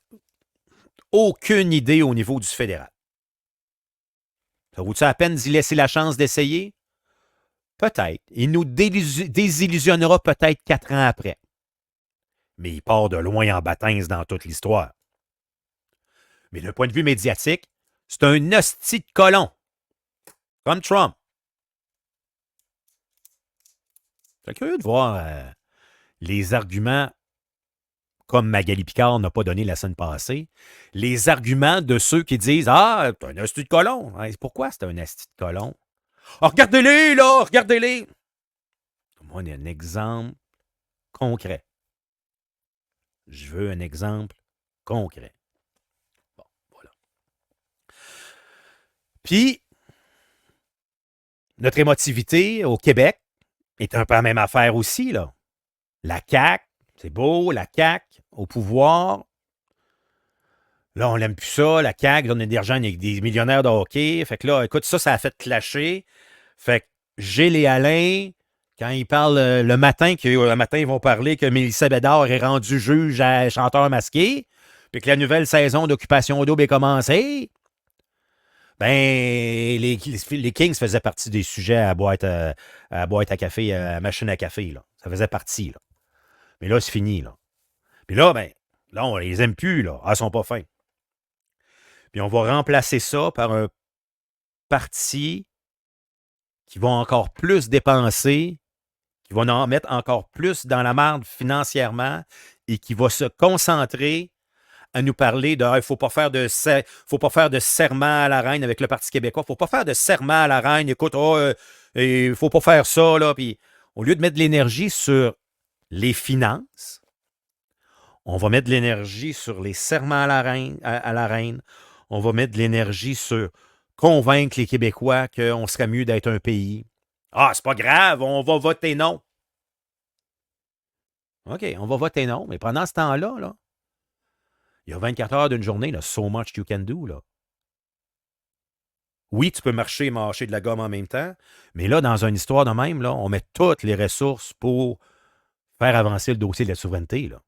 Aucune idée au niveau du fédéral. Ça vaut-tu la peine d'y laisser la chance d'essayer? Peut-être. Il nous désillusionnera peut-être 4 ans après. Mais il part de loin en baptême dans toute l'histoire. Mais d'un point de vue médiatique, c'est un hostie de colon. Comme Trump. C'est curieux de voir les arguments, comme Magali Picard n'a pas donné la semaine passée, les arguments de ceux qui disent « Ah, c'est un hostie de colon. » Pourquoi c'est un hostie de colon? Ah, regardez-les, là! Regardez-les! Moi, on a un exemple concret. Je veux un exemple concret. Bon, voilà. Puis, notre émotivité au Québec est un peu la même affaire aussi, là. La CAQ, c'est beau, la CAQ au pouvoir. Là, on n'aime plus ça. La CAQ donne de l'argent avec des millionnaires de hockey. Fait que là, écoute, ça a fait clasher. Fait que Gilles et Alain, quand ils parlent le matin, ils vont parler que Mélissa Bédard est rendue juge à chanteur masqué, puis que la nouvelle saison d'Occupation Double est commencée, ben, les Kings faisaient partie des sujets à boîte à café, à machine à café, là. Ça faisait partie, là. Mais là, c'est fini, là. Puis là, ben, là, on les aime plus, là. Ah, ils sont pas fins. Puis on va remplacer ça par un parti qui va encore plus dépenser, qui va en mettre encore plus dans la marde financièrement et qui va se concentrer à nous parler de il ne faut pas faire de serment à la reine avec le Parti québécois. Il ne faut pas faire de serment à la reine. Écoute, il ne faut pas faire ça. Là. Puis, au lieu de mettre de l'énergie sur les finances, on va mettre de l'énergie sur les serments à la reine. On va mettre de l'énergie sur convaincre les Québécois qu'on serait mieux d'être un pays. Ah, c'est pas grave, on va voter non. OK, on va voter non, mais pendant ce temps-là, là, il y a 24 heures d'une journée, là, so much you can do. Là. Oui, tu peux marcher et mâcher de la gomme en même temps, mais là, dans une histoire de même, là, on met toutes les ressources pour faire avancer le dossier de la souveraineté. Là.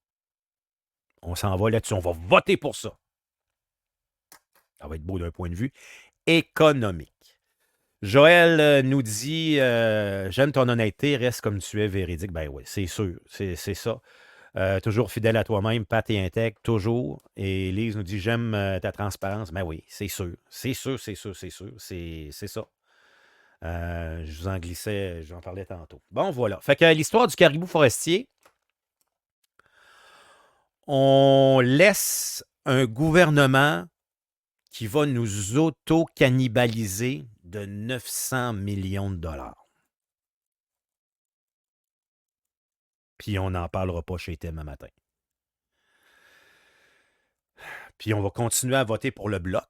On s'en va là-dessus, on va voter pour ça. Ça va être beau d'un point de vue économique. Joël nous dit j'aime ton honnêteté, reste comme tu es véridique. Ben oui, c'est sûr, c'est ça. Toujours fidèle à toi-même, Pat et intègre, toujours. Et Lise nous dit j'aime ta transparence. Ben oui, c'est sûr. C'est sûr. C'est ça. Je vous en glissais, j'en parlais tantôt. Bon, voilà. Fait que l'histoire du caribou forestier, on laisse un gouvernement qui va nous auto-cannibaliser de 900 millions de dollars. Puis on n'en parlera pas chez Tim un matin. Puis on va continuer à voter pour le Bloc,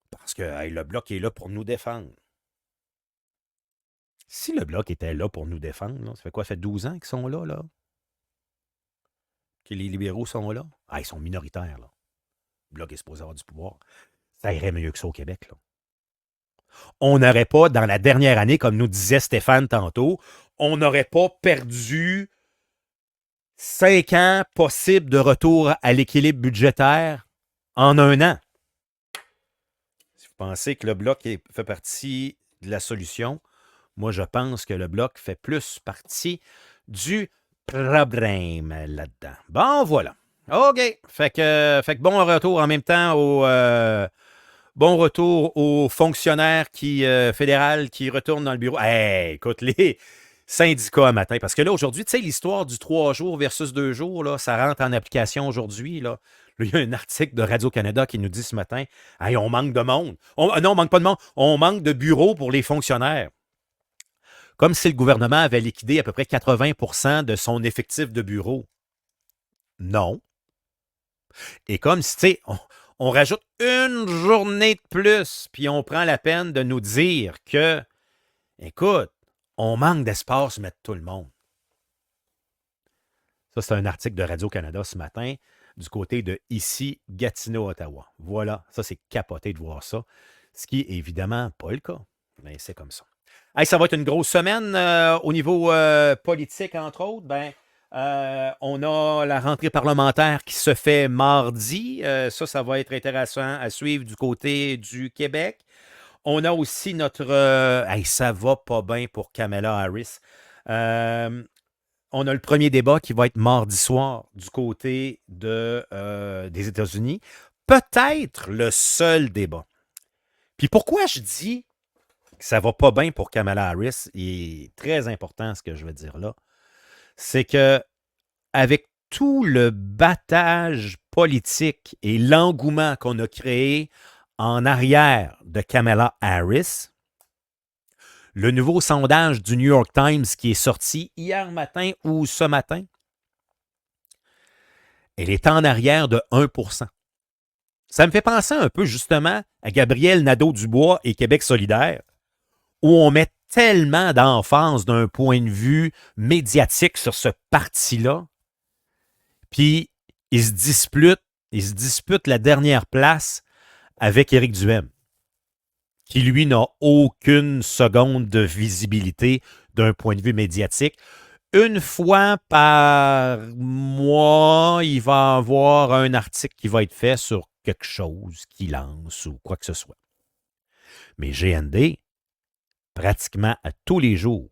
parce que le Bloc est là pour nous défendre. Si le Bloc était là pour nous défendre, là, ça fait quoi? Ça fait 12 ans qu'ils sont là, là? Que les libéraux sont là? Ah, ils sont minoritaires, là. Le Bloc est supposé avoir du pouvoir. Ça irait mieux que ça au Québec, là. On n'aurait pas, dans la dernière année, comme nous disait Stéphane tantôt, on n'aurait pas perdu 5 ans possibles de retour à l'équilibre budgétaire en un an. Si vous pensez que le Bloc fait partie de la solution, moi, je pense que le Bloc fait plus partie du problème là-dedans. Bon, voilà. OK. Fait que bon retour en même temps bon retour aux fonctionnaires fédéraux qui retournent dans le bureau. Hey, écoute, les syndicats à matin. Parce que là, aujourd'hui, tu sais, l'histoire du 3 jours versus 2 jours, là, ça rentre en application aujourd'hui. Là, il y a un article de Radio-Canada qui nous dit ce matin, hey, on manque de monde. Non, on manque pas de monde. On manque de bureaux pour les fonctionnaires. Comme si le gouvernement avait liquidé à peu près 80% de son effectif de bureau. Non. Et comme si, tu sais, on rajoute une journée de plus, puis on prend la peine de nous dire que, écoute, on manque d'espace pour mettre tout le monde. Ça, c'est un article de Radio-Canada ce matin, du côté de ici, Gatineau, Ottawa. Voilà, ça, c'est capoté de voir ça. Ce qui est évidemment pas le cas, mais c'est comme ça. Hey, ça va être une grosse semaine au niveau politique, entre autres. On a la rentrée parlementaire qui se fait mardi. Ça va être intéressant à suivre du côté du Québec. On a aussi notre... ça va pas bien pour Kamala Harris. On a le premier débat qui va être mardi soir du côté des États-Unis. Peut-être le seul débat. Puis pourquoi je dis que ça va pas bien pour Kamala Harris, il est très important ce que je veux dire là, c'est que avec tout le battage politique et l'engouement qu'on a créé en arrière de Kamala Harris, le nouveau sondage du New York Times qui est sorti hier matin ou ce matin, elle est en arrière de 1%. Ça me fait penser un peu justement à Gabriel Nadeau-Dubois et Québec solidaire, où on met tellement d'emphase d'un point de vue médiatique sur ce parti-là, puis ils se disputent la dernière place avec Éric Duhaime, qui, lui, n'a aucune seconde de visibilité d'un point de vue médiatique. Une fois par mois, il va avoir un article qui va être fait sur quelque chose qu'il lance ou quoi que ce soit. Mais GND, pratiquement à tous les jours,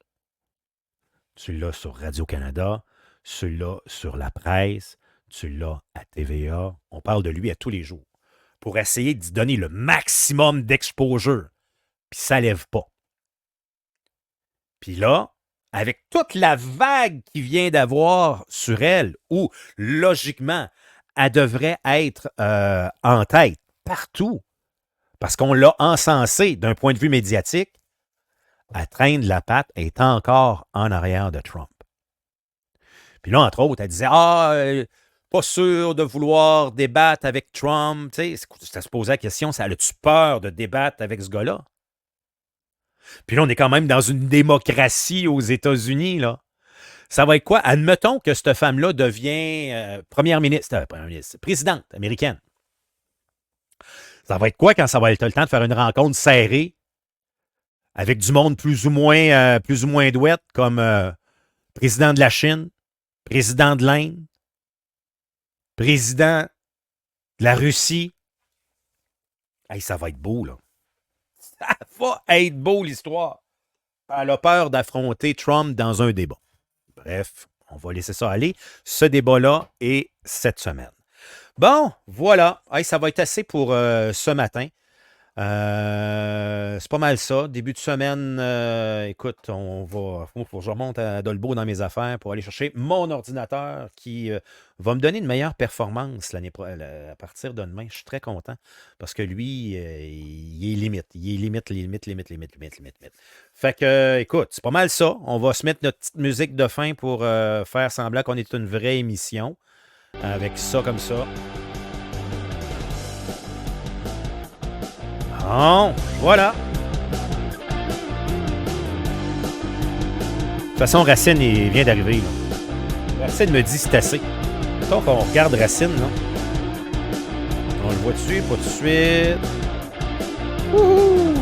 tu l'as sur Radio-Canada, tu l'as sur la presse, tu l'as à TVA, on parle de lui à tous les jours, pour essayer d'y donner le maximum d'exposure. Puis ça ne lève pas. Puis là, avec toute la vague qui vient d'avoir sur elle, où, logiquement, elle devrait être en tête partout, parce qu'on l'a encensée d'un point de vue médiatique, elle traîne la patte, elle est encore en arrière de Trump. Puis là, entre autres, elle disait pas sûr de vouloir débattre avec Trump. Tu sais, ça se posait la question, ça a-tu peur de débattre avec ce gars-là? Puis là, on est quand même dans une démocratie aux États-Unis, là. Ça va être quoi? Admettons que cette femme-là devient présidente américaine. Ça va être quoi quand ça va être le temps de faire une rencontre serrée avec du monde plus ou moins douette, comme président de la Chine, président de l'Inde, président de la Russie? Hey, ça va être beau, là. Ça va être beau, l'histoire. Elle a peur d'affronter Trump dans un débat. Bref, on va laisser ça aller. Ce débat-là est cette semaine. Bon, voilà. Hey, ça va être assez pour ce matin. C'est pas mal ça. Début de semaine, écoute, faut que je remonte à Dolbeau dans mes affaires pour aller chercher mon ordinateur qui va me donner une meilleure performance à partir de demain. Je suis très content parce que lui, il est limite. Il est limite. Fait que, écoute, c'est pas mal ça. On va se mettre notre petite musique de fin pour faire semblant qu'on est une vraie émission. Avec ça comme ça. Bon, voilà. De toute façon, Racine, il vient d'arriver. Là. Racine me dit c'est assez. Mettons qu'on regarde Racine, là. On le voit dessus, pas tout de suite. Wouhou!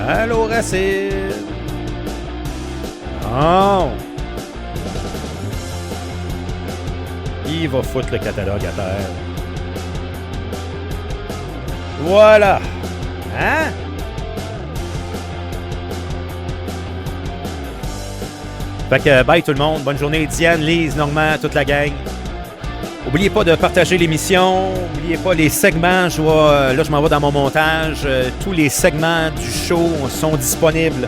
Allô, Racine! Bon. Il va foutre le catalogue à terre. Voilà! Hein? Fait que bye tout le monde. Bonne journée. Diane, Lise, Normand, toute la gang. N'oubliez pas de partager l'émission. N'oubliez pas les segments. Je m'en vais dans mon montage. Tous les segments du show sont disponibles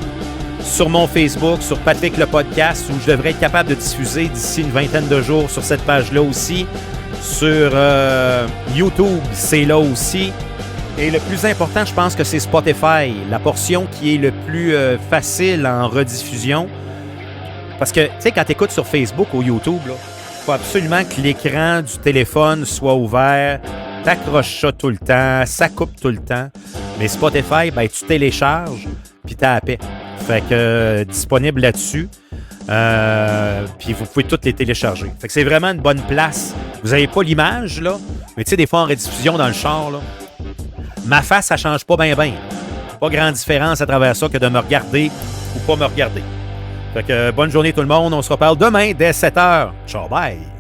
sur mon Facebook, sur Patrick le podcast, où je devrais être capable de diffuser d'ici une vingtaine de jours sur cette page-là aussi. Sur YouTube, c'est là aussi. Et le plus important, je pense que c'est Spotify, la portion qui est le plus facile en rediffusion. Parce que, tu sais, quand tu écoutes sur Facebook ou YouTube, il faut absolument que l'écran du téléphone soit ouvert. T'accroches ça tout le temps, ça coupe tout le temps. Mais Spotify, ben, tu télécharges, puis t'as la paix. Fait que disponible là-dessus. Puis vous pouvez toutes les télécharger. Fait que c'est vraiment une bonne place. Vous n'avez pas l'image, là, mais tu sais, des fois en rediffusion dans le char, là, ma face, ça change pas bien. Pas grande différence à travers ça que de me regarder ou pas me regarder. Fait que bonne journée tout le monde. On se reparle demain dès 7h. Ciao, bye!